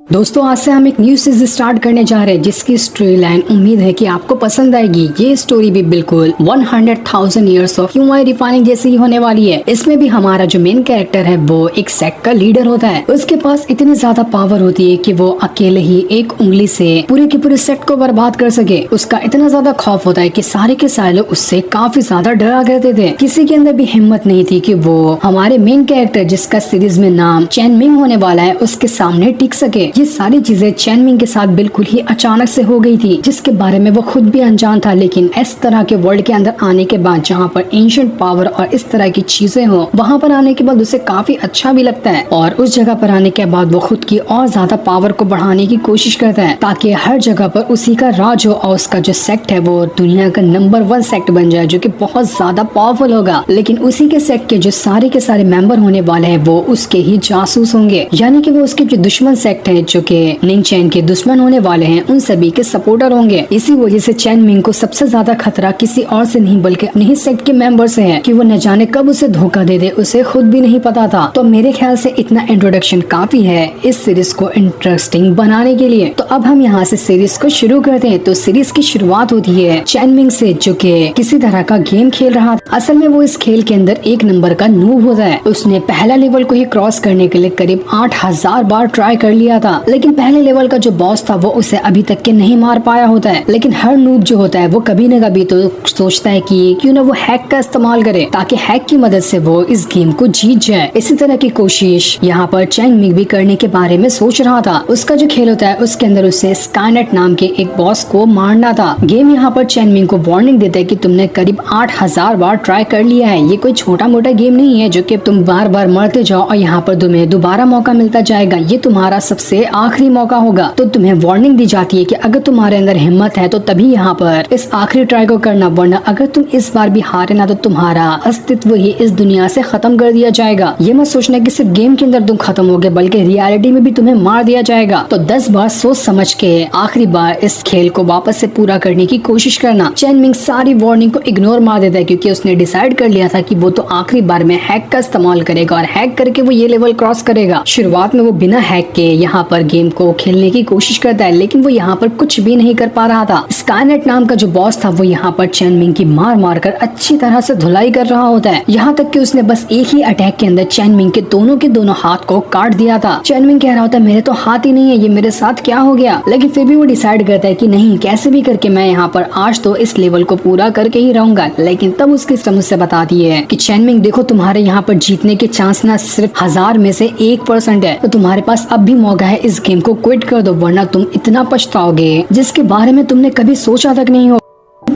दोस्तों आज से हम एक न्यू सीरीज स्टार्ट करने जा रहे हैं जिसकी स्टोरी लाइन उम्मीद है कि आपको पसंद आएगी। ये स्टोरी भी बिल्कुल 100,000 इयर्स ऑफ ह्यूमन रिफाइनिंग जैसी ही होने वाली है। इसमें भी हमारा जो मेन कैरेक्टर है वो एक सेक्ट का लीडर होता है। उसके पास इतनी ज्यादा पावर होती है कि वो अकेले ही एक उंगली से पूरे के पूरे सेक्ट को बर्बाद कर सके। उसका इतना ज्यादा खौफ होता है कि सारे के सारे लोग उससे काफी ज्यादा डरा करते थे। किसी के अंदर भी हिम्मत नहीं थी कि वो हमारे मेन कैरेक्टर जिसका सीरीज में नाम चैन मिंग होने वाला है उसके सामने टिक सके। ये सारी चीजें चैन मिंग के साथ बिल्कुल ही अचानक से हो गई थी जिसके बारे में वो खुद भी अनजान था। लेकिन इस तरह के वर्ल्ड के अंदर आने के बाद जहाँ पर एंशिएंट पावर और इस तरह की चीजें हो वहाँ पर आने के बाद उसे काफी अच्छा भी लगता है और उस जगह पर आने के बाद वो खुद की और ज्यादा पावर को बढ़ाने की कोशिश करता है ताकि हर जगह पर उसी का राज हो और उसका जो सेक्ट है वो दुनिया का नंबर 1 सेक्ट बन जाए जो कि बहुत ज्यादा पावरफुल होगा। लेकिन उसी के सेक्ट के जो सारे के सारे मेंबर होने वाले हैं वो उसके ही जासूस होंगे, यानी कि वो उसके जो दुश्मन सेक्ट है जो कि निंग चैन के दुश्मन होने वाले हैं उन सभी के सपोर्टर होंगे। इसी वजह से चैन मिंग को सबसे ज्यादा खतरा किसी और से नहीं बल्कि अपने ही सेक्ट के मेंबर से है कि वो न जाने कब उसे धोखा दे दे, उसे खुद भी नहीं पता था। तो मेरे ख्याल से इतना इंट्रोडक्शन काफी है इस सीरीज को इंटरेस्टिंग बनाने के लिए। तो अब हम यहाँ से सीरीज को शुरू करते हैं। तो सीरीज की शुरुआत होती है चैन मिंग से जो कि किसी तरह का गेम खेल रहा था। असल में वो इस खेल के अंदर 1 नंबर का नूब होता है। उसने पहला लेवल को ही क्रॉस करने के लिए करीब 8,000 बार ट्राई कर लिया था, लेकिन पहले लेवल का जो बॉस था वो उसे अभी तक के नहीं मार पाया होता है। लेकिन हर नूब जो होता है वो कभी न कभी तो सोचता है कि क्यों ना वो हैक का इस्तेमाल करे ताकि हैक की मदद से वो इस गेम को जीत जाए। इसी तरह की कोशिश यहाँ पर चैन मिंग भी करने के बारे में सोच रहा था। उसका जो खेल होता है उसके अंदर उसे स्काईनेट नाम के एक बॉस को मारना था। गेम यहाँ पर चैन मिंग को वार्निंग देता है कि तुमने करीब 8,000 बार ट्राई कर लिया है। ये कोई छोटा मोटा गेम नहीं है जो कि तुम बार बार मरते जाओ और यहाँ पर तुम्हें दोबारा मौका मिलता जाएगा। ये तुम्हारा सबसे आखिरी मौका होगा। तो तुम्हें वार्निंग दी जाती है कि अगर तुम्हारे अंदर हिम्मत है तो तभी यहाँ पर इस आखिरी ट्राई को करना, वरना अगर तुम इस बार भी हारे ना तो तुम्हारा अस्तित्व ही इस दुनिया से खत्म कर दिया जाएगा। ये मत सोचना कि सिर्फ गेम के अंदर तुम खत्म होगे बल्कि रियलिटी में भी तुम्हें मार दिया जाएगा। तो 10 बार सोच समझ के आखिरी बार इस खेल को वापस से पूरा करने की कोशिश करना। चैन मिंग सारी वार्निंग को इग्नोर मार देता है क्योंकि उसने डिसाइड कर लिया था कि वो तो आखिरी बार में हैक का इस्तेमाल करेगा और हैक करके वो ये लेवल क्रॉस करेगा। शुरुआत में वो बिना हैक के यहाँ पर गेम को खेलने की कोशिश करता है लेकिन वो यहाँ पर कुछ भी नहीं कर पा रहा था। स्काईनेट नाम का जो बॉस था वो यहाँ पर चैन मिंग की मार कर अच्छी तरह से धुलाई कर रहा होता है। यहाँ तक कि उसने बस एक ही अटैक के अंदर चैन मिंग के दोनों हाथ को काट दिया था। चैन मिंग कह रहा होता है मेरे तो हाथ ही नहीं है, ये मेरे साथ क्या हो गया। लेकिन फिर भी वो डिसाइड करता है कि नहीं, कैसे भी करके मैं यहाँ पर आज तो इस लेवल को पूरा करके ही रहूंगा। लेकिन तब उसकी सिस्टम उससे बताती है कि चैन मिंग देखो, तुम्हारे यहाँ पर जीतने के चांस ना सिर्फ 1000 में से 1% है, तो तुम्हारे पास अब भी मौका है, इस गेम को क्विट कर दो वरना तुम इतना पछताओगे जिसके बारे में तुमने कभी सोचा तक नहीं हो।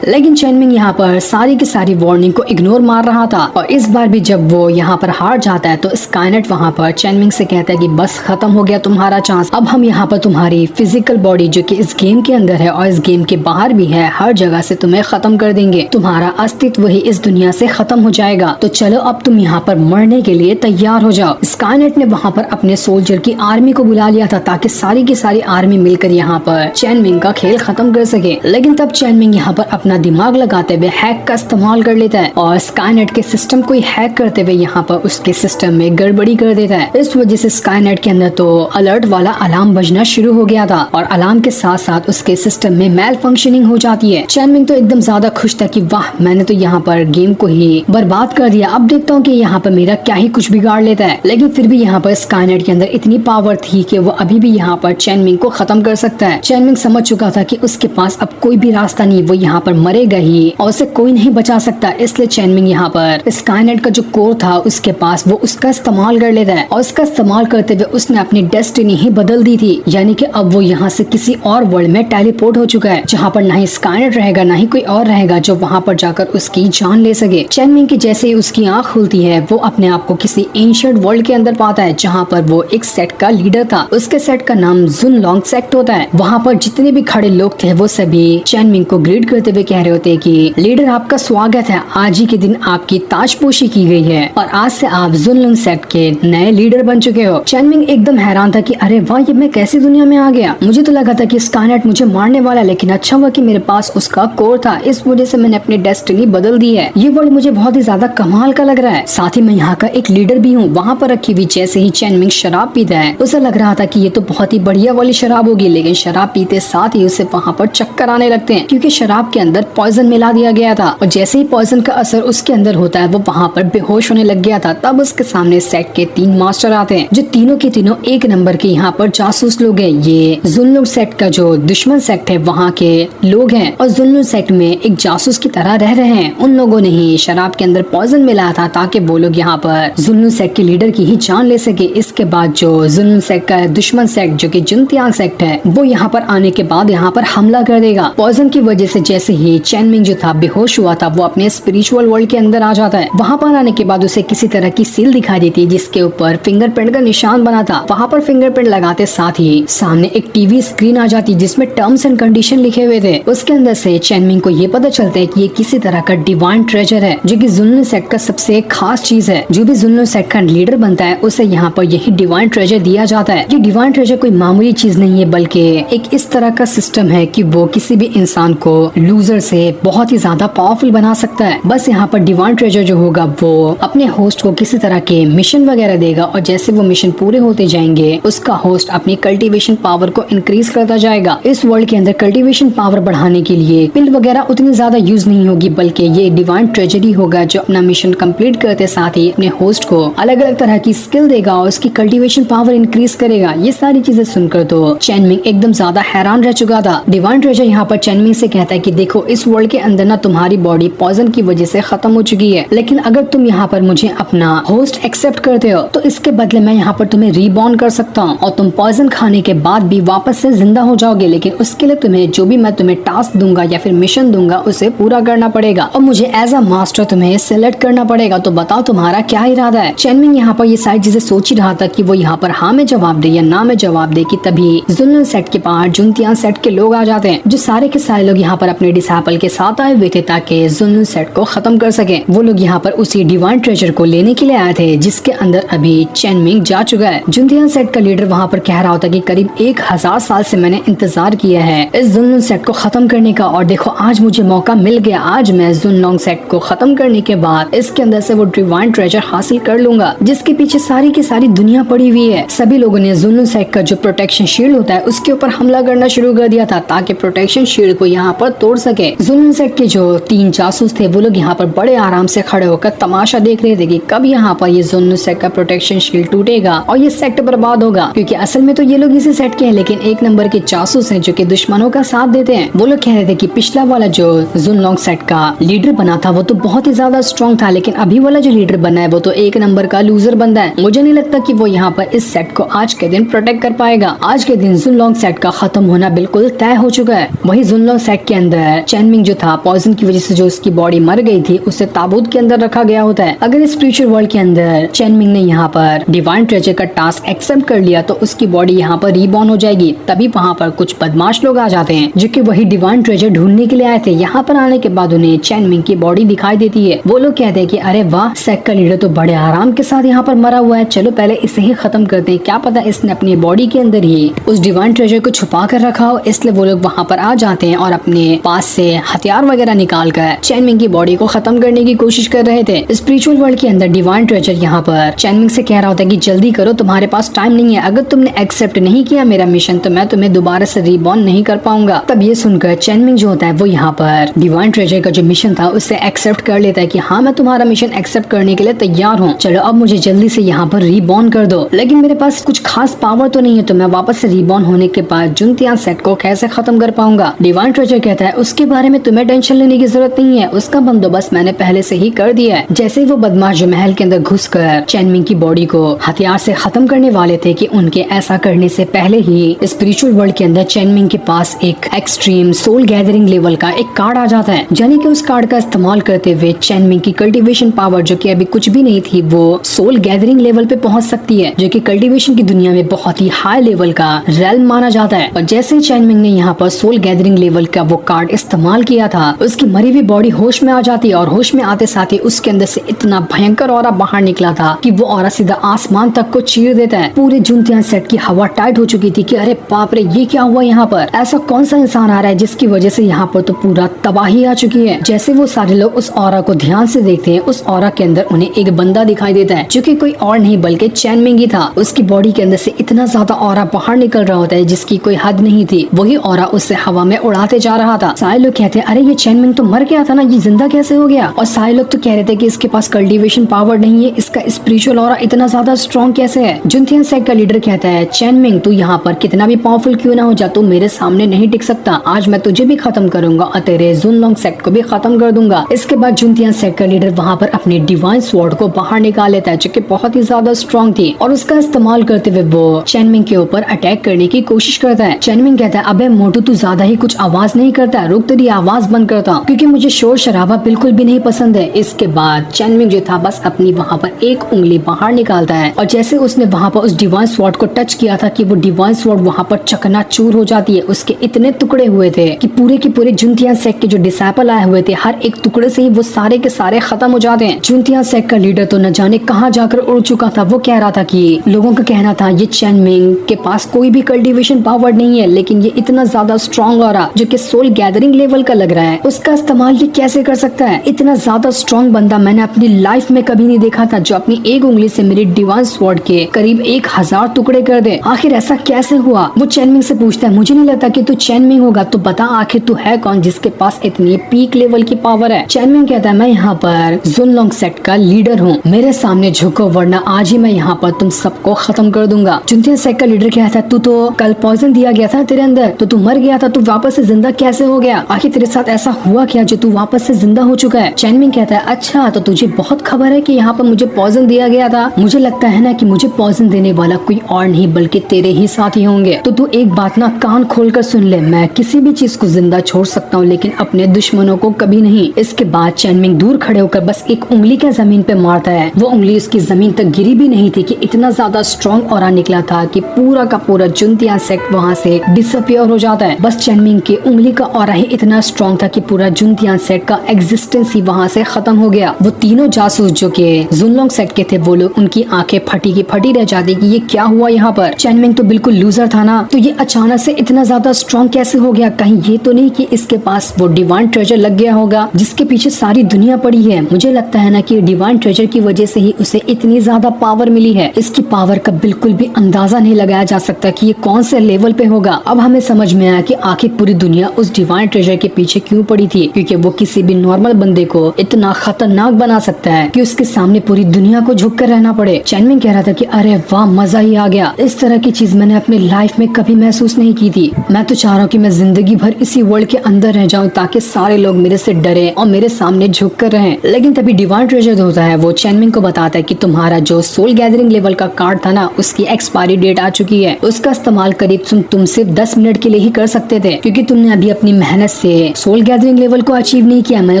लेकिन चैन मिंग यहाँ पर सारी की सारी वार्निंग को इग्नोर मार रहा था और इस बार भी जब वो यहाँ पर हार जाता है तो स्काईनेट वहाँ पर चैन मिंग से कहता है कि बस खत्म हो गया तुम्हारा चांस। अब हम यहाँ पर तुम्हारी फिजिकल बॉडी जो कि इस गेम के अंदर है और इस गेम के बाहर भी है, हर जगह से तुम्हें खत्म कर देंगे। तुम्हारा अस्तित्व ही इस दुनिया से खत्म हो जाएगा। तो चलो अब तुम यहाँ पर मरने के लिए तैयार हो जाओ। स्काईनेट ने वहाँ पर अपने सोल्जर की आर्मी को बुला लिया था ताकि सारी की सारी आर्मी मिलकर यहाँ पर चैन मिंग का खेल खत्म कर सके। लेकिन तब चैन मिंग यहाँ पर अपना दिमाग लगाते हुए हैक का इस्तेमाल कर लेता है और स्काईनेट के सिस्टम को ही हैक करते हुए यहाँ पर उसके सिस्टम में गड़बड़ी कर देता है। इस वजह से स्काईनेट के अंदर तो अलर्ट वाला अलार्म बजना शुरू हो गया था और अलार्म के साथ साथ उसके सिस्टम में मेल फंक्शनिंग हो जाती है। चैन मिंग तो एकदम ज्यादा खुश था कि वाह, मैंने तो यहाँ पर गेम को ही बर्बाद कर दिया, अब देखता हूँ कि यहाँ पर मेरा क्या ही कुछ बिगाड़ लेता है। लेकिन फिर भी यहाँ पर स्काईनेट के अंदर इतनी पावर थी कि वो अभी भी यहाँ पर चैन मिंग को खत्म कर सकता है। चैन मिंग समझ चुका था कि उसके पास अब कोई भी रास्ता नहीं, वो यहाँ पर मरेगा ही और उसे कोई नहीं बचा सकता। इसलिए चैन मिंग यहाँ पर स्काईनेट का जो कोर था उसके पास, वो उसका इस्तेमाल कर लेता है और उसका इस्तेमाल करते हुए उसने अपनी डेस्टिनी ही बदल दी थी, यानी कि अब वो यहाँ से किसी और वर्ल्ड में टेलीपोर्ट हो चुका है जहाँ पर ना ही स्काईनेट रहेगा ना ही कोई और रहेगा जो वहाँ पर जाकर उसकी जान ले सके। चैन मिंग की जैसे ही उसकी आँख खुलती है वो अपने आप को किसी एंशिएंट वर्ल्ड के अंदर पाता है जहाँ पर वो एक सेट का लीडर था। उसके सेट का नाम जुन लॉन्ग सेक्ट होता है। वहाँ पर जितने भी खड़े लोग थे वो सभी चैन मिंग को ग्रीट करते हुए कह रहे होते हैं कि लीडर आपका स्वागत है, आज ही के दिन आपकी ताजपोशी की गई है और आज से आप जुनलुंग सेक्ट के नए लीडर बन चुके हो। चैनमिंग एकदम हैरान था कि अरे वाह, ये मैं कैसी दुनिया में आ गया। मुझे तो लगा था कि स्काईनेट मुझे मारने वाला, लेकिन अच्छा हुआ कि मेरे पास उसका कोर था, इस वजह से मैंने अपनी डेस्टिनी बदल दी है। ये वर्ल्ड मुझे बहुत ही ज्यादा कमाल का लग रहा है, साथ ही मैं यहाँ का एक लीडर भी हूँ। वहाँ पर रखी हुई जैसे ही चैनमिंग शराब पीता है, उसे लग रहा था कि ये तो बहुत ही बढ़िया वाली शराब होगी, लेकिन शराब पीते साथ ही उसे वहाँ पर चक्कर आने लगते हैं क्योंकि शराब के अंदर पॉइजन मिला दिया गया था और जैसे ही पॉइजन का असर उसके अंदर होता है वो वहाँ पर बेहोश होने लग गया था। तब उसके सामने सेक्ट के 3 मास्टर आते हैं जो तीनों के तीनों एक नंबर के यहाँ पर जासूस लोग हैं। ये जुनलुंग सेक्ट का जो दुश्मन सेक्ट है वहाँ के लोग हैं और जुनलुंग सेक्ट में एक जासूस की तरह रह रहे हैं। उन लोगों ने ही शराब के अंदर पॉइजन मिलाया था ताकि वो लोग यहाँ पर जुनलुंग सेक्ट के लीडर की ही जान ले सके। इसके बाद जो जुनलुंग सेक्ट का दुश्मन सेक्ट जो कि जुनतियांग सेक्ट है वो यहाँ पर आने के बाद यहाँ पर हमला कर देगा। पॉइजन की वजह से जैसे ही चैनमिंग जो था बेहोश हुआ था वो अपने स्पिरिचुअल वर्ल्ड के अंदर आ जाता है। वहाँ पर आने के बाद उसे किसी तरह की सील दिखाई देती है जिसके ऊपर फिंगरप्रिंट का निशान बना था। वहाँ पर फिंगरप्रिंट लगाते साथ ही सामने एक टीवी स्क्रीन आ जाती जिसमें टर्म्स एंड कंडीशन लिखे हुए थे। उसके अंदर से चैनमिंग को ये पता चलता है कि ये किसी तरह का डिवाइन ट्रेजर है जो कि जुनलुंग सेक्ट का सबसे खास चीज है। जो भी जुनलुंग सेक्ट का लीडर बनता है उसे यहाँ पर यही डिवाइन ट्रेजर दिया जाता है। ये डिवाइन ट्रेजर कोई मामूली चीज नहीं है बल्कि एक इस तरह का सिस्टम है कि वो किसी भी इंसान को लूजर से बहुत ही ज्यादा पावरफुल बना सकता है। बस यहाँ पर डिवाइन ट्रेजर जो होगा वो अपने होस्ट को किसी तरह के मिशन वगैरह देगा और जैसे वो मिशन पूरे होते जाएंगे उसका होस्ट अपनी कल्टीवेशन पावर को इंक्रीज करता जाएगा। इस वर्ल्ड के अंदर कल्टीवेशन पावर बढ़ाने के लिए पिल वगैरह उतनी ज्यादा यूज नहीं होगी बल्कि ये डिवाइन ट्रेजर ही होगा जो अपना मिशन कंप्लीट करते साथ ही अपने होस्ट को अलग अलग तरह की स्किल देगा और उसकी कल्टीवेशन पावर इंक्रीज करेगा। ये सारी चीजें सुनकर तो चैनमिंग एकदम ज्यादा हैरान रह चुका था। डिवाइन ट्रेजर यहाँ पर चैनमिंग से कहता है कि देखो इस वर्ल्ड के अंदर ना तुम्हारी बॉडी पॉइजन की वजह से खत्म हो चुकी है, लेकिन अगर तुम यहाँ पर मुझे अपना होस्ट एक्सेप्ट करते हो तो इसके बदले मैं यहाँ पर तुम्हें रीबॉर्न कर सकता हूँ और तुम पॉइजन खाने के बाद भी वापस से जिंदा हो जाओगे, लेकिन उसके लिए तुम्हें जो भी मैं तुम्हें टास्क दूंगा या फिर मिशन दूंगा उसे पूरा करना पड़ेगा और मुझे एज अ मास्टर तुम्हें सिलेक्ट करना पड़ेगा। तो बताओ तुम्हारा क्या इरादा है। चैनमिंग यहाँ पर ये सारी चीजें सोच ही रहा था कि वो यहाँ पर हाँ में जवाब दे या ना में जवाब दे कि तभी जुनलुंग सेक्ट के पास जुनतियांग सेक्ट के लोग आ जाते हैं जो सारे के सारे लोग यहाँ पर अपने डिसाइपल के साथ आए हुए थे ताकि जुनलुंग सेक्ट को खत्म कर सके। वो लोग यहाँ पर उसी डिवाइन ट्रेजर को लेने के लिए आए थे जिसके अंदर अभी चैनमिंग जा चुका है। जुनतियांग सेक्ट का लीडर वहाँ पर कह रहा होता कि करीब 1000 साल से मैंने इंतजार किया है इस जुनलुंग सेक्ट को खत्म करने का और देखो आज मुझे मौका मिल गया। आज मैं जुनलुंग सेक्ट को खत्म करने के बाद इसके अंदर से वो डिवाइन ट्रेजर हासिल कर लूंगा जिसके पीछे सारी की सारी दुनिया पड़ी हुई है। सभी लोगों ने जुनलुंग सेक्ट का जो प्रोटेक्शन शील्ड होता है उसके ऊपर हमला करना शुरू कर दिया था ताकि प्रोटेक्शन शील्ड को यहाँ पर तोड़ सके। जुनलुंग सेक्ट के जो 3 जासूस थे वो लोग यहाँ पर बड़े आराम से खड़े होकर तमाशा देख रहे थे कि कब यहाँ पर ये जुनलुंग सेक्ट का प्रोटेक्शन शील्ड टूटेगा और ये सेक्ट बर्बाद होगा, क्योंकि असल में तो ये लोग इसी सेक्ट के हैं लेकिन एक नंबर के जासूस हैं जो कि दुश्मनों का साथ देते हैं। वो लोग कह रहे थे कि पिछला वाला जो जुनलुंग सेक्ट का लीडर बना था वो तो बहुत ही ज्यादा स्ट्रॉन्ग था, लेकिन अभी वाला जो लीडर बना है वो तो एक नंबर का लूजर बंदा है। मुझे नहीं लगता कि वो यहाँ पर इस सेक्ट को आज के दिन प्रोटेक्ट कर पाएगा। आज के दिन जुनलुंग सेक्ट का खत्म होना बिल्कुल तय हो चुका है। वही जुनलुंग सेक्ट के अंदर चैनमिंग जो था पॉइजन की वजह से जो उसकी बॉडी मर गई थी उसे ताबूत के अंदर रखा गया होता है। अगर इस फ्यूचर वर्ल्ड के अंदर चैनमिंग ने यहाँ पर डिवाइन ट्रेजर का टास्क एक्सेप्ट कर लिया तो उसकी बॉडी यहाँ पर रीबॉर्न हो जाएगी। तभी वहाँ पर कुछ बदमाश लोग आ जाते हैं जो कि वही डिवाइन ट्रेजर ढूंढने के लिए आए थे। यहाँ पर आने के बाद उन्हें चैनमिंग की बॉडी दिखाई देती है। वो लोग कहते हैं कि अरे वाह, सेक्ट का लीडर तो बड़े आराम के साथ यहाँ पर मरा हुआ है, चलो पहले इसे ही खत्म करते हैं, क्या पता इसने अपनी बॉडी के अंदर ही उस डिवाइन ट्रेजर को छुपा कर रखा हो। इसलिए वो लोग वहाँ पर आ जाते हैं और अपने पास से हथियार वगैरह निकाल कर चैनमिंग की बॉडी को खत्म करने की कोशिश कर रहे थे। स्पिरिचुअल वर्ल्ड के अंदर डिवाइन ट्रेजर यहाँ पर चैनमिंग से कह रहा होता है कि जल्दी करो, तुम्हारे पास टाइम नहीं है, अगर तुमने एक्सेप्ट नहीं किया मेरा मिशन तो मैं तुम्हें दोबारा से रीबॉर्न नहीं कर पाऊंगा। तब ये सुनकर चैनमिंग जो होता है वो यहाँ पर डिवाइन ट्रेजर का जो मिशन था उससे एक्सेप्ट कर लेता है कि हाँ मैं तुम्हारा मिशन एक्सेप्ट करने के लिए तैयार हूँ, चलो अब मुझे जल्दी से यहाँ पर रीबॉर्न कर दो। लेकिन मेरे पास कुछ खास पावर तो नहीं है, तो मैं वापस से रीबॉर्न होने के बाद जुनतियांग सेक्ट को कैसे खत्म कर पाऊंगा। डिवाइन ट्रेजर कहता है उसके बारे में तुम्हें टेंशन लेने की जरूरत नहीं है, उसका बंदोबस्त मैंने पहले से ही कर दिया है। जैसे ही वो बदमाश जो महल के अंदर घुसकर चैनमिंग की बॉडी को हथियार से खत्म करने वाले थे कि उनके ऐसा करने से पहले ही स्पिरिचुअल वर्ल्ड के अंदर चैनमिंग के पास एक एक्सट्रीम सोल गैदरिंग लेवल का एक कार्ड आ जाता है, यानी कि उस कार्ड का इस्तेमाल करते हुए चैनमिंग की कल्टीवेशन पावर जो कि अभी कुछ भी नहीं थी वो सोल गैदरिंग लेवल पे पहुंच सकती है, जो कि कल्टीवेशन की दुनिया में बहुत ही हाई लेवल का रेल्म माना जाता है। और जैसे ही चैनमिंग ने यहाँ पर सोल गैदरिंग लेवल का वो कार्ड इस्तेमाल कमाल किया था। उसकी मरी हुई बॉडी होश में आ जाती है और होश में आते साथ ही उसके अंदर से इतना भयंकर ऑरा बाहर निकला था कि वो ऑरा सीधा आसमान तक को चीर देता है। पूरे जुनतियान सेट की हवा टाइट हो चुकी थी कि अरे बाप रे, ये क्या हुआ यहाँ पर, ऐसा कौन सा इंसान आ रहा है जिसकी वजह से यहाँ पर तो पूरा तबाही आ चुकी है। जैसे वो सारे लोग उस ऑरा को ध्यान से देखते हैं, उस ऑरा के अंदर उन्हें एक बंदा दिखाई देता है जो कि कोई और नहीं बल्कि चैन मिंग ही था। उसकी बॉडी के अंदर से इतना ज्यादा ऑरा बाहर निकल रहा होता है जिसकी कोई हद नहीं थी। वही ऑरा उससे हवा में उड़ाते जा रहा था। सारे लोग कहते हैं अरे ये चैन मिंग तो मर गया था ना, ये जिंदा कैसे हो गया। और सारे लोग तो कह रहे थे कि इसके पास कल्टीवेशन पावर नहीं है, इसका स्पिरिचुअल ऑरा इतना ज्यादा स्ट्रॉन्ग कैसे है। जुनतियान सेट का लीडर कहता है चैन मिंग तू यहाँ पर कितना भी पावरफुल क्यों ना हो जा, तू मेरे सामने नहीं टिक सकता। आज मैं तुझे भी खत्म करूंगा और तेरे जुनलोंग सेक्ट को भी खत्म कर दूंगा। इसके बाद जुनतियान सेट का लीडर वहाँ पर अपनी डिवाइन स्वॉर्ड को बाहर निकाल लेता है जो कि बहुत ही ज्यादा स्ट्रॉन्ग थी और उसका इस्तेमाल करते हुए वो चैन मिंग के ऊपर अटैक करने की कोशिश करता है। चैन मिंग कहता है अबे मोटू तू ज्यादा ही कुछ आवाज नहीं करता, रुक तेरी आवाज बंद करता हूँ क्योंकि मुझे शोर शराबा बिल्कुल भी नहीं पसंद है। इसके बाद चैन मिंग जो था बस अपनी वहाँ पर एक उंगली बाहर निकालता है और जैसे उसने वहाँ पर उस डिवाइन स्वॉर्ड को टच किया था कि वो डिवाइन स्वॉर्ड वहाँ पर चकनाचूर हो जाती है। उसके इतने टुकड़े हुए थे कि पूरे जुनतियान सेक्ट के जो डिसाइपल आए हुए थे हर एक टुकड़े से ही वो सारे के सारे खत्म हो जाते हैं। जुनतियान सेक्ट का लीडर तो न जाने कहाँ जाकर उड़ चुका था। वो कह रहा था कि लोगों का कहना था ये चैन मिंग के पास कोई भी कल्टीवेशन पावर नहीं है, लेकिन ये इतना ज्यादा स्ट्रॉन्ग ऑरा जो कि सोल गैदरिंग लेवल का लग रहा है, उसका इस्तेमाल ये कैसे कर सकता है। इतना ज्यादा स्ट्रॉन्ग बंदा मैंने अपनी लाइफ में कभी नहीं देखा था जो अपनी एक उंगली से मेरी डिवाइन स्वॉर्ड के करीब 1000 टुकड़े कर दे। आखिर ऐसा कैसे हुआ। वो चैन मिंग से पूछता है मुझे नहीं लगता कि तू चैन मिंग होगा, तो बता आखिर तू है कौन जिसके पास इतनी पीक लेवल की पावर है। चैन मिंग कहता है मैं यहाँ पर जुनलोंग सेक्ट का लीडर हूँ, मेरे सामने झुको वरना आज ही मैं यहाँ पर तुम सबको खत्म कर दूंगा। जुनतियान सेक्ट का लीडर कहता है तू तो कल पॉइजन दिया गया था तेरे अंदर, तो तू मर गया था, तू वापस से जिंदा कैसे हो गया। आखिर तेरे साथ ऐसा हुआ क्या जो तू वापस से जिंदा हो चुका है। चैन मिंग कहता है अच्छा तो तुझे बहुत खबर है कि यहाँ पर मुझे पॉइजन दिया गया था। मुझे लगता है ना कि मुझे पॉइजन देने वाला कोई और नहीं बल्कि तेरे ही साथी होंगे। तो तू एक बात ना कान खोलकर सुन ले, मैं किसी भी चीज को जिंदा छोड़ सकता हूँ लेकिन अपने दुश्मनों को कभी नहीं। इसके बाद चैन मिंग दूर खड़े होकर बस एक उंगली के जमीन पे मारता है। वो उंगली उसकी जमीन तक गिरी भी नहीं थी कि इतना ज्यादा स्ट्रॉन्ग ऑरा निकला था कि पूरा का पूरा जुनतियान सेक्ट वहाँ से डिसअपियर हो जाता है। बस चैन मिंग की उंगली का ऑरा ही इतना स्ट्रॉन्ग था कि पूरा जुनतियान सेक्ट का एग्जिस्टेंस ही वहाँ से खत्म हो गया। वो तीनों जासूस जो कि जुनलोंग सेक्ट के थे वो लोग उनकी आंखें फटी की फटी रह जाती कि ये क्या हुआ यहाँ पर। चैन मिंग तो बिल्कुल लूजर था ना, तो ये अचानक से इतना ज्यादा स्ट्रॉन्ग कैसे हो गया। कहीं ये तो नहीं कि इसके पास वो डिवाइन ट्रेजर लग गया होगा जिसके पीछे सारी दुनिया पड़ी है। मुझे लगता है ना कि डिवाइन ट्रेजर की वजह से ही उसे इतनी ज्यादा पावर मिली है। इसकी पावर का बिल्कुल भी अंदाजा नहीं लगाया जा सकता कि ये कौन से लेवल पे होगा। अब हमें समझ में आया कि आखिर पूरी दुनिया उस डिवाइन ट्रेजर के पीछे क्यों पड़ी थी, क्योंकि वो किसी भी नॉर्मल बंदे को इतना खतरनाक बना सकता है कि उसके सामने पूरी दुनिया को झुक कर रहना पड़े। चैन मिंग कह रहा था कि अरे वाह मजा ही आ गया, इस तरह की चीज मैंने अपनी लाइफ में कभी महसूस नहीं की थी। मैं तो चाह रहा हूँ कि मैं जिंदगी भर इसी वर्ल्ड के अंदर रह जाऊँ ताकि सारे लोग मेरे से डरे और मेरे सामने झुक कर रहें। लेकिन तभी डिवाइन ट्रेजर होता है वो चैन मिंग को बताता है कि तुम्हारा जो सोल गैदरिंग लेवल का कार्ड था ना उसकी एक्सपायरी डेट आ चुकी है, उसका इस्तेमाल करीब तुम सिर्फ 10 मिनट के लिए ही कर सकते थे क्योंकि तुमने अभी अपनी मेहनत से सोल गैदरिंग लेवल को अचीव नहीं किया। मैंने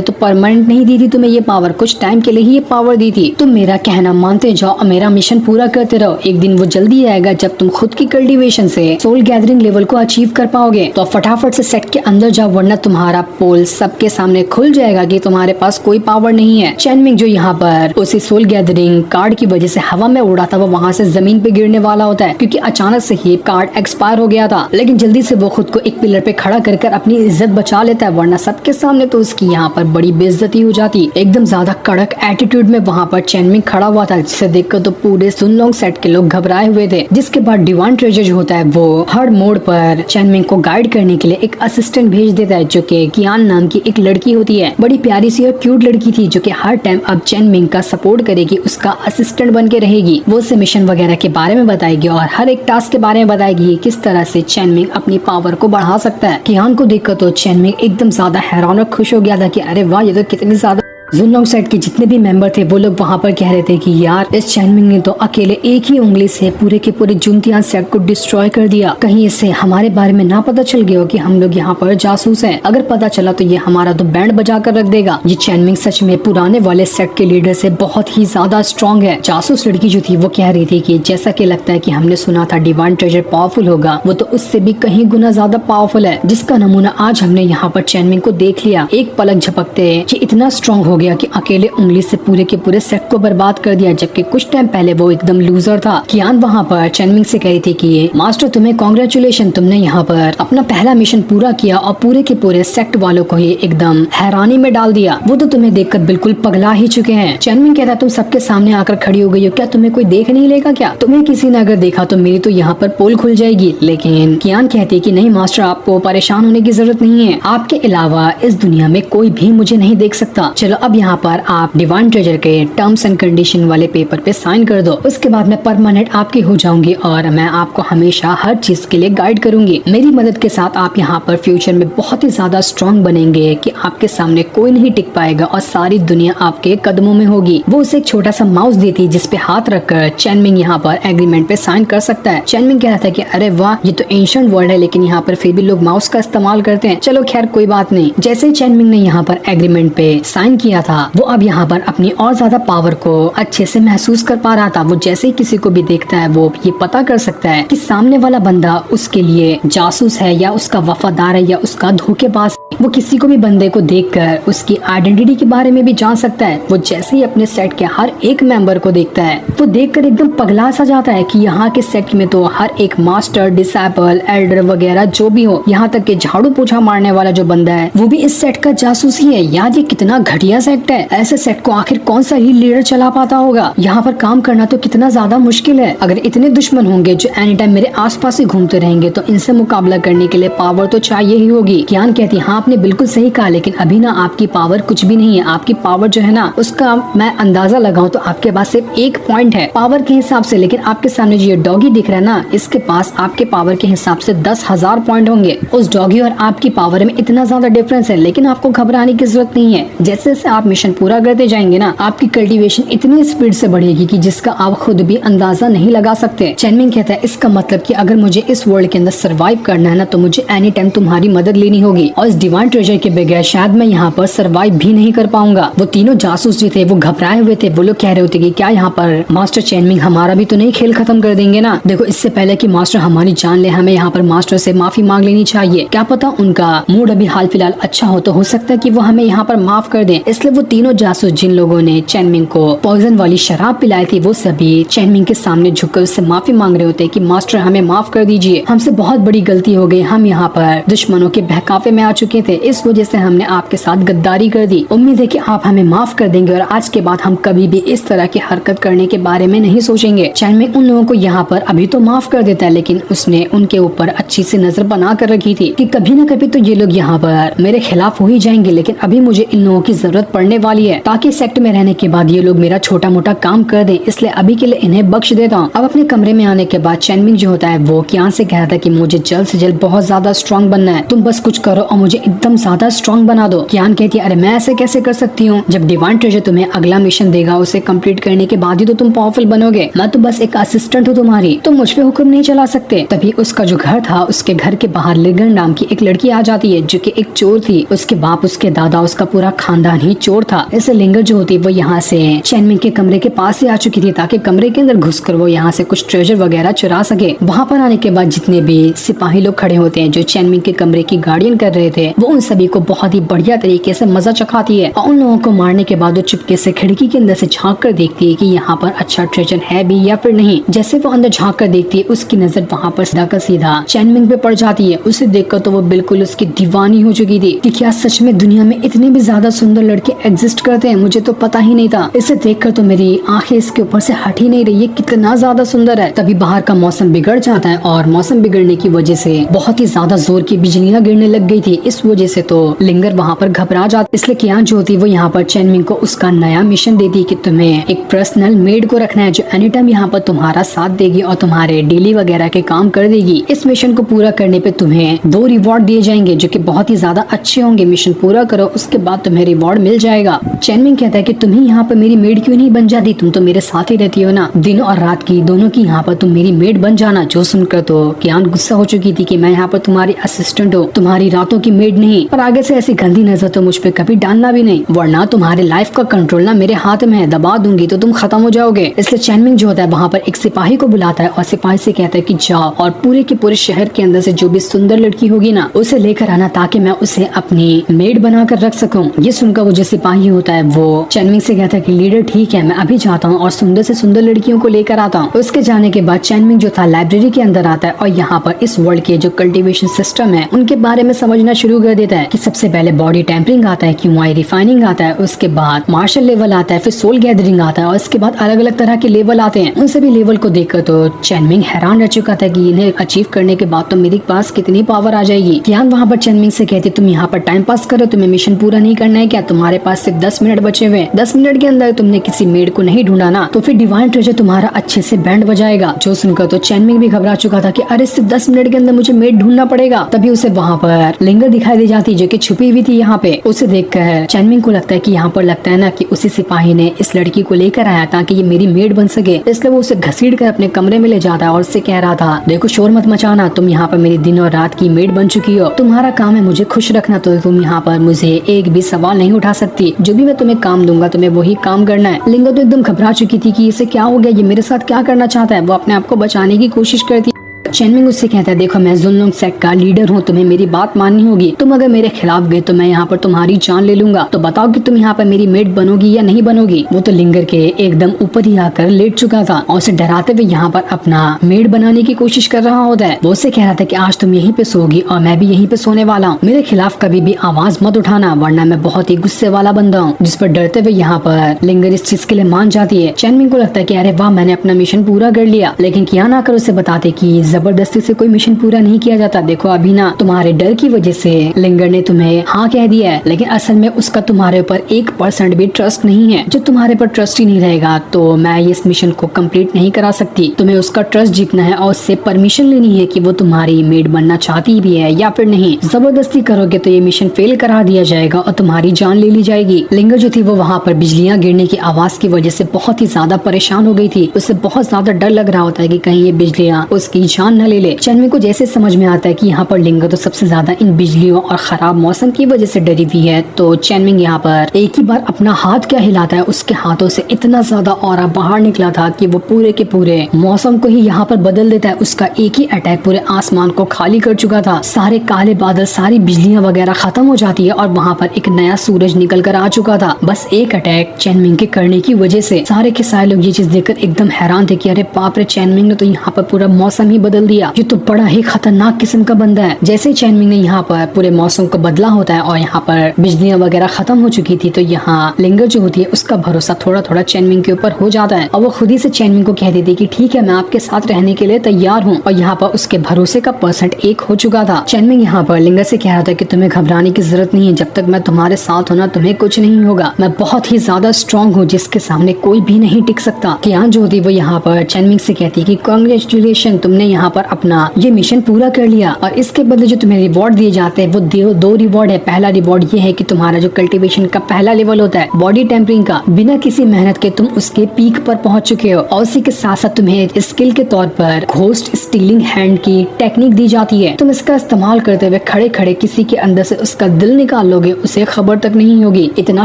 तो परमानेंट नहीं दी थी तुम्हें ये पावर, कुछ टाइम के लिए ही ये पावर दी थी। तुम मेरा कहना मानते जाओ और मेरा मिशन पूरा करते रहो। एक दिन वो जल्दी आएगा जब तुम खुद की कल्टीवेशन से सोल गैदरिंग लेवल को अचीव कर पाओगे, तो फटाफट से सेट के अंदर जाओ वरना तुम्हारा पोल सबके सामने खुल जाएगा कि तुम्हारे पास कोई पावर नहीं है। चैन मिंग जो यहाँ पर उसी सोल गैदरिंग कार्ड की वजह से हवा में उड़ा था वो वहाँ से जमीन पे गिरने वाला होता है क्योंकि अचानक से ही कार्ड एक्सपायर हो गया था। लेकिन जल्दी से वो खुद को एक पिलर पे खड़ा कर अपनी इज्जत बचा लेता है वरना सबके सामने तो उसकी यहाँ पर बड़ी बेइज्जती हो जाती। एकदम ज्यादा कड़क एटीट्यूड में वहाँ पर चैन मिंग खड़ा हुआ था जिसे देखकर तो पूरे जुनलोंग सेट के लोग घबराए हुए थे। जिसके बाद डिवाइन ट्रेजर जो होता है वो हर मोड़ पर चैन मिंग को गाइड करने के लिए एक असिस्टेंट भेज देता है जो कि कियान नाम की एक लड़की होती है। बड़ी प्यारी सी और क्यूट लड़की थी जो कि हर टाइम अब चैन मिंग का सपोर्ट करेगी, उसका असिस्टेंट बन के रहेगी। वो उसे मिशन वगैरह के बारे में बताएगी और हर एक टास्क के बारे में बताएगी किस तरह से चैन मिंग अपनी पावर को बढ़ा सकता है। कियान को देखकर तो चैन मिंग एकदम ज्यादा हैरान और खुश हो गया था कि अरे वाह ये तो कितनी ज्यादा जुनलोंग सेट के जितने भी मेंबर थे वो लोग वहाँ पर कह रहे थे कि यार इस चैनमिंग ने तो अकेले एक ही उंगली से पूरे के पूरे जुनतियान सेट को डिस्ट्रॉय कर दिया। कहीं इससे हमारे बारे में ना पता चल गया हो कि हम लोग यहाँ पर जासूस हैं। अगर पता चला तो ये हमारा तो बैंड बजा कर रख देगा। ये चैनमिंग सच में पुराने वाले सेट के लीडर से बहुत ही ज्यादा स्ट्रॉन्ग है। जासूस लड़की जो थी वो कह रही थी कि जैसा कि लगता है कि हमने सुना था डिवाइन ट्रेजर पावरफुल होगा, वो तो उससे भी कहीं गुना ज्यादा पावरफुल है, जिसका नमूना आज हमने यहाँ पर चैनमिंग को देख लिया। एक पलक झपकते ये इतना स्ट्रॉन्ग हो गया कि अकेले उंगली से पूरे के पूरे सेट को बर्बाद कर दिया, जबकि कुछ टाइम पहले वो एकदम लूजर था। कियान वहाँ पर चैनमिंग से कह रही थी कि मास्टर तुम्हें कांग्रेचुलेशन, तुमने यहाँ पर अपना पहला मिशन पूरा किया और पूरे के पूरे सेक्ट वालों को ही एकदम हैरानी में डाल दिया। वो तो तुम्हें देखकर बिल्कुल पगला ही चुके हैं। चैनमिंग कहता तुम सबके सामने आकर खड़ी हो गई हो, क्या तुम्हें कोई देख नहीं लेगा क्या? तुम्हें किसी ने अगर देखा तो मेरी तो यहाँ पर पोल खुल जाएगी। लेकिन कियान कहती कि नहीं मास्टर, आपको परेशान होने की जरूरत नहीं है, आपके अलावा इस दुनिया में कोई भी मुझे नहीं देख सकता। चलो अब यहाँ पर आप डिवाइन ट्रेजर के टर्म्स एंड कंडीशन वाले पेपर पे साइन कर दो, उसके बाद मैं परमानेंट आपकी हो जाऊंगी और मैं आपको हमेशा हर चीज के लिए गाइड करूंगी। मेरी मदद के साथ आप यहाँ पर फ्यूचर में बहुत ही ज्यादा स्ट्रॉन्ग बनेंगे कि आपके सामने कोई नहीं टिक पाएगा और सारी दुनिया आपके कदमों में होगी। वो उसे एक छोटा सा माउस देती जिसपे हाथ रखकर चैनमिंग यहाँ पर एग्रीमेंट पे साइन कर सकता है। चैनमिंग कह रहा था कि अरे वाह, ये तो एंशिएंट वर्ल्ड है लेकिन यहाँ पर फिर भी लोग माउस का इस्तेमाल करते हैं। चलो खैर कोई बात नहीं। जैसे ही चैनमिंग ने यहाँ पर एग्रीमेंट पे साइन किया था, वो अब यहाँ पर अपनी और ज्यादा पावर को अच्छे से महसूस कर पा रहा था। वो जैसे ही किसी को भी देखता है वो ये पता कर सकता है कि सामने वाला बंदा उसके लिए जासूस है या उसका वफादार है या उसका धोखेबाज। वो किसी को भी बंदे को देखकर उसकी आइडेंटिटी के बारे में भी जान सकता है। वो जैसे ही अपने सेट के हर एक मेंबर को देखता है वो देखकर एकदम पगला सा जाता है कि यहाँ के सेट में तो हर एक मास्टर, डिसाइपल, एल्डर वगैरह जो भी हो, यहाँ तक के झाड़ू पोछा मारने वाला जो बंदा है वो भी इस सेट का जासूस ही है। यार ये कितना घटिया सेट है। ऐसे सेट को आखिर कौन सा ही लीडर चला पाता होगा? यहाँ पर काम करना तो कितना ज्यादा मुश्किल है। अगर इतने दुश्मन होंगे जो एनी टाइम मेरे आसपास ही घूमते रहेंगे तो इनसे मुकाबला करने के लिए पावर तो चाहिए ही होगी। कियान कहती हाँ आपने बिल्कुल सही कहा, लेकिन अभी ना आपकी पावर कुछ भी नहीं है। आपकी पावर जो है ना उसका मैं अंदाजा लगाऊं तो आपके पास सिर्फ एक पॉइंट है पावर के हिसाब से, लेकिन आपके सामने जो ये डॉगी दिख रहा है ना इसके पास आपके पावर के हिसाब से 10,000 पॉइंट होंगे। उस डॉगी और आपकी पावर में इतना ज्यादा डिफरेंस है, लेकिन आपको घबराने की जरूरत नहीं है। जैसे जैसे आप मिशन पूरा करते जाएंगे ना आपकी कल्टीवेशन इतनी स्पीड से बढ़ेगी कि जिसका आप खुद भी अंदाजा नहीं लगा सकते। चैनमिंग कहता है इसका मतलब कि अगर मुझे इस वर्ल्ड के अंदर सर्वाइव करना है ना तो मुझे एनी टाइम तुम्हारी मदद लेनी होगी और इस डिवाइन ट्रेजर के बगैर शायद मैं यहाँ पर सर्वाइव भी नहीं कर पाऊंगा। वो तीनों जासूस जो थे वो घबराए हुए थे। वो लोग कह रहे होते कि क्या यहाँ पर मास्टर चैनमिंग हमारा भी तो नहीं खेल खत्म कर देंगे ना? देखो इससे पहले कि मास्टर हमारी जान ले हमें यहाँ पर मास्टर से माफी मांग लेनी चाहिए। क्या पता उनका मूड अभी हाल फिलहाल अच्छा हो तो हो सकता है कि वो हमें यहाँ पर माफ कर दें। इसलिए वो तीनों जासूस जिन लोगों ने चैनमिंग को पॉइजन वाली शराब पिलाई थी वो सभी चैनमिंग के सामने झुककर उससे माफी मांग रहे होते कि मास्टर हमें माफ कर दीजिए, हमसे बहुत बड़ी गलती हो गई, हम यहाँ पर दुश्मनों के बहकावे में आ चुके थे, इस वजह से हमने आपके साथ गद्दारी कर दी। उम्मीद है कि आप हमें माफ कर देंगे और आज के बाद हम कभी भी इस तरह की हरकत करने के बारे में नहीं सोचेंगे। चैनमिंग उन लोगों को यहाँ पर अभी तो माफ कर देता है, लेकिन उसने उनके ऊपर अच्छी सी नजर बना कर रखी थी कि कभी न कभी तो ये लोग यहाँ पर मेरे खिलाफ हो ही जाएंगे, लेकिन अभी मुझे इन लोगों की जरूरत पड़ने वाली है ताकि सेक्ट में रहने के बाद ये लोग मेरा छोटा मोटा काम कर दें, इसलिए अभी के लिए इन्हें बख्श देता हूँ। अब अपने कमरे में आने के बाद चैनमिंग जो होता है वो कियान से कहा था कि मुझे जल्द से जल्द बहुत ज्यादा स्ट्रॉन्ग बनना है, तुम बस कुछ करो और मुझे एकदम ज्यादा स्ट्रॉन्ग बना दो। कियान कहती है अरे मैं ऐसे कैसे कर सकती हूँ, जब डिवाइन ट्रेजर तुम्हें अगला मिशन देगा उसे कंप्लीट करने के बाद ही तो तुम पावरफुल बनोगे, मैं तो बस एक असिस्टेंट हूँ तुम्हारी, तुम मुझ पे हुक्म नहीं चला सकते। तभी उसका जो घर था उसके घर के बाहर लिगर नाम की एक लड़की आ जाती है जो कि एक चोर थी। उसके बाप, उसके दादा, उसका पूरा खानदान ही चोर था। इसे लिंगर जो होती है वो यहाँ से चैनमिंग के कमरे के पास ही आ चुकी थी ताकि कमरे के अंदर घुसकर वो यहाँ से कुछ ट्रेजर वगैरह चुरा सके। वहाँ पर आने के बाद जितने भी सिपाही लोग खड़े होते हैं जो चैनमिंग के कमरे की गार्डियन कर रहे थे वो उन सभी को बहुत ही बढ़िया तरीके से मजा चखाती है और उन लोगों को मारने के बाद वो चुपके से खिड़की के अंदर से झांक कर देखती है कि यहाँ पर अच्छा ट्रेजर है भी या फिर नहीं। जैसे वो अंदर झांक कर देखती है उसकी नजर वहाँ पर सीधा का सीधा चैनमिंग पे पड़ जाती है। उसे देखकर तो वो बिल्कुल उसकी दीवानी हो चुकी थी कि क्या सच में दुनिया में इतने भी ज्यादा सुंदर लड़के एग्जिस्ट करते हैं, मुझे तो पता ही नहीं था। इसे देखकर तो मेरी आंखें इसके ऊपर से हट ही नहीं रही, ये कितना ज्यादा सुंदर है। तभी बाहर का मौसम बिगड़ जाता है और मौसम बिगड़ने की वजह से बहुत ही ज्यादा जोर की बिजलियां गिरने लग गई थी। इस वजह से तो लिंगर वहाँ पर घबरा जाती, इसलिए कियान जो होती वो यहाँ पर चैनमिंग को उसका नया मिशन देती कि तुम्हें एक पर्सनल मेड को रखना है जो एनी टाइम यहाँ पर तुम्हारा साथ देगी और तुम्हारे डेली वगैरह के काम कर देगी। इस मिशन को पूरा करने पे तुम्हें 2 रिवॉर्ड दिए जाएंगे जो कि बहुत ही ज्यादा अच्छे होंगे। मिशन पूरा करो उसके बाद तुम्हें रिवॉर्ड मिल जाएगा। चैनमिंग कहता है कि तुम ही यहाँ पर मेरी मेड क्यों नहीं बन जाती, तुम तो मेरे साथ ही रहती हो ना, दिन और रात की दोनों की यहाँ पर तुम मेरी मेड बन जाना। जो सुनकर तो कियान गुस्सा हो चुकी थी कि मैं यहाँ पर तुम्हारी असिस्टेंट हूँ, तुम्हारी रातों की मेड नहीं, और आगे से ऐसी गंदी नजर तो मुझ पे कभी डालना भी नहीं, वरना तुम्हारे लाइफ का कंट्रोल ना मेरे हाथ में है, दबा दूंगी तो तुम खत्म हो जाओगे। इसलिए चैनमिंग जो होता है वहाँ पर एक सिपाही को बुलाता है और सिपाही से कहता है कि जाओ और पूरे के पूरे शहर के अंदर से जो भी सुंदर लड़की होगी ना उसे लेकर आना, ताकि मैं उसे अपनी मेड बनाकर रख सकूं। ये सुनकर वो जो सिपाही होता है वो चैनमिंग से कहता है कि लीडर ठीक है, मैं अभी जाता हूँ और सुंदर से सुंदर लड़कियों को लेकर आता हूँ। उसके जाने के बाद चैनमिंग जो था लाइब्रेरी के अंदर आता है और यहाँ पर इस वर्ल्ड के जो कल्टीवेशन सिस्टम है उनके बारे में समझना शुरू कर देता है कि सबसे पहले बॉडी टेम्परिंग आता है, क्यूआई रिफाइनिंग आता है, उसके बाद मार्शल लेवल आता है, फिर सोल गैदरिंग आता है और उसके बाद अलग अलग तरह के लेवल आते हैं। उन सभी लेवल को देखकर तो चैनमिंग हैरान रह चुका था कि इन्हें अचीव करने के बाद तो मेरे पास कितनी पावर आ जाएगी। कियान वहाँ पर चैनमिंग से कहती तुम यहाँ पर टाइम पास करो, तुम्हें मिशन पूरा नहीं करना है क्या, तुम्हारे पास सिर्फ 10 मिनट बचे हुए, 10 मिनट के अंदर तुमने किसी मेड को नहीं ढूंढा ना तो फिर डिवाइन ट्रेजर तुम्हारा अच्छे से बैंड बजाएगा। जो सुनकर तो चैनमिंग भी घबरा चुका था कि अरे सिर्फ 10 मिनट के अंदर मुझे मेड ढूंढना पड़ेगा। तभी उसे वहाँ पर लिंगर दिखाई दे जाती जो कि छुपी हुई थी यहाँ पे। उसे देखकर चैनमिंग को लगता है कि यहाँ पर लगता है ना कि उसी सिपाही ने इस लड़की को लेकर आया ताकि ये मेरी मेड बन सके, इसलिए वो उसे घसीट कर अपने कमरे में ले जाता है और उससे कह रहा था देखो शोर मत मचाना, तुम यहाँ पर मेरी दिन और रात की मेड बन चुकी हो, तुम्हारा काम है मुझे खुश रखना, तो तुम यहाँ पर मुझे एक भी सवाल नहीं उठा सकती, जो भी मैं तुम्हें काम दूंगा तुम्हें वही काम करना है। लिंगर तो एकदम घबरा चुकी थी कि इसे क्या हो गया, ये मेरे साथ क्या करना चाहता है। वो अपने आप को बचाने की कोशिश करती। चैनमिंग उससे कहता है देखो मैं जुनलुंग सेक्ट का लीडर हूँ, तुम्हें मेरी बात माननी होगी, तुम अगर मेरे खिलाफ गए तो मैं यहाँ पर तुम्हारी जान ले लूंगा, तो बताओ कि तुम यहाँ पर मेरी मेड बनोगी या नहीं बनोगी। वो तो लिंगर के एकदम ऊपर ही आकर लेट चुका था और उसे डराते हुए यहाँ पर अपना मेड बनाने की कोशिश कर रहा होता है। वो उससे कह रहा था कि आज तुम यहीं पे सोगी और मैं भी यहीं पे सोने वाला हूँ, मेरे खिलाफ कभी भी आवाज मत उठाना वरना मैं बहुत ही गुस्से वाला बंदा हूँ। जिस पर डरते हुए यहाँ पर लिंगर इस चीज के लिए मान जाती है। चैनमिंग को लगता है कि अरे वाह मैंने अपना मिशन पूरा कर लिया, लेकिन कियान आकर उसे बताते कि जबरदस्ती से कोई मिशन पूरा नहीं किया जाता, देखो अभी ना तुम्हारे डर की वजह से लिंगर ने तुम्हें हाँ कह दिया है, लेकिन असल में उसका तुम्हारे ऊपर 1% भी ट्रस्ट नहीं है। जब तुम्हारे पर ट्रस्ट ही नहीं रहेगा तो मैं इस मिशन को कंप्लीट नहीं करा सकती। तुम्हें उसका ट्रस्ट जीतना है और उससे परमिशन लेनी है कि वो तुम्हारी मेड बनना चाहती भी है या फिर नहीं। जबरदस्ती करोगे तो ये मिशन फेल करा दिया जाएगा और तुम्हारी जान ले ली जाएगी। लिंगर जो थी वो वहाँ पर बिजलियां गिरने की आवाज की वजह से बहुत ही ज्यादा परेशान हो गई थी। उसे बहुत ज्यादा डर लग रहा होता है कि कहीं ये बिजलियां उसकी जान न ले ले। चैनमिंग को जैसे समझ में आता है कि यहाँ पर लिंगर तो सबसे ज्यादा इन बिजलियों और खराब मौसम की वजह से डरी हुई है, तो चैनमिंग यहाँ पर एक ही बार अपना हाथ क्या हिलाता है, उसके हाथों से इतना ज्यादा ऑरा बाहर निकला था कि वो पूरे के पूरे मौसम को ही यहाँ पर बदल देता है। उसका एक ही अटैक पूरे आसमान को खाली कर चुका था, सारे काले बादल सारी बिजलियां वगैरह खत्म हो जाती है और वहाँ पर एक नया सूरज निकल कर आ चुका था। बस एक अटैक चैनमिंग के करने की वजह से। सारे के सारे लोग ये चीज देखकर एकदम हैरान थे कि अरे बाप रे, चैनमिंग ने तो यहाँ पर पूरा मौसम ही बदल दिया, ये तो बड़ा ही खतरनाक किस्म का बंदा है। जैसे ही चैनमिंग ने यहाँ पर पूरे मौसम को बदला होता है और यहाँ पर बिजलियां वगैरह खत्म हो चुकी थी, तो यहाँ लिंगर जो होती है उसका भरोसा थोड़ा थोड़ा चैनमिंग के ऊपर हो जाता है और वो खुद ही से चैनमिंग को कह देती कि ठीक है मैं आपके साथ रहने के लिए तैयार हूँ, और यहाँ पर उसके भरोसे का परसेंट 1 हो चुका था। चैनमिंग यहाँ पर लिंगर से कह रहा था कि तुम्हें घबराने की जरूरत नहीं है, जब तक मैं तुम्हारे साथ हूँ ना तुम्हें कुछ नहीं होगा, मैं बहुत ही ज्यादा स्ट्रॉन्ग हूँ जिसके सामने कोई भी नहीं टिक सकता। कियान जो होती वो यहाँ पर चैनमिंग से कहती कि कांग्रेचुलेशन, तुमने यहाँ पर अपना ये मिशन पूरा कर लिया और इसके बदले जो तुम्हें रिवॉर्ड दिए जाते हैं वो दो रिवॉर्ड है। पहला रिवॉर्ड ये है कि तुम्हारा जो कल्टीवेशन का पहला लेवल होता है बॉडी टेम्परिंग का, बिना किसी मेहनत के तुम उसके पीक पर पहुंच चुके हो, और उसी के साथ साथ तुम्हें स्किल के तौर पर घोस्ट स्टीलिंग हैंड की टेक्निक दी जाती है। तुम इसका इस्तेमाल करते हुए खड़े खड़े किसी के अंदर से उसका दिल निकाल लोगे, उसे खबर तक नहीं होगी। इतना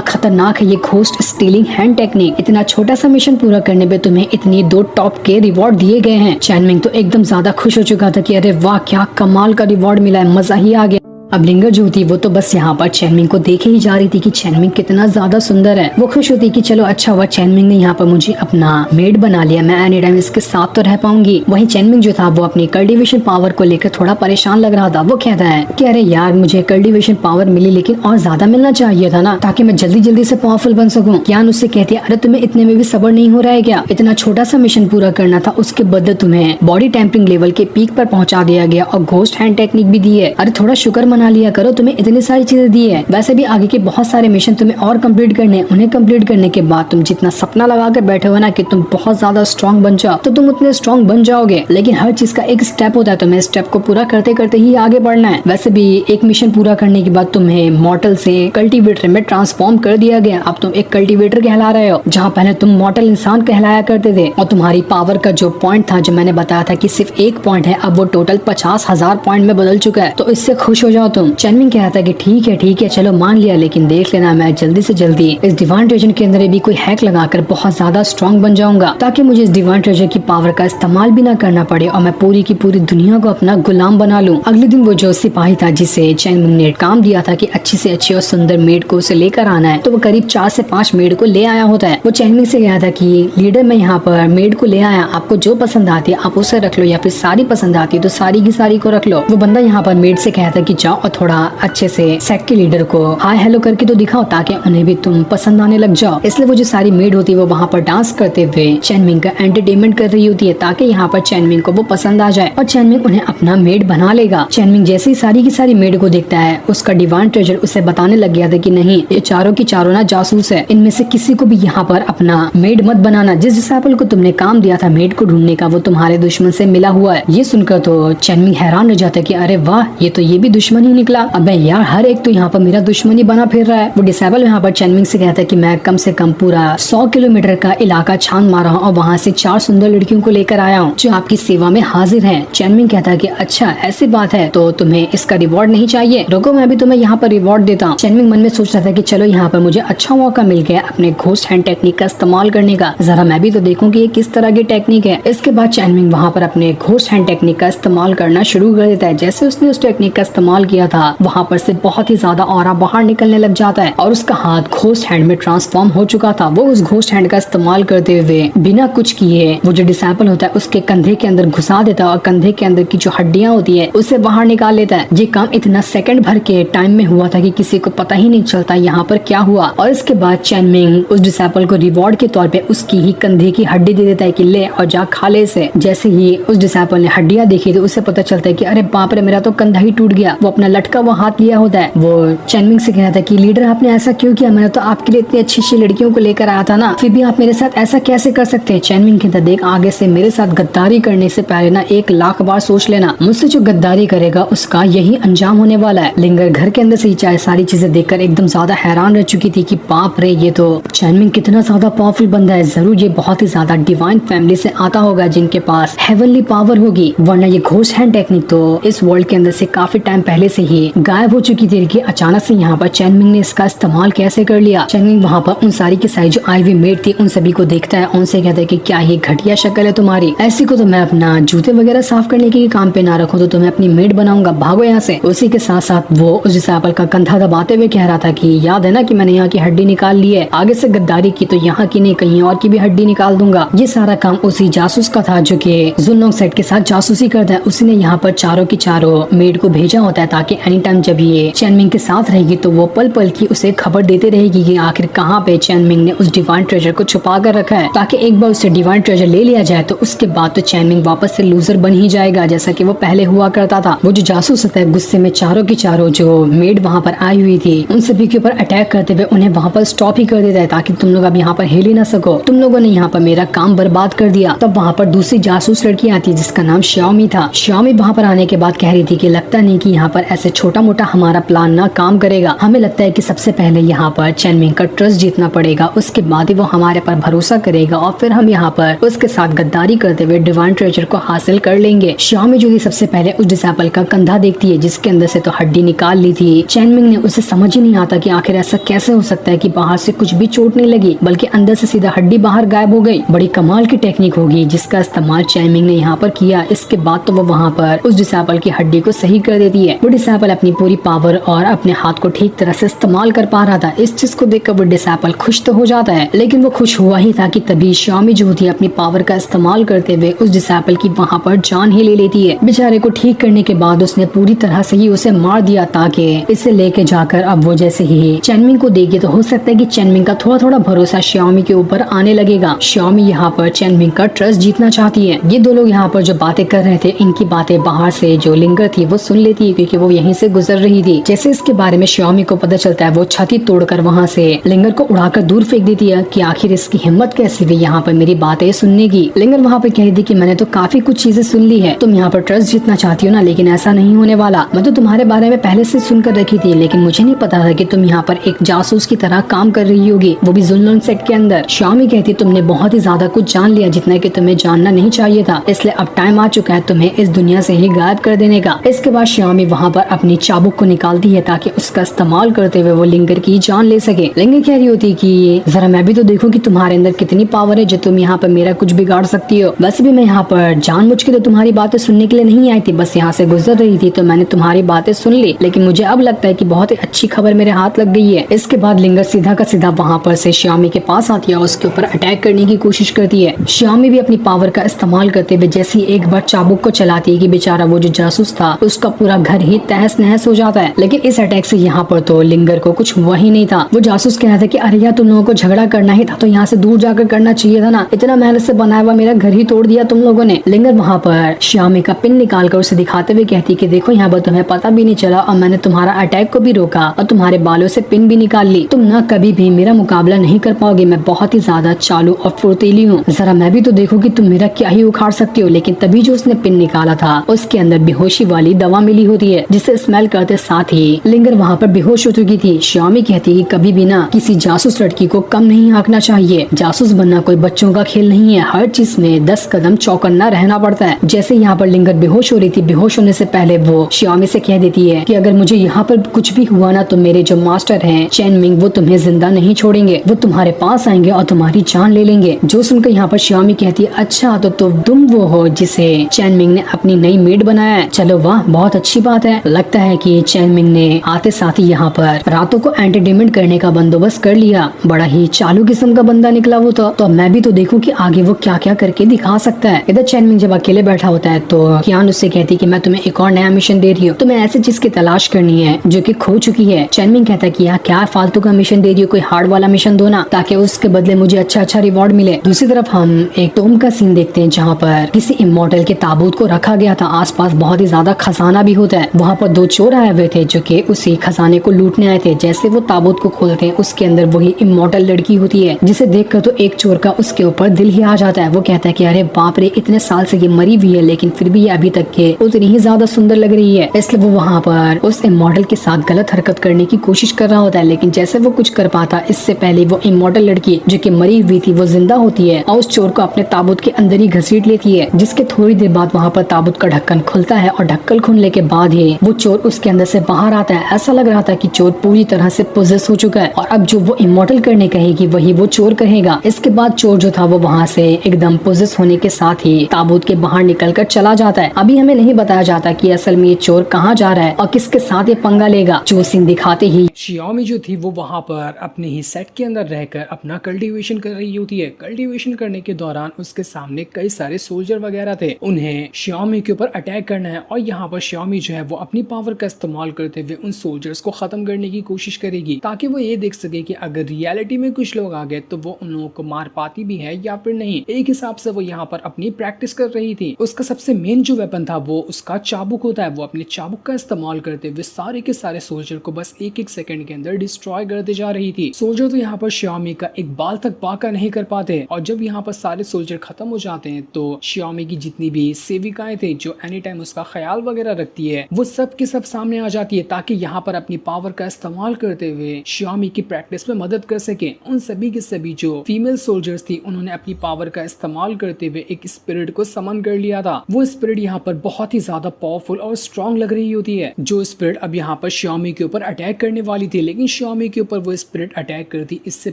खतरनाक है ये घोस्ट स्टीलिंग हैंड टेक्निक। इतना छोटा सा मिशन पूरा करने पे तुम्हें इतनी 2 टॉप के रिवॉर्ड दिए गए हैं। चैनमिंग तो एकदम ज्यादा खुश हो चुका था कि अरे वाह क्या कमाल का रिवॉर्ड मिला है, मजा ही आ गया। अब लिंगर जो थी वो तो बस यहाँ पर चैनमिंग को देखे ही जा रही थी कि चैनमिंग कितना ज्यादा सुंदर है। वो खुश होती कि चलो अच्छा हुआ चैनमिंग ने यहाँ पर मुझे अपना मेड बना लिया, मैं एनी टाइम इसके साथ तो रह पाऊंगी। वहीं चैनमिंग जो था वो अपनी कल्टीवेशन पावर को लेकर थोड़ा परेशान लग रहा था। वो कहता है कि अरे यार मुझे कल्टीवेशन पावर मिली लेकिन और ज्यादा मिलना चाहिए था ना, ताकि मैं जल्दी जल्दी से पावरफुल बन सकूं। कियान उससे कहती है अरे तुम्हें इतने में भी सब्र नहीं हो रहा है क्या, इतना छोटा सा मिशन पूरा करना था, उसके बदले तुम्हें बॉडी टेम्परिंग लेवल के पीक पर पहुंचा दिया गया और घोस्ट हैंड टेक्निक भी दी है। अरे थोड़ा शुक्र बना लिया करो, तुम्हें इतनी सारी चीजें दी है। वैसे भी आगे के बहुत सारे मिशन तुम्हें और कंप्लीट करने, उन्हें कंप्लीट करने के बाद तुम जितना सपना लगा कर बैठे हो ना कि तुम बहुत ज्यादा स्ट्रॉन्ग बन जाओ, तो तुम उतने स्ट्रॉन्ग बन जाओगे। लेकिन हर चीज का एक स्टेप होता है, तुम्हें स्टेप को पूरा करते करते ही आगे बढ़ना है। वैसे भी एक मिशन पूरा करने के बाद तुम्हें मॉर्टल से कल्टीवेटर में ट्रांसफॉर्म कर दिया गया। अब तुम एक कल्टीवेटर कहला रहे हो, जहाँ पहले तुम मॉर्टल इंसान कहलाया करते थे। और तुम्हारी पावर का जो पॉइंट था, जो मैंने बताया था कि सिर्फ एक पॉइंट है, अब वो टोटल 50,000 पॉइंट में बदल चुका है। तो इससे खुश हो जाओ तुम। चैनमिंग कहता है कि ठीक है चलो मान लिया, लेकिन देख लेना मैं जल्दी से जल्दी इस डिवाइन ट्रेजर के अंदर भी कोई हैक लगाकर बहुत ज्यादा स्ट्रॉन्ग बन जाऊंगा, ताकि मुझे इस डिवाइन ट्रेजर की पावर का इस्तेमाल भी ना करना पड़े और मैं पूरी की पूरी दुनिया को अपना गुलाम बना लूं। अगले दिन वो जो सिपाही था जिसे चैनमिंग ने काम दिया था कि अच्छी से अच्छी और सुंदर मेड को उसे लेकर आना है, तो वो करीब 4 से 5 मेड को ले आया होता है। वो चैनमिंग से कहा था कि लीडर मैं यहाँ पर मेड को ले आया, आपको जो पसंद आती है आप उसे रख लो, या फिर सारी पसंद आती है तो सारी की सारी को रख लो। वो बंदा यहाँ पर मेड से कहता है कि जाओ और थोड़ा अच्छे से सेक्ट के लीडर को हाय हेलो करके तो दिखाओ, ताकि उन्हें भी तुम पसंद आने लग जाओ। इसलिए वो जो सारी मेड होती है वो वहाँ पर डांस करते हुए चैनमिंग का एंटरटेनमेंट कर रही होती है, ताकि यहाँ पर चैनमिंग को वो पसंद आ जाए और चैनमिंग उन्हें अपना मेड बना लेगा। चैनमिंग जैसे ही सारी की सारी मेड को देखता है, उसका डिवाइन ट्रेजर उसे बताने लग गया था कि नहीं, ये चारों की चारों ना जासूस है, इनमें से किसी को भी यहाँ पर अपना मेड मत बनाना। जिस डिसाइपल को तुमने काम दिया था मेड को ढूंढने का, वो तुम्हारे दुश्मन से मिला हुआ है। ये सुनकर तो चैनमिंग हैरान हो जाता है कि अरे वाह, ये भी दुश्मन ही निकला। अबे यार, हर एक तो यहाँ पर मेरा दुश्मन ही बना फिर रहा है। वो डिसाइपल यहाँ पर चैनमिंग से कहता है कि मैं कम से कम पूरा 100 किलोमीटर का इलाका छान मारा हूँ और वहाँ से 4 सुंदर लड़कियों को लेकर आया हूँ जो आपकी सेवा में हाजिर हैं। चैनमिंग कहता है कि अच्छा ऐसी बात है, तो तुम्हें इसका रिवॉर्ड नहीं चाहिए? रुको, मैं भी तुम्हें यहाँ पर रिवॉर्ड देता हूँ। चैनमिंग मन में सोच रहा था कि चलो यहाँ पर मुझे अच्छा मौका मिल गया अपने घोस्ट हैंड टेक्निक का इस्तेमाल करने का, जरा मैं भी तो देखूं कि ये किस तरह की टेक्निक है। इसके बाद चैनमिंग वहाँ पर अपने घोस्ट हैंड टेक्निक का इस्तेमाल करना शुरू कर देता है। जैसे उसने उस टेक्निक का इस्तेमाल किया था, वहाँ पर से बहुत ही ज्यादा ऑरा बाहर निकलने लग जाता है और उसका हाथ घोस्ट हैंड में ट्रांसफॉर्म हो चुका था। वो उस घोस्ट हैंड का इस्तेमाल करते हुए बिना कुछ किए वो जो डिसाइपल होता है उसके कंधे के अंदर घुसा देता है और कंधे के अंदर की जो हड्डियां होती है उसे बाहर निकाल लेता है। ये काम इतना सेकंड भर के टाइम में हुआ था कि किसी को पता ही नहीं चलता यहाँ पर क्या हुआ। और इसके बाद चैनमिंग उस डिसाइपल को रिवॉर्ड के तौर पे उसकी ही कंधे की हड्डी दे देता है कि ले और जा खा ले इसे। जैसे ही उस डिसाइपल ने हड्डियां देखी तो उसे पता चलता है कि अरे बाप रे, मेरा तो कंधा ही टूट गया। वो अपना लटका वो हाथ लिया होता है। वो चैनमिंग से कहता है कि लीडर आपने ऐसा क्यों किया? मैंने तो आपके लिए इतनी अच्छी अच्छी लड़कियों को लेकर आया था ना, फिर भी आप मेरे साथ ऐसा कैसे कर सकते हैं? चैनमिंग कहता है देख, आगे से मेरे साथ गद्दारी करने से पहले ना 1,00,000 बार सोच लेना। मुझसे जो गद्दारी करेगा उसका यही अंजाम होने वाला है। लिंगर घर के अंदर से ही सारी चीजें देखकर एकदम ज्यादा हैरान रह चुकी थी कि बाप रे, ये तो चैनमिंग कितना ज्यादा पावरफुल बंदा है। जरूर ये बहुत ही ज्यादा डिवाइन फैमिली से आता होगा जिनके पास हेवनली पावर होगी, वरना ये घोस्ट हैंड टेक्निक तो इस वर्ल्ड के अंदर से काफी टाइम पहले से ही गायब हो चुकी थी। कि अचानक से यहाँ पर चैनमिंग ने इसका इस्तेमाल कैसे कर लिया। चैनमिंग वहाँ पर उन सारी की सारी जो आई हुई मेड थी उन सभी को देखता है, उनसे कहता है कि क्या ये घटिया शक्ल है तुम्हारी? ऐसी को तो मैं अपना जूते वगैरह साफ करने के काम पे ना रखूं, तो तुम्हें अपनी मेड बनाऊंगा, भागो यहाँ से। उसी के साथ साथ वो उस डिसाइपल का कंधा दबाते हुए कह रहा था कि याद है ना कि मैंने यहाँ की हड्डी निकाल ली है, आगे से गद्दारी की तो यहाँ की नहीं कहीं और की भी हड्डी निकाल दूंगा। ये सारा काम उसी जासूस का था जो कि जुन्नोंग सेट के साथ जासूसी करता है। उसने यहाँ पर चारों की चारों मेड को भेजा होता है ताकि एनी टाइम जब ये चैनमिंग के साथ रहेगी तो वो पल पल की उसे खबर देते रहेगी कि आखिर कहाँ पे चैनमिंग ने उस डिवाइन ट्रेजर को छुपा कर रखा है, ताकि एक बार उससे डिवाइन ट्रेजर ले लिया जाए तो उसके बाद तो चैनमिंग वापस से लूजर बन ही जाएगा, जैसा कि वो पहले हुआ करता था। वो जो जासूस होता है गुस्से में चारों की चारों जो मेड वहाँ पर आई हुई थी उन सभी के ऊपर अटैक करते हुए उन्हें वहाँ पर स्टॉप ही कर देता है, ताकि तुम लोग अब यहाँ पर हिल ही ना सको, तुम लोगों ने यहाँ पर मेरा काम बर्बाद कर दिया। तब वहाँ पर दूसरी जासूस लड़की आती है जिसका नाम श्यामी था। श्यामी वहाँ पर आने के बाद कह रही थी कि लगता नहीं कि यहाँ पर ऐसे छोटा मोटा हमारा प्लान ना काम करेगा, हमें लगता है कि सबसे पहले यहाँ पर चैनमिंग का ट्रस्ट जीतना पड़ेगा, उसके बाद ही वो हमारे पर भरोसा करेगा और फिर हम यहाँ पर उसके साथ गद्दारी करते हुए डिवाइन ट्रेजर को हासिल कर लेंगे। श्यामी जो सबसे पहले उस डिसाइपल का कंधा देखती है जिसके अंदर से तो हड्डी निकाल ली थी। चैनमिंग ने उसे समझ ही नहीं आता कि आखिर ऐसा कैसे हो सकता है कि बाहर से कुछ भी चोट नहीं लगी बल्कि अंदर से सीधा हड्डी बाहर गायब हो गई। बड़ी कमाल की टेक्निक होगी जिसका इस्तेमाल चैनमिंग ने यहाँ पर किया। इसके बाद तो वो वहाँ पर उस डिसाइपल की हड्डी को सही कर देती है। वो डिसाइपल अपनी पूरी पावर और अपने हाथ को ठीक तरह से इस्तेमाल कर पा रहा था। इस चीज को देखकर वो डिसाइपल खुश तो हो जाता है, लेकिन वो खुश हुआ ही था कि तभी श्यामी जो होती है अपनी पावर का इस्तेमाल करते हुए उस डिसाइपल की वहाँ पर जान ही ले लेती है। बेचारे को ठीक करने के बाद उसने पूरी तरह से ही उसे मार दिया ताकि इसे लेके जाकर अब वो जैसे ही चैनमिंग को देगी तो हो सकता है कि चैनमिंग का थोड़ा थोड़ा भरोसा श्यामी के ऊपर आने लगेगा। श्यामी यहाँ पर चैनमिंग का ट्रस्ट जीतना चाहती है। ये दो लोग यहाँ पर जो बातें कर रहे थे इनकी बातें बाहर से जो लिंगर थी वो सुन लेती है, क्योंकि वो वो यहीं से गुजर रही थी। जैसे इसके बारे में श्यामी को पता चलता है वो छाती तोड़कर वहाँ से लिंगर को उड़ाकर दूर फेंक देती है कि आखिर इसकी हिम्मत कैसी हुई यहाँ पर मेरी बातें सुनने की। लिंगर वहाँ पर कह दी कि मैंने तो काफी कुछ चीजें सुन ली है, तुम यहाँ पर ट्रस्ट जीतना चाहती हो ना, लेकिन ऐसा नहीं होने वाला। मैं तो तुम्हारे बारे में पहले से सुनकर रखी थी, लेकिन मुझे नहीं पता था कि तुम यहाँ पर एक जासूस की तरह काम कर रही होगी, वो भी जुनलुन सेट के अंदर। श्यामी कहती तुमने बहुत ही ज्यादा कुछ जान लिया जितना कि तुम्हें जानना नहीं चाहिए था, इसलिए अब टाइम आ चुका है तुम्हें इस दुनिया से ही गायब कर देने का। इसके बाद श्यामी वहाँ पर अपनी चाबुक को निकालती है ताकि उसका इस्तेमाल करते हुए वो लिंगर की जान ले सके। लिंगर कह रही होती कि जरा मैं भी तो देखूं कि तुम्हारे अंदर कितनी पावर है जो तुम यहाँ पर मेरा कुछ बिगाड़ सकती हो। वैसे भी मैं यहाँ पर जानबूझ के तो तुम्हारी बातें सुनने के लिए नहीं आई थी, बस यहाँ से गुजर रही थी तो मैंने तुम्हारी बातें सुन ली, लेकिन मुझे अब लगता है कि बहुत ही अच्छी खबर मेरे हाथ लग गई है। इसके बाद लिंगर सीधा का सीधा वहाँ पर से श्यामी के पास आती है और उसके ऊपर अटैक करने की कोशिश करती है। श्यामी भी अपनी पावर का इस्तेमाल करते हुए जैसी एक बार चाबुक को चलाती है कि बेचारा वो जो जासूस था उसका पूरा घर ही तहस नहस हो जाता है। लेकिन इस अटैक से यहाँ पर तो लिंगर को कुछ हुआ ही नहीं था। वो जासूस कह रहा था कि अरे यार तुम लोगों को झगड़ा करना ही था तो यहाँ से दूर जाकर करना चाहिए था ना, इतना मेहनत से बनाया हुआ मेरा घर ही तोड़ दिया तुम लोगों ने। लिंगर वहाँ पर श्यामी का पिन निकाल कर उसे दिखाते हुए कहती कि देखो यहाँ पर तुम्हें पता भी नहीं चला और मैंने तुम्हारा अटैक को भी रोका और तुम्हारे बालों से पिन भी निकाल ली, तुम ना कभी भी मेरा मुकाबला नहीं कर पाओगे, मैं बहुत ही ज्यादा चालू और फुर्तीली हूँ, जरा मैं भी तो देखो कि तुम मेरा क्या ही उखाड़ सकती हो। लेकिन तभी जो उसने पिन निकाला था उसके अंदर बेहोशी वाली दवा मिली होती है जिसे स्मेल करते साथ ही लिंगर वहाँ पर बेहोश हो चुकी थी। श्यामी कहती है कभी भी ना किसी जासूस लड़की को कम नहीं आंकना चाहिए, जासूस बनना कोई बच्चों का खेल नहीं है, हर चीज में 10 कदम चौकन्ना रहना पड़ता है। जैसे यहाँ पर लिंगर बेहोश हो रही थी, बेहोश होने से पहले वो श्यामी से कह देती है कि अगर मुझे यहाँ पर कुछ भी हुआ ना तो मेरे जो मास्टर हैं चैन मिंग वो तुम्हें जिंदा नहीं छोड़ेंगे, वो तुम्हारे पास आएंगे और तुम्हारी जान ले लेंगे। जो सुनकर यहाँ पर श्यामी कहती है अच्छा तो तुम वो हो जिसे चैन मिंग ने अपनी नई मेड बनाया है, चलो वाह बहुत अच्छी बात है। लगता है कि चैन मिंग ने आते साथ ही यहाँ पर रातों को एंटरटेनमेंट करने का बंदोबस्त कर लिया, बड़ा ही चालू किस्म का बंदा निकला वो तो मैं भी तो देखूं कि आगे वो क्या क्या करके दिखा सकता है। इधर चैन मिंग जब अकेले बैठा होता है तो कियान उससे कहती कि मैं तुम्हें एक और नया मिशन दे रही हूँ, तुम्हें ऐसी चीज की तलाश करनी है जो कि खो चुकी है। चैन मिंग कहता है कि यार क्या फालतू का मिशन दे रही हो, कोई हार्ड वाला मिशन दो ना ताकि उसके बदले मुझे अच्छा अच्छा रिवॉर्ड मिले। दूसरी तरफ हम एक टोम का सीन देखते हैं जहाँ पर किसी इमॉर्टल के ताबूत को रखा गया था, आसपास बहुत ही ज्यादा खजाना भी होता है। वहाँ पर 2 चोर आए हुए थे जो कि उसी खजाने को लूटने आए थे। जैसे वो ताबूत को खोलते हैं उसके अंदर वही इमॉर्टल लड़की होती है जिसे देखकर तो एक चोर का उसके ऊपर दिल ही आ जाता है। वो कहता है कि अरे बाप रे इतने साल से ये मरी हुई है लेकिन फिर भी ये अभी तक के उतनी ही ज्यादा सुंदर लग रही है। इसलिए वो वहाँ पर उस इमॉर्टल के साथ गलत हरकत करने की कोशिश कर रहा होता है, लेकिन जैसे वो कुछ कर पाता इससे पहले वो इमॉर्टल लड़की जो कि मरी हुई थी वो जिंदा होती है और उस चोर को अपने ताबूत के अंदर ही घसीट लेती है। जिसके थोड़ी देर बाद वहाँ पर ताबूत का ढक्कन खुलता है और ढक्कन खुलने के बाद ही वो चोर उसके अंदर से बाहर आता है। ऐसा लग रहा था कि चोर पूरी तरह से पोजेस हो चुका है और अब जो वो इमॉर्टल करने कहेगी वही वो चोर कहेगा। इसके बाद चोर जो था वो वहाँ से एकदम पोजेस होने के साथ ही ताबूत के बाहर निकल कर चला जाता है। अभी हमें नहीं बताया जाता कि असल में ये चोर कहाँ जा रहा है और किसके साथ ये पंगा लेगा। जो सीन दिखाते ही श्यामी जो थी वो वहाँ पर अपने ही सेट के अंदर रहकर अपना कल्टीवेशन कर रही होती है। कल्टीवेशन करने के दौरान उसके सामने कई सारे सोल्जर वगैरह थे, उन्हें श्यामी के ऊपर अटैक करना है और यहाँ पर श्यामी जो है वो अपनी पावर का इस्तेमाल करते हुए उन सोल्जर्स को खत्म करने की कोशिश करेगी ताकि वो ये देख सके कि अगर रियलिटी में कुछ लोग आ गए तो वो उन लोगों को मार पाती भी है या फिर नहीं। एक हिसाब से वो यहाँ पर अपनी प्रैक्टिस कर रही थी। उसका सबसे मेन जो वेपन था वो उसका चाबुक होता है। वो अपने चाबुक का इस्तेमाल करते हुए सारे के सारे सोल्जर को बस एक सेकंड के अंदर डिस्ट्रॉय करते जा रही थी। सोल्जर तो यहाँ पर श्यामी का एक बाल तक बाका नहीं कर पाते और जब यहाँ पर सारे सोल्जर खत्म हो जाते हैं तो श्यामी की जितनी भी सेविकाएं थे जो एनी टाइम उसका ख्याल वगैरह रखती है वो सब के सब सामने आ जाती है ताकि यहाँ पर अपनी पावर का इस्तेमाल करते हुए श्यामी की प्रैक्टिस में मदद कर सके। उन सभी के सभी जो फीमेल सोल्जर्स थी उन्होंने अपनी पावर का इस्तेमाल करते हुए एक स्पिरिट को समन कर लिया था। वो स्पिरिट यहाँ पर बहुत ही ज्यादा पावरफुल और स्ट्रॉन्ग लग रही होती है। जो स्पिरिट अब यहाँ पर श्यामी के ऊपर अटैक करने वाली थी, लेकिन श्यामी के ऊपर वो स्पिरिट अटैक करती इससे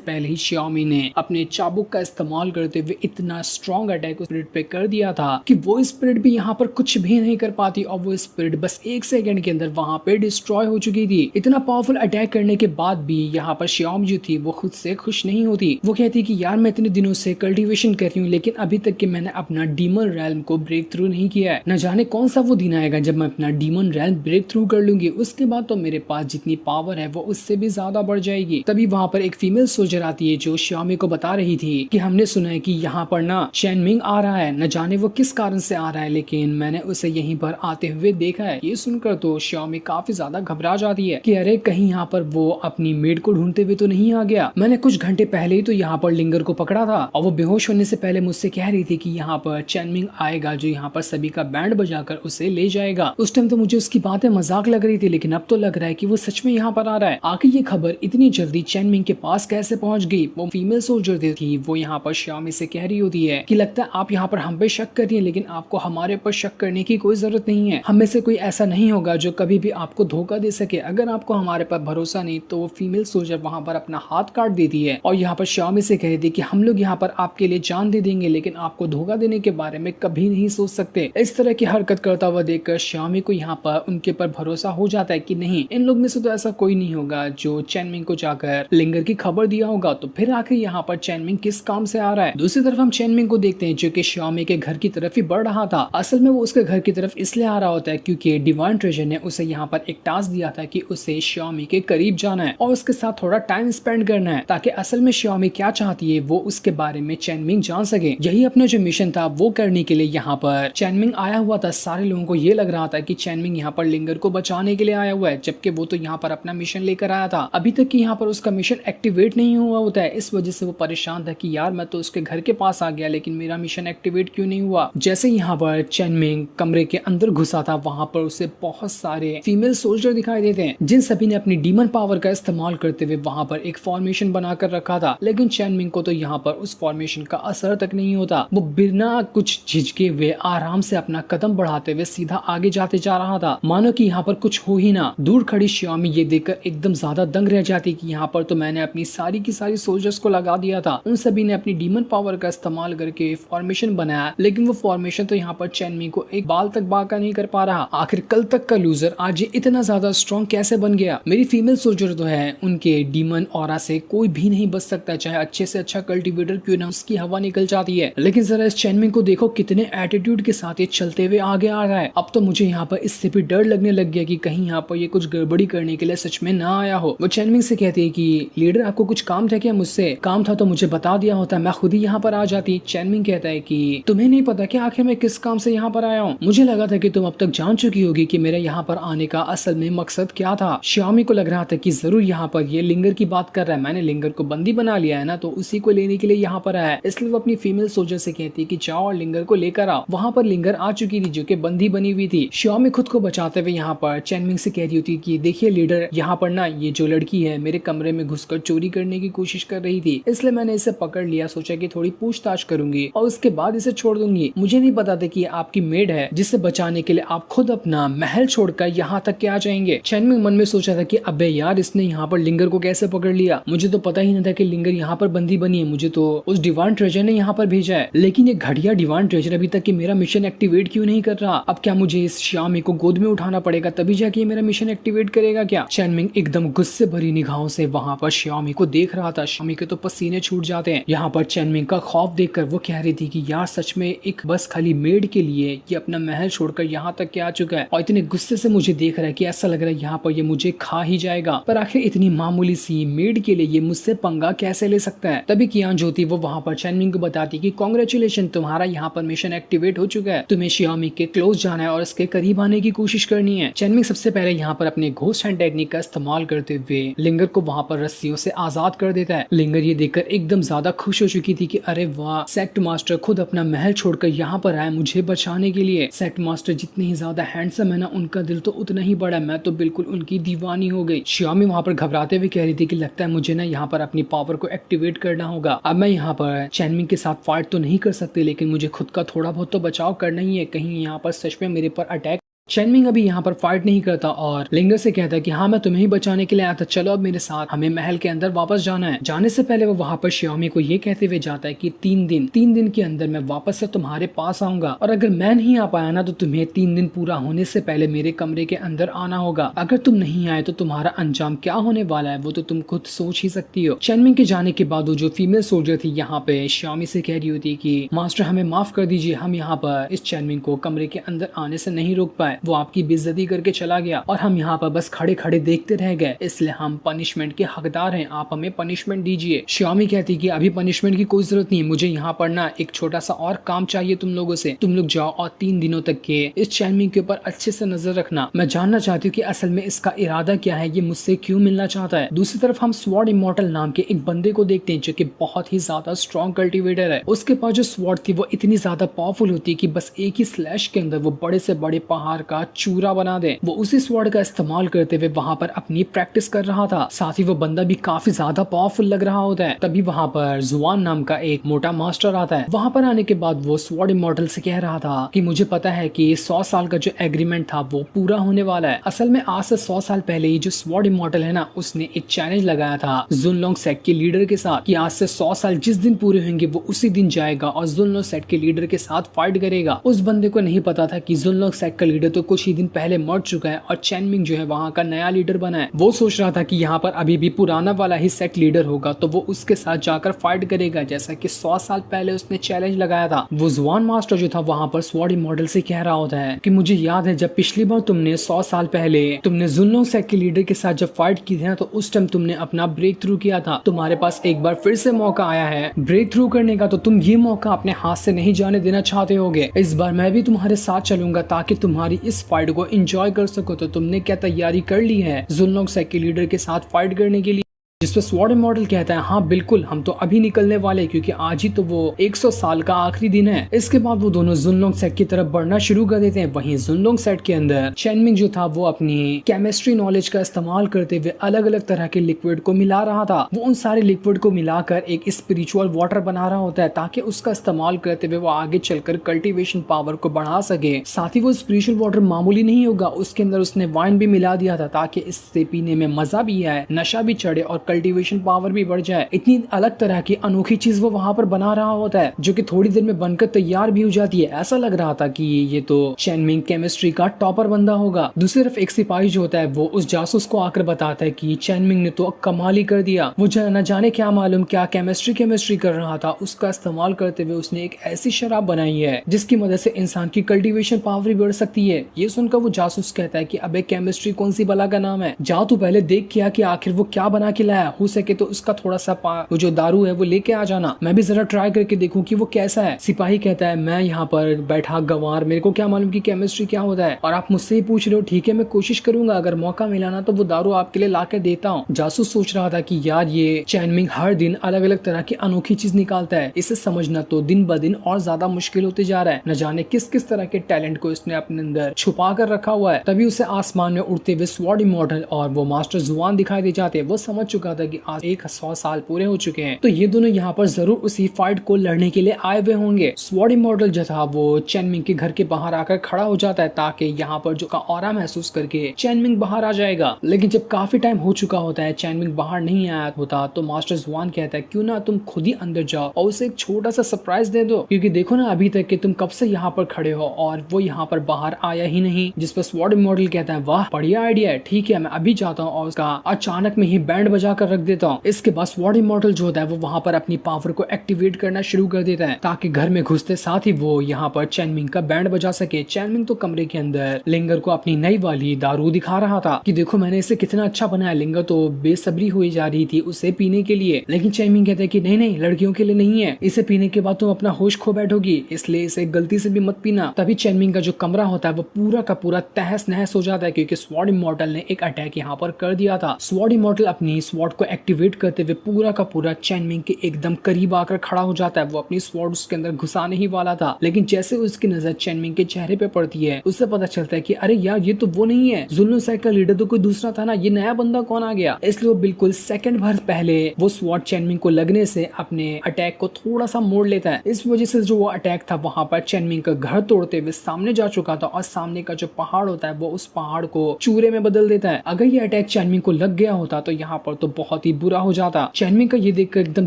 पहले ही श्यामी ने अपने चाबुक का इस्तेमाल करते हुए इतना स्ट्रॉन्ग अटैक उस स्पिरिट पे कर दिया था कि वो स्पिरिट भी यहाँ पर कुछ भी नहीं कर पाती और वो स्पिरिट बस एक सेकंड के अंदर वहां पे डिस्ट्रॉय हो चुकी थी। इतना पावरफुल अटैक करने के बाद भी यहाँ पर श्याम जो थी वो खुद से खुश नहीं होती। वो कहती कि यार मैं इतने दिनों से कल्टीवेशन कर रही हूँ लेकिन अभी तक कि मैंने अपना डीमन रैल्म को ब्रेक थ्रू नहीं किया है। न जाने कौन सा वो दिन आएगा जब मैं अपना डीमन रैल्म ब्रेक थ्रू कर लूंगी, उसके बाद तो मेरे पास जितनी पावर है वो उससे भी ज्यादा बढ़ जाएगी। तभी वहाँ पर एक फीमेल सोल्जर आती है जो श्यामी को बता रही थी कि हमने सुना है कि यहाँ पर ना चैन मिंग आ रहा है, न जाने वो किस कारण से आ रहा है लेकिन मैंने उसे यहीं पर आते हुए देखा है। ये सुनकर सुनकर तो श्यामी काफी ज्यादा घबरा जाती है कि अरे कहीं यहाँ पर वो अपनी मेड को ढूंढते हुए तो नहीं आ गया। मैंने कुछ घंटे पहले ही तो यहाँ पर लिंगर को पकड़ा था और वो बेहोश होने से पहले मुझसे कह रही थी कि यहाँ पर चैनमिंग आएगा जो यहाँ पर सभी का बैंड बजाकर उसे ले जाएगा। उस टाइम तो मुझे उसकी बातें मजाक लग रही थी, लेकिन अब तो लग रहा है कि वो सच में यहाँ पर आ रहा है। आखिर ये खबर इतनी जल्दी चैनमिंग के पास कैसे पहुंच गई? वो फीमेल सोल्जर थी, वो यहाँ पर श्यामी से कह रही होती है कि लगता है आप यहाँ पर हम पे शक कर रही है, लेकिन आपको हमारे पर शक करने की कोई जरूरत नहीं है। हम में से कोई ऐसा नहीं होगा जो कभी भी आपको धोखा दे सके। अगर आपको हमारे पर भरोसा नहीं तो वो फीमेल सोल्जर वहाँ पर अपना हाथ काट देती है और यहाँ पर श्यामी से कह दी कि हम लोग यहाँ पर आपके लिए जान दे देंगे, लेकिन आपको धोखा देने के बारे में कभी नहीं सोच सकते। इस तरह की हरकत करता हुआ देखकर श्यामी को यहाँ पर उनके पर भरोसा हो जाता है कि नहीं, इन लोग में से तो ऐसा कोई नहीं होगा जो चैनमिंग को जाकर लिंगर की खबर दिया होगा। तो फिर आखिर यहाँ पर चैनमिंग किस काम से आ रहा है? दूसरी तरफ हम चैनमिंग को देखते हैं जो कि श्यामी के घर की तरफ ही बढ़ रहा था। असल में वो उसके घर की तरफ इसलिए आ रहा होता है क्योंकि डिवाइन ट्रेजर ने उसे यहाँ पर एक टास्क दिया था कि उसे श्यामी के करीब जाना है और उसके साथ थोड़ा टाइम स्पेंड करना है, ताकि असल में श्यामी क्या चाहती है वो उसके बारे में चैनमिंग जान सके। यही अपना जो मिशन था वो करने के लिए यहाँ पर चैनमिंग आया हुआ था। सारे लोगों को ये लग रहा था कि चैनमिंग यहाँ पर लिंगर को बचाने के लिए आया हुआ है, जबकि वो तो यहाँ पर अपना मिशन लेकर आया था। अभी तक कि यहाँ पर उसका मिशन एक्टिवेट नहीं हुआ होता है, इस वजह से वो परेशान था कि यार मैं तो उसके घर के पास आ गया लेकिन मेरा मिशन एक्टिवेट क्यों नहीं हुआ। जैसे यहाँ पर चैनमिंग कमरे के अंदर घुसा था, वहां पर उसे बहुत सारे फीमेल सोल्जर दिखाई देते हैं जिन सभी ने अपनी डीमन पावर का इस्तेमाल करते हुए वहां पर एक फॉर्मेशन बनाकर रखा था। लेकिन चैनमिंग को तो यहाँ पर उस फॉर्मेशन का असर तक नहीं होता। वो बिना कुछ झिझके हुए आराम से अपना कदम बढ़ाते हुए सीधा आगे जाते जा रहा था, मानो कि यहाँ पर कुछ हो ही ना। दूर खड़ी श्यामी ये देखकर एकदम ज्यादा दंग रह जाती कि यहाँ पर तो मैंने अपनी सारी की सारी सोल्जर्स को लगा दिया था, उन सभी ने अपनी डीमन पावर का इस्तेमाल करके फॉर्मेशन बनाया, लेकिन वो फॉर्मेशन तो यहाँ पर चैनमिंग को एक बाल तक बाका नहीं कर पा रहा। आखिर कल तक का लूजर आज ये इतना ज्यादा स्ट्रॉन्ग कैसे बन गया? मेरी फीमेल सोल्जर तो है, उनके डीमन ऑरा से कोई भी नहीं बच सकता, चाहे अच्छे से अच्छा कल्टीवेटर क्यों ना उसकी हवा निकल जाती है। लेकिन जरा इस चैनमिंग को देखो कितने एटीट्यूड के साथ ये चलते हुए आगे आ रहा है। अब तो मुझे यहाँ पर इससे भी डर लगने लग गया कि कहीं यहाँ पर ये कुछ गड़बड़ी करने के लिए सच में ना आया हो। वो चैनमिंग से कहती है कि लीडर आपको कुछ काम था क्या मुझसे? काम था तो मुझे बता दिया होता, मैं खुद ही यहाँ पर आ जाती। चैनमिंग कहता है कि तुम्हें नहीं पता कि आखिर मैं किस काम से यहाँ पर आया हूँ? मुझे लगा था कि तुम अब तक जान चुकी होगी कि मेरे यहाँ पर आने का असल में मकसद क्या था। श्यामी को लग रहा था कि जरूर यहाँ पर ये लिंगर की बात कर रहा है, मैंने लिंगर को बंदी बना लिया है ना, तो उसी को लेने के लिए यहाँ पर आया है। इसलिए वो अपनी फीमेल सोल्जर से कहती है कि जाओ और लिंगर को लेकर आओ। वहाँ पर लिंगर आ चुकी थी जो कि बंदी बनी हुई थी। श्यामी खुद को बचाते हुए यहाँ पर चैनमिंग से कह रही होती कि देखिए लीडर, यहाँ पर ना ये जो लड़की है मेरे कमरे में घुसकर चोरी करने की कोशिश कर रही थी, इसलिए मैंने इसे पकड़ लिया, सोचा कि थोड़ी पूछताछ करूंगी और उसके बाद इसे छोड़ दूंगी। मुझे नहीं पता था कि आपकी मेड है जिसे बचाने के लिए आप खुद अपना महल छोड़कर यहाँ तक के आ जाएंगे। चैनमिंग मन में सोचा था कि अबे यार, इसने यहाँ पर लिंगर को कैसे पकड़ लिया? मुझे तो पता ही नहीं था कि लिंगर यहाँ पर बंदी बनी है, मुझे तो उस डिवाइन ट्रेजर ने यहाँ पर भेजा है। लेकिन ये घटिया डिवाइन ट्रेजर अभी तक कि मेरा मिशन एक्टिवेट क्यों नहीं कर रहा? अब क्या मुझे इस श्यामी को गोद में उठाना पड़ेगा तभी जाके मेरा मिशन एक्टिवेट करेगा क्या? चैनमिंग एकदम गुस्से भरी निगाहों से वहाँ पर श्यामी को देख रहा था। श्यामी के तो पसीने छूट जाते हैं। यहाँ पर चैनमिंग का खौफ देखकर वो कह रही थी कि यार सच में एक बस खाली मेड के लिए ये अपना महल छोड़कर यहाँ तक के आ चुका है और इतने गुस्से से मुझे देख रहा है कि ऐसा लग रहा है यहाँ पर ये मुझे खा ही जाएगा। पर आखिर इतनी मामूली सी मेड के लिए ये मुझसे पंगा कैसे ले सकता है? तभी कियान ज्योति वो वहाँ पर चैनमिंग को बताती कि कांग्रेचुलेशन, तुम्हारा यहाँ पर मिशन एक्टिवेट हो चुका है, तुम्हें श्यामी के क्लोज जाना है और उसके करीब आने की कोशिश करनी है। चैनमिंग सबसे पहले यहाँ पर अपने घोस्ट हैंड टेक्निक का इस्तेमाल करते हुए लिंगर को वहाँ पर रस्सियों से आजाद कर देता है। लिंगर ये देखकर एकदम ज्यादा खुश हो चुकी थी कि अरे वाह, सेक्ट मास्टर खुद अपना महल छोड़कर यहाँ पर आए मुझे बचाने के लिए। सेक्ट मास्टर जितने ही ज्यादा हैंडसम है ना, उनका दिल तो उतना ही बड़ा है, मैं तो बिल्कुल उनकी दीवानी हो गई। श्यामी वहाँ पर घबराते हुए कह रही थी कि लगता है मुझे ना यहाँ पर अपनी पावर को एक्टिवेट करना होगा। अब मैं यहाँ पर चैनमिंग के साथ फाइट तो नहीं कर सकती, लेकिन मुझे खुद का थोड़ा बहुत तो बचाव करना ही है, कहीं यहाँ पर सच में मेरे पर अटैक। चैनमिंग अभी यहाँ पर फाइट नहीं करता और लिंगर से कहता है कि हाँ मैं तुम्हें ही बचाने के लिए आया था, चलो अब मेरे साथ, हमें महल के अंदर वापस जाना है। जाने से पहले वो वहाँ पर श्यामी को ये कहते हुए जाता है कि 3 दिन के अंदर मैं वापस से तुम्हारे पास आऊंगा और अगर मैं नहीं आ पाया ना तो तुम्हें 3 दिन पूरा होने से पहले मेरे कमरे के अंदर आना होगा। अगर तुम नहीं आए तो तुम्हारा अंजाम क्या होने वाला है वो तो तुम खुद सोच ही सकती हो। चैनमिंग के जाने के बाद वो जो फीमेल सोल्जर थी यहाँ पे श्यामी से कह रही होती कि मास्टर हमें माफ कर दीजिए, हम यहाँ पर इस चैनमिंग को कमरे के अंदर आने से नहीं रोक पाए। है वो आपकी बेइज्जती करके चला गया और हम यहाँ पर बस खड़े खड़े देखते रह गए, इसलिए हम पनिशमेंट के हकदार हैं, आप हमें पनिशमेंट दीजिए। श्यामी कहती कि अभी पनिशमेंट की कोई जरूरत नहीं, मुझे यहाँ पर ना एक छोटा सा और काम चाहिए तुम लोगों से, तुम लोग जाओ और 3 दिनों तक के इस चैनमिंग के ऊपर अच्छे से नजर रखना। मैं जानना चाहती हूँ कि असल में इसका इरादा क्या है, ये मुझसे क्यों मिलना चाहता है। दूसरी तरफ हम स्वॉर्ड इमॉर्टल नाम के एक बंदे को देखते हैं जो कि बहुत ही ज्यादा स्ट्रॉन्ग कल्टिवेटर है। उसके पास जो स्वॉर्ड थी वो इतनी ज्यादा पावरफुल होती है कि बस एक ही स्लैश के अंदर वो बड़े से बड़े पहाड़ का चूरा बना दे। वो उसी स्वॉर्ड का इस्तेमाल करते हुए वहां पर अपनी प्रैक्टिस कर रहा था। साथ ही वो बंदा भी काफी ज्यादा पावरफुल लग रहा होता है। तभी वहां पर जुआन नाम का एक मोटा मास्टर आता है। वहां पर आने के बाद वो स्वॉर्ड इमॉर्टल से कह रहा था कि मुझे पता है कि 100 साल का जो एग्रीमेंट था वो पूरा होने वाला है। असल में आज से 100 साल पहले ही जो स्वॉर्ड इमॉर्टल है ना, उसने एक चैलेंज लगाया था जुनलोंग सेक्ट के लीडर के साथ कि आज से 100 साल जिस दिन पूरे होंगे वो उसी दिन जाएगा और जुनलोंग सेक्ट के लीडर के साथ फाइट करेगा। उस बंदे को नहीं पता था कि जुनलोंग सेक्ट का लीडर तो कुछ ही दिन पहले मर चुका है और चैनमिंग जो है वहाँ का नया लीडर बना है। वो सोच रहा था कि यहाँ पर अभी भी पुराना वाला ही सेक्ट लीडर होगा तो वो उसके साथ जाकर फाइट करेगा जैसा कि 100 साल पहले उसने चैलेंज लगाया था। वो जुआन मास्टर जो था वहाँ पर स्वॉर्ड इमॉर्टल से कह रहा होता है कि मुझे याद है जब पिछली बार तुमने 100 साल पहले तुमने जुनलोंग सेक्ट के लीडर के साथ जब फाइट की थी ना, तो उस टाइम तुमने अपना ब्रेक थ्रू किया था। तुम्हारे पास एक बार फिर से मौका आया है ब्रेक थ्रू करने का, तो तुम ये मौका अपने हाथ से नहीं जाने देना चाहते होगे। इस बार मैं भी तुम्हारे साथ चलूंगा ताकि तुम्हारी इस फाइट को एंजॉय कर सको। तो तुमने क्या तैयारी कर ली है जुनलोंग सेक्ट के लीडर के साथ फाइट करने के लिए? जिसपे स्वॉर्ड इमॉर्टल कहता है हाँ बिल्कुल, हम तो अभी निकलने वाले क्योंकि आज ही तो वो 100 साल का आखिरी दिन है। इसके बाद वो दोनों जुनलोंग सेक्ट की तरफ बढ़ना शुरू कर देते हैं। वहीं जुनलोंग सेक्ट के अंदर चैनमिंग जो था वो अपनी केमिस्ट्री नॉलेज का इस्तेमाल करते हुए अलग अलग तरह के लिक्विड को मिला रहा था। वो उन सारे लिक्विड को मिलाकर एक स्पिरिचुअल वाटर बना रहा होता है ताकि उसका इस्तेमाल करते हुए वो आगे चलकर कल्टीवेशन पावर को बढ़ा सके। साथ ही वो स्पिरिचुअल वाटर मामूली नहीं होगा, उसके अंदर उसने वाइन भी मिला दिया था ताकि इससे पीने में मजा भी आए, नशा भी चढ़े और कल्टीवेशन पावर भी बढ़ जाए। इतनी अलग तरह की अनोखी चीज वो वहां पर बना रहा होता है जो कि थोड़ी देर में बनकर तैयार भी हो जाती है। ऐसा लग रहा था कि ये तो चैनमिंग केमिस्ट्री का टॉपर बंदा होगा। दूसरी तरफ एक सिपाही जो होता है वो उस जासूस को आकर बताता है कि चैनमिंग ने तो कमाल ही कर दिया, वो न जाने क्या मालूम क्या केमिस्ट्री कर रहा था, उसका इस्तेमाल करते हुए उसने एक ऐसी शराब बनाई है जिसकी मदद से इंसान की कल्टीवेशन पावर भी बढ़ सकती है। ये सुनकर वो जासूस कहता है कि अबे केमिस्ट्री कौन सी बला का नाम है, जा तू पहले देख के आ कि आखिर वो क्या बना के लाया, हो सके तो उसका थोड़ा सा वो जो दारू है वो लेके आ जाना, मैं भी जरा ट्राई करके देखूं कि वो कैसा है। सिपाही कहता है मैं यहाँ पर बैठा गंवार, मेरे को क्या मालूम कि केमिस्ट्री क्या होता है और आप मुझसे ही पूछ रहे हो। ठीक है मैं कोशिश करूंगा, अगर मौका मिला ना तो वो दारू आपके लिए ला के देता हूँ। जासूस सोच रहा था कि यार ये चैनमिंग हर दिन अलग अलग तरह की अनोखी चीज निकालता है, इसे समझना तो दिन ब दिन और ज्यादा मुश्किल होते जा रहा है। न जाने किस किस तरह के टैलेंट को इसने अपने अंदर छुपा कर रखा हुआ है। तभी उसे आसमान में उड़ते हुए स्वॉर्ड इमॉर्टल और वो मास्टर जुआन दिखाई दे जाते हैं। वो समझ चुका था कि आज 100 साल पूरे हो चुके हैं तो ये दोनों यहाँ पर जरूर उसी फाइट को लड़ने के लिए आए हुए होंगे। स्वॉर्ड इमॉर्टल जो था वो चैनमिंग के घर के बाहर आकर खड़ा हो जाता है ताकि यहाँ पर जो का ऑरा महसूस करके चैनमिंग बाहर आ जाएगा। लेकिन जब काफी टाइम हो चुका होता है चैनमिंग बाहर नहीं आया होता तो मास्टर जुआन कहता है क्यों ना तुम खुद ही अंदर जाओ और उसे एक छोटा सा सरप्राइज दे दो, क्योंकि देखो ना अभी तक कि तुम कब से यहाँ पर खड़े हो और वो यहाँ पर बाहर आया ही नहीं। जिस पर स्वॉर्ड इमॉर्टल कहता है वाह बढ़िया आइडिया है, ठीक है मैं अभी जाता हूँ और उसका अचानक में ही बैंड बजा कर रख देता हूँ। इसके बाद स्वॉर्ड इमॉर्टल जो होता है वो वहां पर अपनी पावर को एक्टिवेट करना शुरू कर देता है ताकि घर में घुसते साथ ही वो यहाँ पर चैनमिंग का बैंड बजा सके। चैनमिंग तो कमरे के अंदर लिंगर को अपनी नई वाली दारू दिखा रहा था कि देखो मैंने इसे कितना अच्छा बनाया। लिंगर तो बेसब्री हुई जा रही थी उसे पीने के लिए, लेकिन चैनमिंग कहता है कि नहीं नहीं लड़कियों के लिए नहीं है, इसे पीने के बाद तुम अपना होश खो बैठोगी, इसलिए इसे गलती से भी मत पीना। तभी चैनमिंग का जो कमरा होता है वो पूरा का पूरा तहस नहस हो जाता है क्योंकि स्वॉर्ड इमॉर्टल ने एक अटैक यहाँ पर कर दिया था। स्वॉर्ड इमॉर्टल अपनी स्वॉर्ड को एक्टिवेट करते हुए पूरा का पूरा चैनमिंग के एकदम करीब आकर खड़ा हो जाता है। वो अपनी स्वॉर्ड उसके अंदर घुसाने ही वाला था, लेकिन जैसे उसकी नजर चैनमिंग के चेहरे पे पड़ती है उससे पता चलता है कि अरे यार ये तो वो नहीं है, जुल्लू सेक्ट का लीडर तो कोई दूसरा था ना, ये नया बंदा कौन आ गया। इसलिए वो बिल्कुल सेकंड भर पहले वो स्वॉर्ड चैनमिंग को लगने से अपने अटैक को थोड़ा सा मोड़ लेता है। इस वजह से जो वो अटैक था वहां पर चैनमिंग का घर तोड़ते हुए सामने जा चुका था और सामने का जो पहाड़ होता है वो उस पहाड़ को चूरे में बदल देता है। अगर ये अटैक चैनमिंग को लग गया होता तो यहाँ पर तो बहुत ही बुरा हो जाता। चैनमिंग का ये देखकर एकदम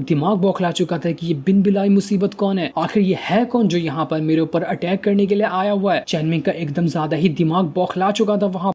दिमाग बौखला चुका था कि ये बिन बिलाई मुसीबत कौन है, आखिर ये है कौन जो यहाँ पर मेरे ऊपर अटैक करने के लिए आया हुआ है। चैनमिंग का एकदम ज्यादा ही दिमाग बौखला चुका था वहां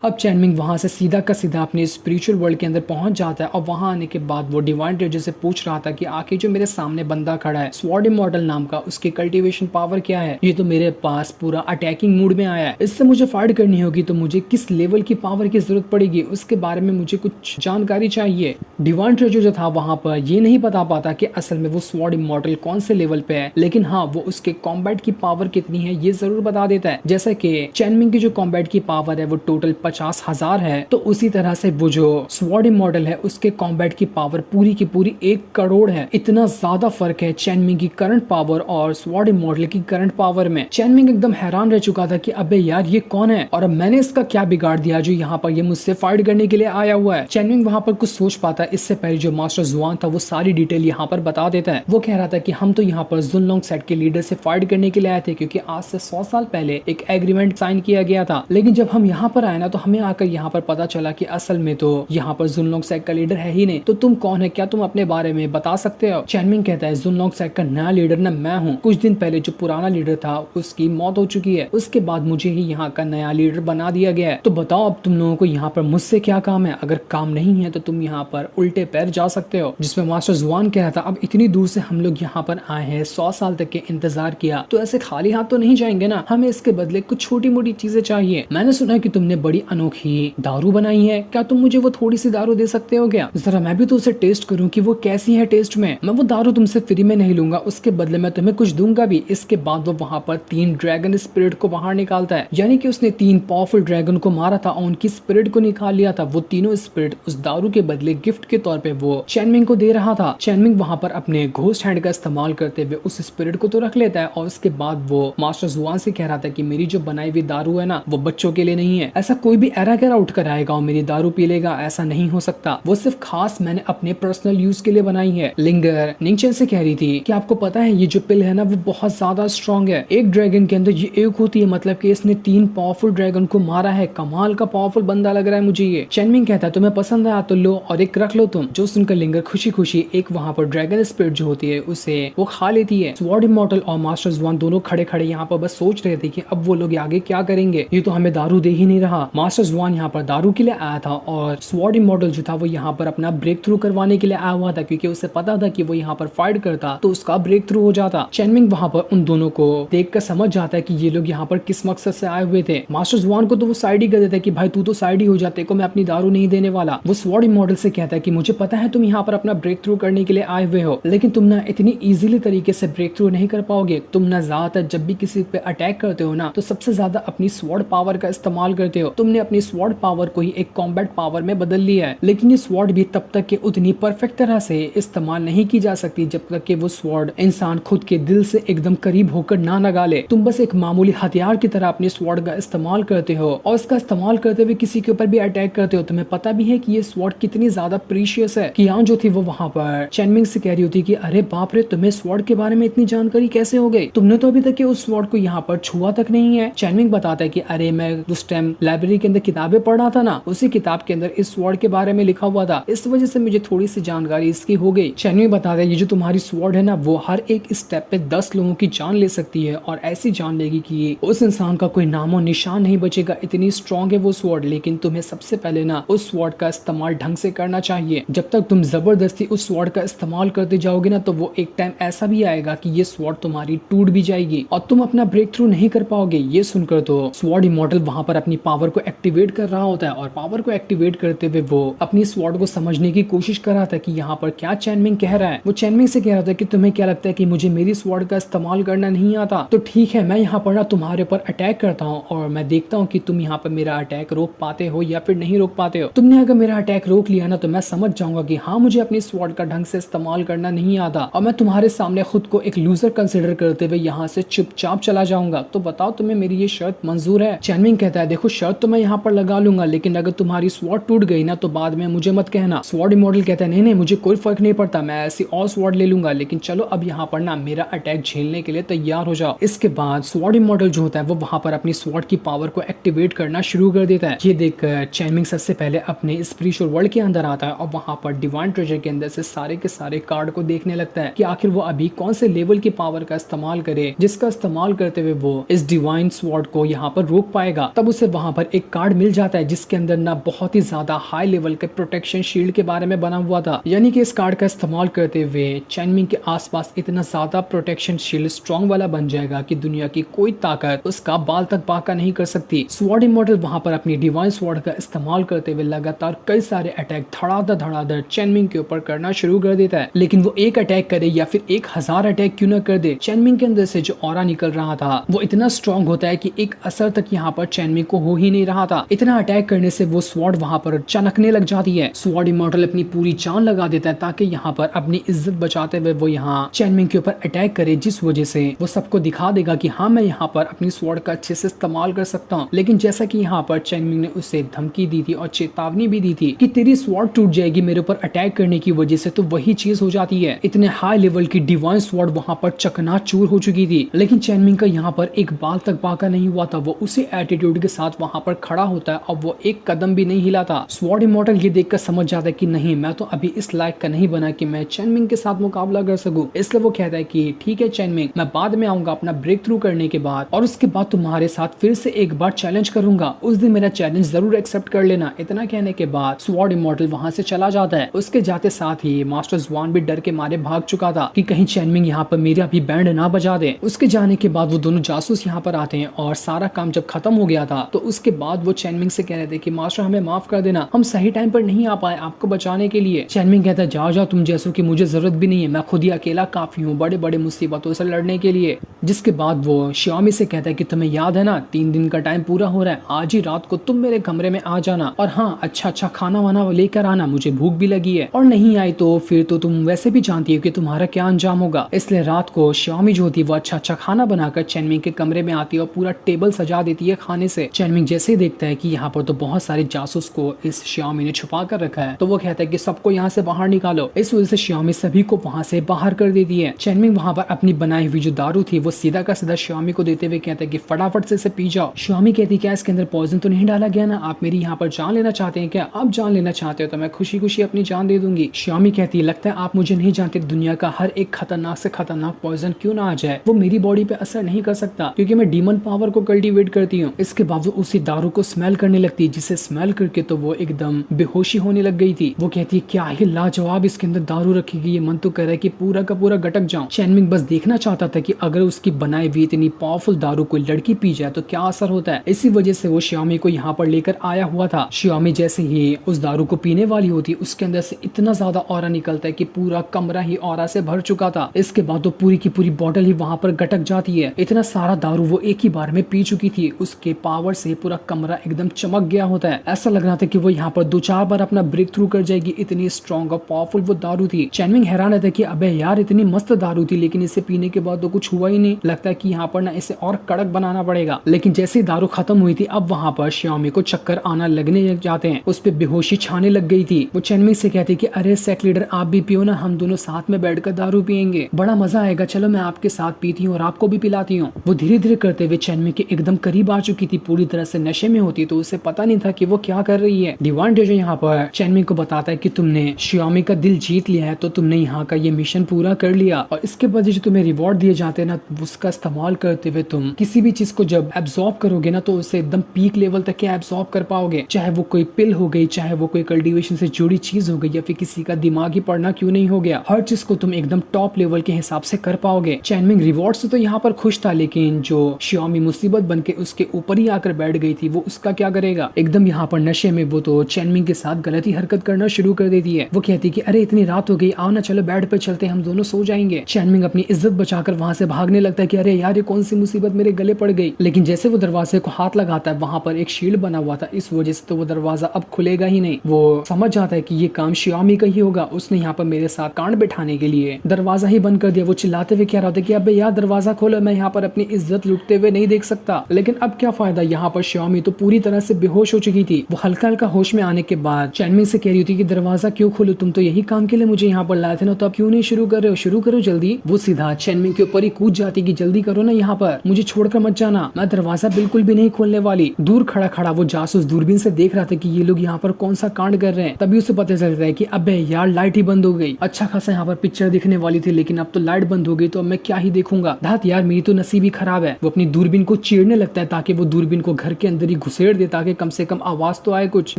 अब चैनमिंग वहां से सीधा का सीधा अपने स्पिरिचुअल वर्ल्ड के अंदर पहुंच जाता है और वहां आने के बाद वो डिवाइन ट्रेजर से पूछ रहा था कि आखिर जो मेरे सामने बंदा खड़ा है स्वॉर्ड इमॉर्टल नाम का, उसकी कल्टीवेशन पावर क्या है? ये तो मेरे पास पूरा अटैकिंग मूड में आया है, इससे मुझे फाइट करनी होगी, तो मुझे किस लेवल की पावर की जरूरत पड़ेगी, उसके बारे में मुझे कुछ जानकारी चाहिए। डिवाइन ट्रेजर जो था वहां पर ये नहीं बता पाता कि असल में वो स्वॉर्ड इमॉर्टल कौन से लेवल पे है, लेकिन हाँ वो उसके कॉम्बैट की पावर कितनी है ये जरूर बता देता है। जैसे कि चैनमिंग की जो कॉम्बैट की पावर है वो टोटल 50,000 है, तो उसी तरह से वो जो स्वॉर्ड इमॉर्टल है उसके कॉम्बैट की पावर पूरी की पूरी 1 करोड़ है। इतना ज्यादा फर्क है चैनमिंग की करंट पावर और स्वॉर्ड इमॉर्टल की करंट पावर में। चैनमिंग एकदम हैरान रह चुका था कि अबे यार ये कौन है और अब मैंने इसका क्या बिगाड़ दिया जो यहाँ पर ये मुझसे फाइट करने के लिए आया हुआ है। चैनमिंग वहां पर कुछ सोच पाता है, इससे पहले जो मास्टर जुआन था वो सारी डिटेल यहाँ पर बता देता है। वो कह रहा था कि हम तो यहाँ पर जुनलोंग सेट के लीडर से फाइट करने के लिए आए थे, क्योंकि आज से 100 साल पहले एक एग्रीमेंट साइन किया गया था, लेकिन जब हम यहाँ पर आए ना तो हमें आकर यहाँ पर पता चला कि असल में तो यहाँ पर जुनलोंग सेट का लीडर है ही नहीं। तो तुम कौन है, क्या तुम अपने बारे में बता सकते हो? चैनमिंग कहता है जुनलोंग सेट का नया लीडर ना मैं हूँ। कुछ दिन पहले जो पुराना लीडर था उसकी मौत हो चुकी है, उसके बाद मुझे ही यहाँ का नया लीडर बना दिया गया है। तो बताओ अब तुम लोगों को यहाँ पर मुझसे क्या काम है? अगर काम नहीं है तो तुम यहाँ पर उल्टे पैर जा सकते हो। जिसमें मास्टर जुआन कह रहा था अब इतनी दूर से हम लोग यहाँ पर आए हैं, 100 साल तक के इंतजार किया, तो ऐसे खाली हाथ तो नहीं जाएंगे ना, हमें इसके बदले कुछ छोटी मोटी चीजें चाहिए। मैंने सुना है कि तुमने बड़ी अनोखी दारू बनाई है, क्या तुम मुझे वो थोड़ी सी दारू दे सकते हो क्या? जरा मैं भी तो उसे टेस्ट करूँ कि वो कैसी है टेस्ट में। मैं वो दारू तुमसे फ्री में नहीं लूंगा, उसके बदले मैं तुम्हें कुछ दूंगा भी। इसके बाद वो वहाँ पर 3 ड्रैगन स्पिरिट को बाहर निकालता है, यानी कि उसने 3 पावरफुल ड्रैगन को मारा था और उनकी स्पिरिट को निकाल लिया था। वो तीनों स्पिरिट उस दारू के बदले गिफ्ट के तौर पे वो चैनमिंग को दे रहा था। चैनमिंग वहाँ पर अपने घोस्ट हैंड का इस्तेमाल करते हुए उस स्पिरिट को तो रख लेता है और उसके बाद वो मास्टर जुआन से कह रहा था कि मेरी जो बनाई हुई दारू है ना वो बच्चों के लिए नहीं है, ऐसा कोई भी एरा गैरा उठ कर आएगा और मेरी दारू पी लेगा, ऐसा नहीं हो सकता। वो सिर्फ खास मैंने अपने पर्सनल यूज के लिए बनाई है। लिंगर निंगचेन से कह रही थी कि आपको पता है ये जो पिल है ना वो बहुत ज्यादा स्ट्रॉन्ग है, एक ड्रैगन के अंदर ये एक होती है, मतलब कि इसने 3 पावरफुल ड्रैगन को मारा है। कमाल का पावरफुल बंदा लग रहा है मुझे ये। चैनमिंग कहता है तुम्हें पसंद आया तो लो और एक रख लो तुम। जो सुनकर लिंगर खुशी खुशी एक वहाँ पर ड्रैगन स्पिरिट जो होती है उसे वो खा लेती है। स्वॉर्ड इमॉर्टल और मास्टर जुआन दोनों खड़े खड़े यहाँ पर बस सोच रहे थे कि अब वो लोग आगे क्या करेंगे, ये तो हमें दारू दे ही नहीं रहा। मास्टर जुआन यहाँ पर दारू के लिए आया था और स्वॉर्ड इमॉर्टल जो था वो यहाँ पर अपना ब्रेक थ्रू करवाने के लिए आया हुआ था, क्योंकि उसे पता था कि वो यहाँ पर फाइट करता तो उसका ब्रेक थ्रू हो जाता। चैनमिंग वहाँ पर उन दोनों को देखकर समझ जाता है कि ये लोग यहाँ पर किस मकसद से आए हुए थे। मास्टर जुआन को तो वो साइड ही कर देता है कि भाई तू तो साइड ही हो जाते को मैं अपनी दारू नहीं देने वाला। वो स्वॉर्ड इमॉर्टल से कहता है कि मुझे पता है तुम यहाँ पर अपना ब्रेक थ्रू करने के लिए आए हुए हो, लेकिन तुम ना इतनी इजीली तरीके से ब्रेक थ्रू नहीं कर पाओगे। तुम ना ज्यादातर जब भी किसी पे अटैक करते हो ना तो सबसे ज्यादा अपनी स्वॉर्ड पावर का इस्तेमाल करते हो। तुमने अपनी स्वॉर्ड पावर को ही एक कॉम्बैट पावर में बदल लिया है, लेकिन ये स्वॉर्ड भी तब तक के उतनी परफेक्ट तरह से इस्तेमाल नहीं की जा सकती जब तक कि वो स्वॉर्ड इंसान खुद के दिल से एकदम करीब होकर ना लगा ले। तुम बस एक मामूली हथियार की तरह अपने स्वॉर्ड का इस्तेमाल करते हो और इसका इस्तेमाल करते हुए किसी के ऊपर भी अटैक करते हो। तुम्हें पता भी है कि ये स्वॉर्ड कितनी ज्यादा प्रीशियस है। कियान जो थी वो वहाँ पर चैनमिंग से कह रही होती कि अरे बाप रे, तुम्हें स्वॉर्ड के बारे में इतनी जानकारी कैसे हो गई? तुमने तो अभी तक के उस स्वॉर्ड को यहाँ पर छुआ तक नहीं है। चैनमिंग बताता है कि अरे मैं उस टाइम लाइब्रेरी के अंदर किताबें पढ़ रहा था ना, उसी किताब के अंदर इस स्वॉर्ड के बारे में लिखा हुआ था, इस वजह से मुझे थोड़ी सी जानकारी इसकी हो गई। चैनमिंग बताता है ये जो तुम्हारी स्वॉर्ड है ना वो हर एक स्टेप पे 10 लोगों की जान ले सकती है और ऐसी जान लेगी कि उस इंसान का कोई नामो निशान नहीं बचेगा, इतनी स्ट्रॉन्ग है वो स्वॉर्ड। लेकिन तुम्हें सबसे पहले ना उस स्वॉर्ड का इस्तेमाल ढंग से करना चाहिए। जब तक तुम जबरदस्ती उस स्वॉर्ड का इस्तेमाल करते जाओगे ना तो वो एक टाइम ऐसा भी आएगा कि ये स्वॉर्ड तुम्हारी टूट भी जाएगी और तुम अपना ब्रेक थ्रू नहीं कर पाओगे। ये सुनकर तो स्वॉर्ड इमॉर्टल वहां पर अपनी पावर को एक्टिवेट कर रहा होता है और पावर को एक्टिवेट करते हुए वो अपनी स्वॉर्ड को समझने की कोशिश कर रहा था कि यहाँ पर क्या चैनमिंग कह रहा है। वो चैनमिंग से कह रहा था कि तुम्हें क्या लगता है कि मुझे मेरी स्वॉर्ड का इस्तेमाल करना नहीं आता? तो ठीक है, मैं यहाँ पर ना तुम्हारे ऊपर अटैक करता हूँ और मैं देखता हूँ कि तुम यहाँ पर मेरा अटैक रोक पाते हो या फिर नहीं रोक पाते हो। तुमने अगर मेरा अटैक रोक लिया ना तो मैं समझ जाऊंगा कि हाँ मुझे अपनी स्वॉर्ड का ढंग से इस्तेमाल करना नहीं आता और मैं तुम्हारे सामने खुद को एक लूजर कंसिडर करते हुए यहाँ से चुपचाप चला जाऊंगा। तो बताओ तुम्हें मेरी ये शर्त मंजूर है? चैनमिंग कहता है देखो शर्त तो मैं यहाँ पर लगा लूंगा, लेकिन अगर तुम्हारी स्वॉर्ड टूट गई ना तो बाद में मुझे मत कहना। स्वॉर्ड इमॉर्टल कहता है नहीं नहीं मुझे कोई फर्क नहीं पड़ता, मैं ऐसी और स्वॉर्ड ले लूंगा, लेकिन चलो अब यहाँ पर ना मेरा अटैक झेलने के लिए तैयार हो जाओ। इसके बाद स्वॉर्ड इमॉर्टल जो होता है वो वहाँ पर अपनी स्वॉर्ड की पावर को एक्टिवेट करना शुरू कर देता है। ये देखकर चैनमिंग सबसे पहले अपने स्पिरिचुअल वर्ल्ड के अंदर आता है और वहाँ पर डिवाइन ट्रेजर के अंदर से सारे के सारे कार्ड को देखने लगता है कि आखिर वो अभी कौन से लेवल की पावर का इस्तेमाल करे जिसका इस्तेमाल करते हुए वो इस डिवाइन स्वॉर्ड को यहाँ पर रोक पाएगा। तब उसे वहाँ पर एक कार्ड मिल जाता है जिसके अंदर ना बहुत ही ज्यादा हाई लेवल के प्रोटेक्शन शील्ड के बारे में बना हुआ था। यानी कि इस कार्ड का इस्तेमाल करते हुए चेनमिंग के आसपास इतना ज्यादा प्रोटेक्शन शील्ड स्ट्रॉन्ग वाला बन जाएगा कि दुनिया की कोई ताकत उसका बाल तक बाका नहीं कर सकती। स्वॉर्ड इमॉर्टल वहां पर अपनी डिवाइन स्वॉर्ड का इस्तेमाल करते हुए लगातार कई सारे अटैक धड़ाधड़ चेनमिंग के ऊपर करना शुरू कर देता है। लेकिन वो एक अटैक करे या फिर 1000 अटैक क्यों न कर दे, चेनमिंग के अंदर से जो ऑरा निकल रहा था वो इतना स्ट्रॉन्ग होता है कि एक असर तक यहाँ पर चेनमिंग को हो ही नहीं रहा था। इतना अटैक करने से वो स्वॉर्ड वहां पर चनकने लग जाती है। स्वॉर्ड इमॉर्टल अपनी पूरी जान लगा देता है ताकि यहाँ पर अपनी इज्जत बचाते हुए वो यहाँ चेनमिंग के ऊपर अटैक करे, जिस वजह से वो सबको दिखा देगा कि हाँ मैं यहाँ पर अपनी स्वॉर्ड का अच्छे से इस्तेमाल कर सकता हूँ। लेकिन जैसा कि यहाँ पर चेनमिंग ने उसे धमकी दी थी और चेतावनी भी दी थी कि तेरी स्वॉर्ड टूट जाएगी मेरे ऊपर अटैक करने की वजह से, तो वही चीज हो जाती है। इतने हाई लेवल की डिवाइन स्वॉर्ड वहां पर चकनाचूर हो चुकी थी। लेकिन चेनमिंग का यहाँ पर एक बाल तक बाका नहीं हुआ था। वो उसी एटीट्यूड के साथ वहां पर खड़ा होता है और वो एक कदम भी नहीं हिला था। स्वॉर्ड इमॉर्टल ये देखकर समझ जाता है कि नहीं, मैं तो अभी इस लायक का नहीं बना कि मैं चेनमिंग के साथ मुकाबला कर सकूं। इसलिए वो कहता है कि ठीक है चेनमिंग, मैं बाद में आऊंगा अपना ब्रेक थ्रू करने के बाद, और उसके बाद तुम्हारे साथ फिर से एक बार चैलेंज करूंगा। उस दिन मेरा चैलेंज जरूर एक्सेप्ट कर लेना। इतना कहने के बाद स्वॉर्ड इमॉर्टल वहां से चला जाता है। उसके जाते साथ ही मास्टर ज़्वान भी डर के मारे भाग चुका था कि कहीं चेनमिंग यहाँ पर मेरा भी बैंड ना बजा दे। उसके जाने के बाद वो दोनों जासूस यहाँ पर आते हैं और सारा काम जब खत्म हो गया था तो उसके बाद वो चेनमिंग से कह रहे थे कि मास्टर हमें माफ कर देना, हम सही टाइम पर नहीं आ पाए आपको बचाने के लिए। चेनमिंग कहता है जाओ जाओ, तुम जैसों की मुझे जरूरत भी नहीं है, मैं खुद ही अकेला काफी हूँ बड़े बड़े मुसीबतों से लड़ने के लिए। जिसके बाद वो श्यामी से कहता है कि तुम्हें याद है ना, 3 दिन का टाइम पूरा हो रहा है, आज ही रात को तुम मेरे कमरे में आ जाना और हाँ अच्छा खाना वाना लेकर आना, मुझे भूख भी लगी है, और नहीं आई तो फिर तो तुम वैसे भी जानती हो कि तुम्हारा क्या अंजाम होगा। इसलिए रात को श्यामी जो होती है वो अच्छा खाना बनाकर चेनमिंग के कमरे में आती है और पूरा टेबल सजा देती है खाने से। चेनमिंग जैसे ही देखता है कि यहाँ पर तो बहुत सारे जासूस को इस श्यामी ने छुपा कर रखा है तो वो कहता है कि सबको यहाँ से बाहर निकालो। इस वजह से श्यामी सभी को वहाँ से बाहर कर देती है। चेनमिंग वहाँ पर अपनी बनाई हुई जो दारू थी वो सीधा का सीधा श्यामी को देते हुए कहता है कि फटाफट से इसे पी जाओ। श्यामी कहती क्या इसके अंदर पॉइजन तो नहीं डाला गया ना, आप मेरी यहाँ पर जान लेना चाहते हैं क्या? आप जान लेना चाहते हो तो मैं खुशी खुशी अपनी जान दे दूंगी। श्यामी कहती है लगता है आप मुझे नहीं जानते, दुनिया का हर एक खतरनाक से खतरनाक पॉइजन क्यों ना आ जाए वो मेरी बॉडी पे असर नहीं कर सकता क्योंकि मैं डीमन पावर को कल्टीवेट करती हूँ। इसके बावजूद उसी दारू को स्मेल करने लगती है, जिसे स्मेल करके तो वो एकदम बेहोशी होने लग गई थी। वो कहती है क्या ही लाजवाब इसके अंदर दारू रखी गई है, मन तो कह रहा है कि पूरा का पूरा गटक जाऊं। चेनमिंग बस देखना चाहता था कि अगर उसकी बनाई हुई इतनी पावरफुल दारू कोई लड़की पी जाए तो क्या असर होता है। इसी वजह से वो श्यामी को यहाँ पर लेकर आया हुआ था। श्यामी जैसे ही उस दारू को पीने वाली होती उसके अंदर से इतना ज्यादा ऑरा निकलता है कि पूरा कमरा ही ऑरा से भर चुका था। इसके बाद तो पूरी की पूरी बॉटल ही वहाँ पर गटक जाती है। इतना सारा दारू वो एक ही बार में पी चुकी थी, उसके पावर से पूरा कमरा एकदम चमक गया होता है। ऐसा लग रहा था कि वो यहाँ पर 2-4 बार अपना ब्रेक थ्रू कर जाएगी, इतनी स्ट्रॉन्ग और पावरफुल वो दारू थी। चेनमिंग हैरान रहता कि अबे यार इतनी मस्त दारू थी लेकिन इसे पीने के बाद तो कुछ हुआ ही नहीं, लगता है कि यहाँ पर ना इसे और कड़क बनाना पड़ेगा। लेकिन जैसे ही दारू खत्म हुई थी अब वहाँ पर श्यामी को चक्कर आना लगने लग जाते हैं, उस पर बेहोशी छाने लग गई थी। वो चेनमिंग से कहती कि अरे सेक लीडर आप भी पियो ना, हम दोनों साथ में बैठकर दारू पियेंगे, बड़ा मजा आएगा, चलो मैं आपके साथ पीती हूँ और आपको भी पिलाती हूँ। वो धीरे धीरे करते हुए चेनमिंग के एकदम करीब आ चुकी थी, पूरी तरह से नशे में होती तो उसे पता नहीं था कि वो क्या कर रही है। डिवाइन डेजो यहाँ पर चेनमिंग को बताता है कि तुमने श्यामी का दिल जीत लिया है तो तुमने यहाँ का ये मिशन पूरा कर लिया और इसके बाद जो तुम्हें रिवॉर्ड दिए जाते हैं ना उसका इस्तेमाल करते हुए तुम किसी भी चीज को जब एब्जॉर्ब करोगे ना तो उसे एकदम पीक लेवल तक एब्जॉर्ब कर पाओगे, चाहे वो कोई पिल हो गई, चाहे वो कोई कल्टीवेशन से जुड़ी चीज हो गई या फिर किसी का दिमागी पढ़ना क्यों नहीं हो गया, हर चीज को तुम एकदम टॉप लेवल के हिसाब से कर पाओगे। चेनमिंग रिवॉर्ड से तो यहाँ पर खुश था लेकिन जो श्यामी मुसीबत बन के उसके ऊपर ही आकर बैठ गई थी वो उसका क्या करेगा। एकदम यहाँ पर नशे में वो तो चेनमिंग के साथ गलत ही हरकत करना शुरू कर देती है। वो कहती कि अरे इतनी रात हो गई, आओ ना चलो बेड पे चलते हम दोनों सो जाएंगे। चेनमिंग अपनी इज्जत बचाकर वहां से भागने लगता है कि अरे यार ये कौन सी मुसीबत मेरे गले पड़ गई। लेकिन जैसे वो दरवाजे को हाथ लगाता है वहां पर एक शील्ड बना हुआ था, इस वजह से तो वो दरवाजा अब खुलेगा ही नहीं। वो समझ जाता है कि ये काम श्यामी का ही होगा, उसने यहाँ पर मेरे साथ कांड बैठाने के लिए दरवाजा ही बंद कर दिया। वो चिल्लाते हुए कह रहा था कि अबे यार दरवाजा खोलो, मैं यहाँ पर अपनी इज्जत लुटते हुए नहीं देख सकता। लेकिन अब क्या फायदा, यहाँ पर श्यामी तो पूरी तरह से बेहोश हो चुकी थी। वो हल्का हल्का होश में आने के बाद चेनमिंग से कह रही थी कि दरवाजा क्यों खोलो, तुम तो यही काम के लिए मुझे यहाँ पर लाए थे ना, तो अब क्यों नहीं शुरू कर रहे हो, शुरू करो जल्दी। वो सीधा चेनमिंग के ऊपर ही कूद जाती कि जल्दी करो ना, यहाँ पर मुझे छोड़कर मत जाना, मैं दरवाजा बिल्कुल भी नहीं खोलने वाली। दूर खड़ा खड़ा वो जासूस दूरबीन से देख रहा था कि ये लोग यहाँ पर कौन सा कांड कर रहे हैं। तभी उसे पता चलता है कि अबे यार लाइट ही बंद हो गई, अच्छा खासा यहाँ पर पिक्चर दिखने वाली थी लेकिन अब तो लाइट बंद हो गई तो अब मैं क्या ही देखूंगा, धात यार मेरी तो नसीब ही खराब है। वो अपनी दूरबीन को चीरने लगता है ताकि वो दूरबीन को घर के अंदर ही घुसेड़ दे ताकि कम से कम आवाज तो आए कुछ।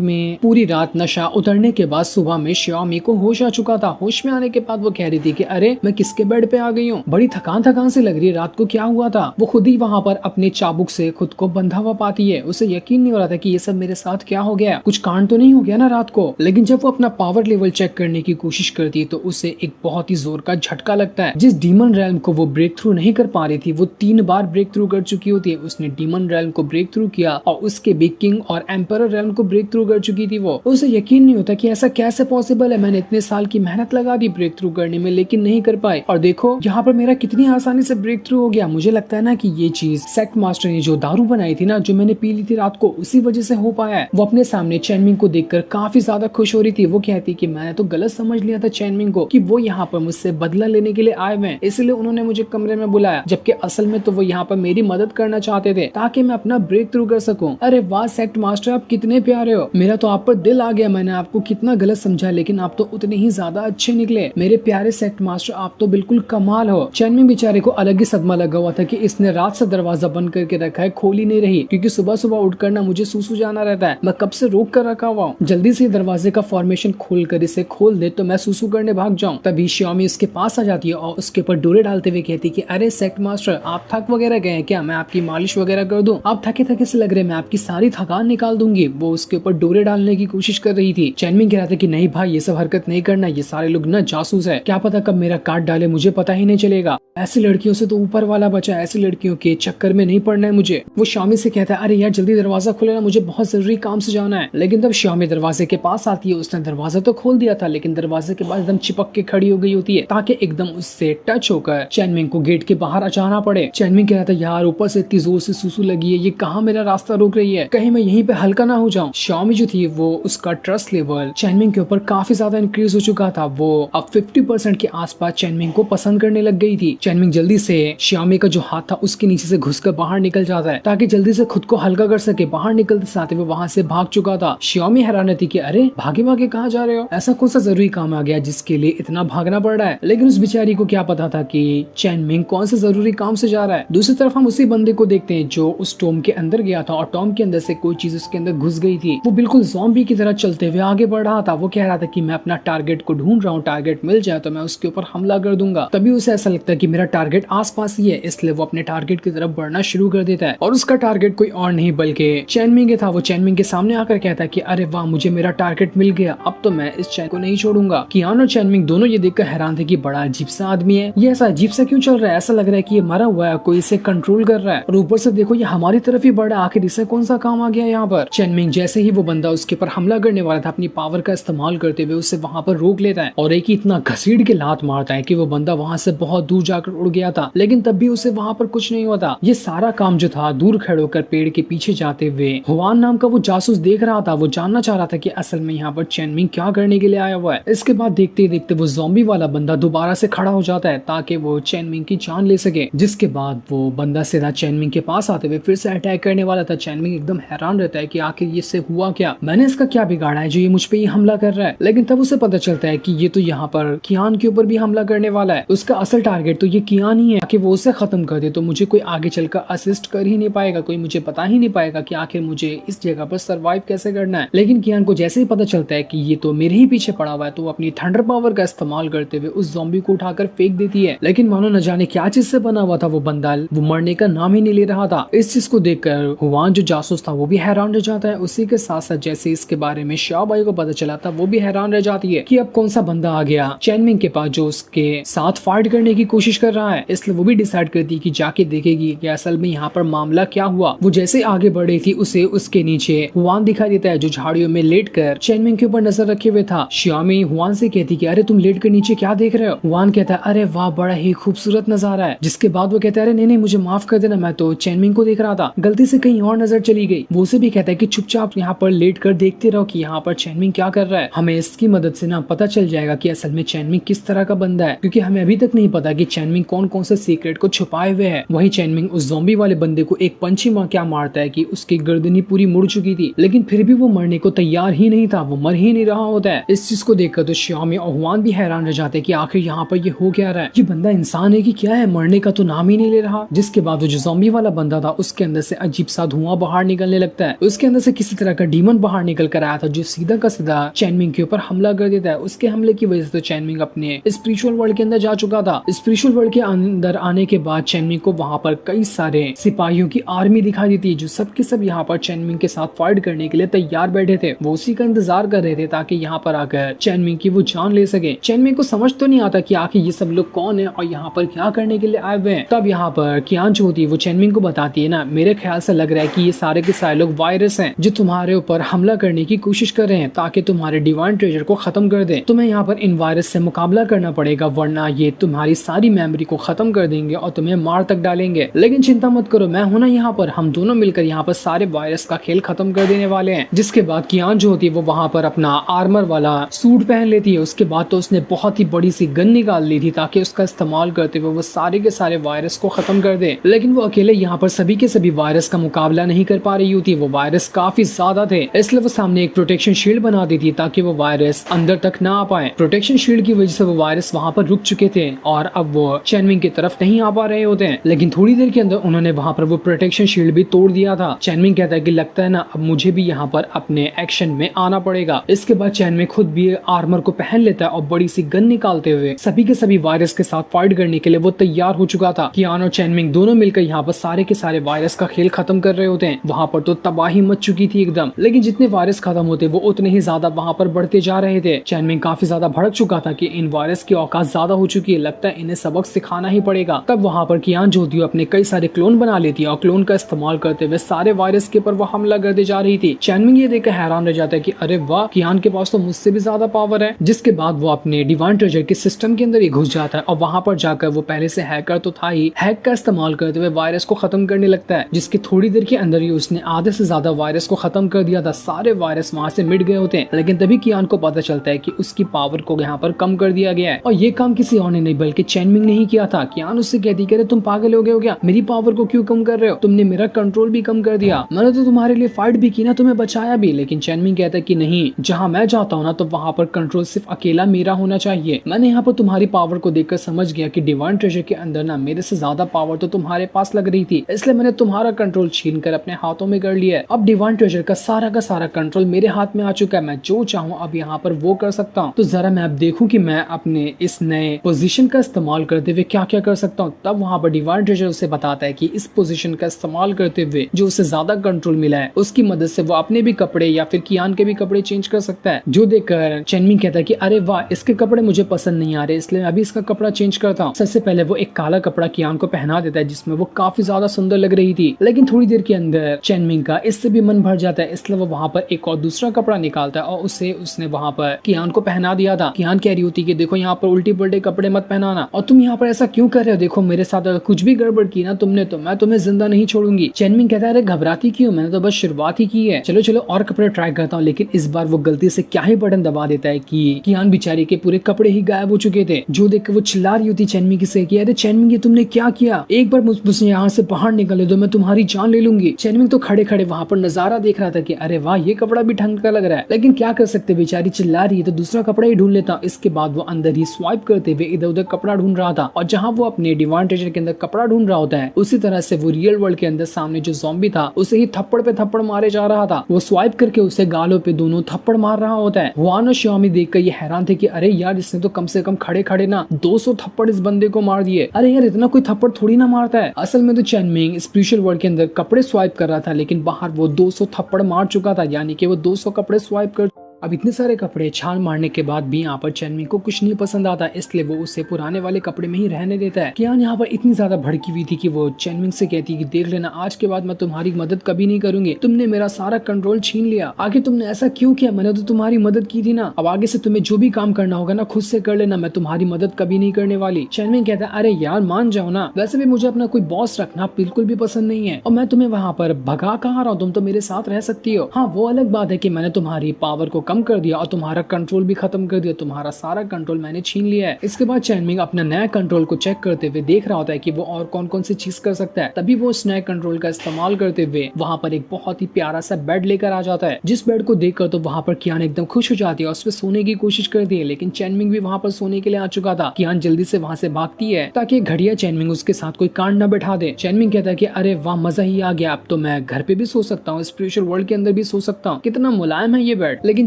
में पूरी रात नशा उतरने के बाद सुबह में श्यामी को होश आ चुका था। होश में आने के बाद वो कह रही थी कि अरे मैं किसके बेड पे आ गई हूँ, बड़ी थकान थकान से लग रही है, रात को क्या हुआ था। वो खुद ही वहाँ पर अपने चाबुक से खुद को बंधा हुआ पाती है। उसे यकीन नहीं हो रहा था कि ये सब मेरे साथ क्या हो गया, कुछ कांड तो नहीं हो गया ना रात को। लेकिन जब वो अपना पावर लेवल चेक करने की कोशिश करती है तो उसे एक बहुत ही जोर का झटका लगता है। जिस डीमन रैल्म को वो ब्रेक थ्रू नहीं कर पा रही थी वो 3 बार ब्रेक थ्रू कर चुकी होती है। उसने डीमन रैल्म को ब्रेक थ्रू किया और उसके भी किंग और एम्परर रैल्म को ब्रेक थ्रू कर चुकी थी। वो उसे यकीन नहीं होता कि ऐसा कैसे पॉसिबल है, मैंने इतने साल की मेहनत लगा दी ब्रेक थ्रू करने में लेकिन नहीं कर पाए। और देखो यहाँ पर मेरा कितनी आसानी से ब्रेक थ्रू हो गया। मुझे लगता है ना कि ये चीज सेक्ट मास्टर ने जो दारू बनाई थी ना, जो मैंने पी ली थी रात को, उसी वजह से हो पाया है। वो अपने सामने चैनमिंग को देखकर काफी ज्यादा खुश हो रही थी। वो कहती कि मैंने तो गलत समझ लिया था चैनमिंग को कि वो यहाँ पर मुझसे बदला लेने के लिए आए हुए हैं, इसलिए उन्होंने मुझे कमरे में बुलाया, जबकि असल में तो वो यहाँ पर मेरी मदद करना चाहते थे ताकि मैं अपना ब्रेक थ्रू कर सकूं। अरे वाह सेक्ट मास्टर, आप कितने प्यारे हो, मेरा तो आप पर दिल आ गया। मैंने आपको कितना गलत समझा लेकिन आप तो उतने ही ज्यादा अच्छे निकले। मेरे प्यारे सेक्ट मास्टर, आप तो बिल्कुल कमाल हो। चैनमिंग बेचारे को अलग ही सदमा लगा हुआ था कि इसने रात से दरवाजा बंद करके रखा है, खोल ही नहीं रही, क्योंकि सुबह सुबह उठकर ना मुझे सूसू जाना रहता है। मैं कब से रोक कर रखा हुआ हूँ, जल्दी से दरवाजे का फॉर्मेशन खोल कर इसे खोल दे तो मैं सूसू करने भाग जाऊँ। तभी श्यामी उसके पास आ जाती है और उसके ऊपर डोरे डालते हुए कहती कि अरे सेक्ट मास्टर, आप थक वगैरह गए हैं क्या, मैं आपकी मालिश वगैरह कर दूं, आप थके थके से लग रहे, मैं आपकी सारी थकान निकाल दूंगी। वो उसके ऊपर डोरे डालने की कोशिश कर रही थी। चैनमिंग कह रहा था कि नहीं भाई, ये सब हरकत नहीं करना, ये सारे लोग ना जासूस है, क्या पता कब मेरा काट डाले, मुझे पता ही नहीं चलेगा। ऐसी लड़कियों से तो ऊपर वाला बचा, ऐसी लड़कियों के चक्कर में नहीं पड़ना है मुझे। वो श्यामी से कहता है अरे यार जल्दी दरवाजा खोले ना, मुझे बहुत जरूरी काम से जाना है। लेकिन तब श्यामी दरवाजे के पास आती है। उसने दरवाजा तो खोल दिया था लेकिन दरवाजे के पास एकदम चिपक के खड़ी हो गई होती है ताकि एकदम उससे टच होकर चैनमिंग को गेट के बाहर जाना पड़े। चैनमिंग कह रहा था यार ऊपर से इतनी जोर से सुसु लगी है, ये कहाँ मेरा रास्ता रोक रही है, कहीं मैं यहीं पे हल्का ना हो जाऊं। श्यामी जो थी वो उसका ट्रस्ट लेवल चैनमिंग के ऊपर काफी ज्यादा इंक्रीज हो चुका था। वो अब 50% के आसपास चैनमिंग को पसंद करने लग गई थी। चैनमिंग जल्दी से श्यामी का जो हाथ था उसके नीचे से घुसकर बाहर निकल जाता है ताकि जल्दी से खुद को हल्का कर सके। बाहर निकलते साथ वो वहाँ से भाग चुका था। श्यामी हैरान थी कि अरे भागे भागे कहाँ जा रहे हो, ऐसा कौन सा जरूरी काम आ गया जिसके लिए इतना भागना पड़ रहा है। लेकिन उस बेचारी को क्या पता था कि चैनमिंग कौन से जरूरी काम से जा रहा है। दूसरी तरफ हम उसी बंदे को देखते हैं जो उस टॉम के अंदर गया था और टॉम के अंदर से कोई चीज उसके अंदर घुस गई थी। वो बिल्कुल ज़ॉम्बी की तरह चलते हुए आगे बढ़ रहा था। वो कह रहा था कि मैं अपना टारगेट को ढूंढ रहा हूँ, टारगेट मिल जाए तो मैं उसके ऊपर हमला कर दूंगा। तभी उसे ऐसा लगता है कि मेरा टारगेट आसपास ही है, इसलिए वो अपने टारगेट की तरफ बढ़ना शुरू कर देता है। और उसका टारगेट कोई और नहीं बल्कि चैनमिंग था। वो चैनमिंग के सामने आकर कहता है कि अरे वाह, मुझे मेरा टारगेट मिल गया, अब तो मैं इस चैन को नहीं छोड़ूंगा। कियान और चैनमिंग दोनों ये देखकर हैरान थे कि बड़ा अजीब सा आदमी है, ये ऐसा अजीब सा क्यों चल रहा है, ऐसा लग रहा है कि ये मरा हुआ है, कोई इसे कंट्रोल कर रहा है। और ऊपर से देखो ये हमारी तरफ ही बढ़ा, आखिर इसे कौन सा काम आ गया यहाँ पर। चैनमिंग जैसे ही वो बंदा उसके ऊपर हमला करने वाला था अपनी पावर का इस्तेमाल करते हुए उसे वहाँ पर रोक लेता है और एक ही इतना घसीट के लात मारता है कि वो बंदा वहाँ से बहुत दूर जाकर उड़ गया था। लेकिन तब भी उसे वहाँ पर कुछ नहीं होता। ये सारा काम जो था दूर खड़े होकर पेड़ के पीछे जाते हुए हुआन नाम का वो जासूस देख रहा था। वो जानना चाह रहा था कि असल में यहाँ पर चैनमिंग क्या करने के लिए आया हुआ है। इसके बाद देखते ही देखते वो ज़ॉम्बी वाला बंदा दोबारा से खड़ा हो जाता है ताकि वो चैनमिंग की जान ले सके। जिसके बाद वो बंदा सीधा चैनमिंग के पास आते हुए फिर से अटैक करने वाला था। चैनमिंग एकदम हैरान रहता है कि आखिर ये से हुआ क्या, मैंने इसका क्या बिगाड़ा है जो ये मुझ पे ही हमला कर रहा है। लेकिन तब उसे पता चलता है कि ये तो यहाँ पर कियान के ऊपर भी हमला करने वाला है। उसका असल टारगेट तो ये कियान ही है कि वो उसे खत्म कर दे तो मुझे कोई आगे चलकर असिस्ट कर ही नहीं पाएगा, कोई मुझे बता ही नहीं पाएगा कि आखिर मुझे इस जगह पर सरवाइव कैसे करना है। लेकिन कियान को जैसे ही पता चलता है कि ये तो मेरे ही पीछे पड़ा हुआ है तो वो अपनी थंडर पावर का इस्तेमाल करते हुए उस ज़ॉम्बी को उठाकर फेंक देती है। लेकिन मानो न जाने क्या चीज से बना हुआ था वो बंदा, वो मरने का नाम ही नहीं ले रहा था। इस चीज को देखकर हुआन जो जासूस था वो भी हैरान रह जाता है। उसी के साथ साथ जैसे इसके बारे में शाओबाई को पता चला था वो भी हैरान रह जाती है कि अब कौन सा बंदा आ गया चैनमिंग के पास जो उसके साथ फाइट करने की कोशिश कर रहा है। इसलिए वो भी डिसाइड करती है कि जाके देखेगी कि असल में यहाँ पर मामला क्या हुआ। वो जैसे आगे बढ़ रही थी उसे उसके नीचे हुआन दिखाई देता है जो झाड़ियों में लेटकर चैनमिंग के ऊपर नजर रखे हुए था। श्यामी हुआन से कहती कि अरे तुम लेट कर नीचे क्या देख रहे हो। हुआन कहता है अरे वाह, बड़ा ही खूबसूरत नजारा है। जिसके बाद वो कहता है अरे नहीं नहीं, मुझे माफ कर देना, मैं तो चैनमिंग को देख रहा था, गलती से कहीं और नजर चली गई। वो उसे भी कहता है कि चुपचाप यहाँ पर लेट कर देखते रहो कि यहाँ पर चैनमिंग क्या कर रहा है। हमें इसकी मदद से ना पता चल जाएगा कि असल में चैनमिंग किस तरह का बंदा है, क्योंकि हमें अभी तक नहीं पता कि चैनमिंग कौन कौन से सीक्रेट को छुपाए हुए है। वही चैनमिंग उस ज़ॉम्बी वाले बंदे को एक पंची मार क्या मारता है कि उसकी गर्दनी पूरी मुड़ चुकी थी, लेकिन फिर भी वो मरने को तैयार ही नहीं था, वो मर ही नहीं रहा रहा होता है। इस चीज को देखकर तो श्यामी और हुआन भी हैरान रह जाते हैं कि आखिर यहाँ पर ये हो क्या रहा है, ये बंदा इंसान है कि क्या है, मरने का तो नाम ही नहीं ले रहा। जिसके बाद वो जो ज़ॉम्बी वाला बंदा था उसके अंदर से अजीब सा धुआं बाहर निकलने लगता है। उसके अंदर से किसी तरह का डीमन बाहर निकल कर आया था जो सीधा का सीधा चैनमिंग के ऊपर हमला कर देता है। उसके हमले की वजह से तो चैनमिंग अपने स्पिरिचुअल वर्ल्ड के अंदर जा चुका था। स्पिरिचुअल वर्ल्ड के अंदर आने के बाद चैनमिंग को वहाँ पर कई सारे सिपाहियों की आर्मी दिखाई देती है जो सब के सब यहाँ पर चैनमिंग के साथ फाइट करने के लिए तैयार बैठे थे। वो उसी का इंतजार कर रहे थे ताकि यहाँ पर आकर चैनमिंग की वो जान ले सके। चैनमिंग को समझ तो नहीं आता कि आखिर ये सब लोग कौन है और यहाँ पर क्या करने के लिए आए हुए हैं। तब यहाँ पर कियान जो होती है वो चैनमिंग को बताती है ना, मेरे ख्याल से लग रहा है कि ये सारे के सारे लोग वायरस हैं जो तुम्हारे ऊपर हमला करने की कोशिश कर रहे हैं ताकि तुम्हारे डिवाइन ट्रेजर को खत्म कर दे। तुम्हें यहाँ पर इन वायरस से मुकाबला करना पड़ेगा वरना ये तुम्हारी सारी मेमोरी को खत्म कर देंगे और तुम्हें मार तक डालेंगे। लेकिन चिंता मत करो, मैं हूं ना यहाँ पर, हम दोनों मिलकर यहाँ पर सारे वायरस का खेल खत्म कर देने वाले हैं। जिसके बाद कियान जो होती है वो वहाँ पर अपना आर्मर वाला सूट पहन लेती है। उसके बाद तो उसने बहुत ही बड़ी सी गन निकाल ली थी ताकि उसका इस्तेमाल करते हुए वो सारे के सारे वायरस को खत्म कर दे। लेकिन वो अकेले यहाँ पर सभी के सभी वायरस का मुकाबला नहीं कर पा रही होती। वो वायरस काफी ज्यादा थे, इसलिए वो सामने एक प्रोटेक्शन शील्ड बना दी थी ताकि वो वायरस अंदर तक ना आ पाए। प्रोटेक्शन शील्ड की वजह से वो वायरस वहाँ पर रुक चुके थे और अब वो चैनमिंग की तरफ नहीं आ पा रहे होते हैं। लेकिन थोड़ी देर के अंदर उन्होंने वहाँ पर वो प्रोटेक्शन शील्ड भी तोड़ दिया था। चैनमिंग कहता है कि लगता है ना अब मुझे भी यहाँ पर अपने एक्शन में आना पड़ेगा। इसके बाद चैनमिंग खुद भी आर्मर को पहन लेता है और बड़ी सी गन निकालते हुए सभी के सभी वायरस के साथ फाइट करने के लिए वो तैयार हो चुका था। कियान और चैनमिंग दोनों मिलकर यहाँ पर सारे के सारे वायरस का खेल खत्म कर रहे होते हैं। वहाँ पर तो तबाही मच चुकी थी एकदम, लेकिन जितने वायरस खत्म होते वो उतने ही ज्यादा वहाँ पर बढ़ते जा रहे थे। चैनमिंग काफी ज्यादा भड़क चुका था कि इन वायरस की औकात ज्यादा हो चुकी है, लगता है इन्हें सबक सिखाना ही पड़ेगा। तब वहाँ पर कियान जो होती है अपने कई सारे क्लोन बना लेती है और क्लोन का इस्तेमाल करते हुए सारे वायरस के ऊपर वो हमला करते जा रही थी। चैनमिंग ये देखकर हैरान रह जाता है कि अरे वाह, कियान के पास तो मुझसे भी ज्यादा पावर है। जिसके बाद वो अपने डिवाइन ट्रेजर के सिस्टम के अंदर ही घुस जाता है और वहाँ पर जाकर वो पहले से हैकर तो था ही, हैक का इस्तेमाल करते हुए वायरस को खत्म करने लगता है। जिसकी थोड़ी देर के अंदर ही उसने आधे से ज्यादा वायरस को खत्म कर दिया था। सारे वायरस वहाँ से मिट गए होते हैं, लेकिन तभी कियान को पता चलता है कि उसकी पावर को यहाँ पर कम कर दिया गया है और ये काम किसी और ने नहीं बल्कि चैनमिंग ने ही किया था। कियान उससे कहती कि तुम पागल हो गए हो क्या, मेरी पावर को क्यों कम कर रहे हो, तुमने मेरा कंट्रोल भी कम कर दिया, मैंने तो तुम्हारे लिए फाइट भी की ना, तुम्हें बचाया भी। लेकिन चैनमिंग कहता है कि नहीं, जहाँ मैं जाता हूँ ना तो वहाँ पर कंट्रोल सिर्फ अकेला मेरा होना चाहिए। मैंने यहाँ पर तुम्हारी पावर को देखकर समझ गया कि डिवाइन ट्रेजर के अंदर ना मेरे से ज्यादा पावर तो तुम्हारे पास लग रही थी, इसलिए मैंने तुम्हारा कंट्रोल छीन कर अपने हाथों में कर लिया है। अब डिवाइन ट्रेजर का सारा कंट्रोल मेरे हाथ में आ चुका है, मैं जो चाहूँ अब यहाँ पर वो कर सकता हूँ। तो जरा मैं अब देखूँ कि मैं अपने इस नए पोजीशन का इस्तेमाल करते हुए क्या क्या कर सकता हूँ। तब वहाँ पर डिवाइन ट्रेजर उसे बताता है कि इस पोजीशन का इस्तेमाल करते हुए जो उसे ज्यादा कंट्रोल मिला है उसकी मदद से वो अपने भी कपड़े या फिर कियान के भी कपड़े चेंज कर सकता है। जो देखकर चैनमिंग कहता है कि अरे वाह, इसके कपड़े मुझे पसंद नहीं आ रहे, इसलिए अभी इसका कपड़ा चेंज करता हूँ। सबसे पहले वो एक काला कपड़ा कियान को पहना देता है जिसमें वो काफी ज्यादा सुंदर लग रही थी। लेकिन थोड़ी देर के अंदर चैनमिंग का इससे भी मन भर जाता है, इसलिए वो वहाँ पर एक और दूसरा कपड़ा निकालता है और उसने वहाँ पर कियान को पहना दिया था। कियान कह रही होती कि देखो यहाँ पर उल्टी पुल्टे कपड़े मत पहनाना, और तुम यहाँ पर ऐसा क्यों कर रहे हो, देखो मेरे साथ अगर कुछ भी गड़बड़ की ना तुमने तो मैं तुम्हें जिंदा नहीं छोड़ूंगी। चैनमिंग कहता है अरे घबराती क्यों, मैंने तो बस शुरुआत ही की है, चलो चलो और कपड़े ट्राई करता हूँ। लेकिन इस बार वो गलती से क्या ही बटन दबा देता है कि कियान बेचारी के पूरे कपड़े ही गायब हो चुके थे। जो देख के वो चिल्ला रही होती चैनमिंग से कि अरे चैनमिंग ये तुमने क्या किया, एक बार मुझसे यहाँ से बाहर निकले दो, मैं तुम्हारी जान ले लूंगी। चैनमिंग तो खड़े खड़े वहाँ पर नजारा देख रहा था कि अरे वाह, ये कपड़ा भी ढंग का लग रहा है, लेकिन क्या कर सकते, बेचारी चिल्ला रही है तो दूसरा कपड़ा ही ढूंढ लेता। इसके बाद वो अंदर ही स्वाइप करते हुए इधर उधर कपड़ा ढूंढ रहा था, और जहाँ वो अपने डिवाइन ट्रेजर के अंदर कपड़ा ढूंढ रहा होता है उसी तरह से वो रियल वर्ल्ड के अंदर सामने जो ज़ॉम्बी था उसे ही थप्पड़ पे थप्पड़ मारे जा रहा था। वो स्वाइप करके उसे गालों पे दोनों थप्पड़ मार रहा होता है। हुआन और श्यामी देखकर ये हैरान थे कि अरे यार, इसने तो कम से कम खड़े खड़े ना 200 थप्पड़ इस बंदे को मार दिए। अरे यार, इतना कोई थप्पड़ थोड़ी ना मारता है। असल में तो चैनमिंग स्पिरिचुअल वर्ल्ड के अंदर कपड़े स्वाइप कर रहा था, लेकिन बाहर वो 200 थप्पड़ मार चुका था, यानी कि वो 200 कपड़े स्वाइप कर। अब इतने सारे कपड़े छान मारने के बाद भी यहाँ पर चैनमिंग को कुछ नहीं पसंद आता, इसलिए वो उसे पुराने वाले कपड़े में ही रहने देता है। कियान यहाँ पर इतनी ज्यादा भड़की हुई थी कि वो चैनमिंग से कहती कि देख लेना, आज के बाद मैं तुम्हारी मदद कभी नहीं करूंगी, तुमने मेरा सारा कंट्रोल छीन लिया, आगे तुमने ऐसा क्यों किया, मैंने तो तुम्हारी मदद की थी ना, अब आगे से तुम्हें जो भी काम करना होगा ना खुद से कर लेना, मैं तुम्हारी मदद कभी नहीं करने वाली। चैनमिंग कहता है अरे यार मान जाओ ना, वैसे भी मुझे अपना कोई बॉस रखना बिल्कुल भी पसंद नहीं है, और मैं तुम्हें वहाँ पर भगा कहाँ रहा हूँ, तुम तो मेरे साथ रह सकती हो। हाँ, वो अलग बात है कि मैंने तुम्हारी पावर को कम कर दिया और तुम्हारा कंट्रोल भी खत्म कर दिया, तुम्हारा सारा कंट्रोल मैंने छीन लिया है। इसके बाद चैनमिंग अपना नया कंट्रोल को चेक करते हुए देख रहा होता है कि वो और कौन कौन सी चीज कर सकता है। तभी वो उस नए कंट्रोल का इस्तेमाल करते हुए वहाँ पर एक बहुत ही प्यारा सा बेड लेकर आ जाता है, जिस बेड को देखकर तो वहाँ पर कियान एकदम खुश हो जाती है और उस पर सोने की कोशिश करती है। लेकिन चैनमिंग भी वहाँ पर सोने के लिए आ चुका था। कियान जल्दी से वहाँ से भागती है ताकि घड़िया चैनमिंग उसके साथ कोई कांड न बैठा दे। चैनमिंग कहता है कि अरे वाह, मजा ही आ गया, अब तो मैं घर पे भी सो सकता हूँ, स्पिरिचुअल वर्ल्ड के अंदर भी सो सकता हूँ, कितना मुलायम है ये बेड। लेकिन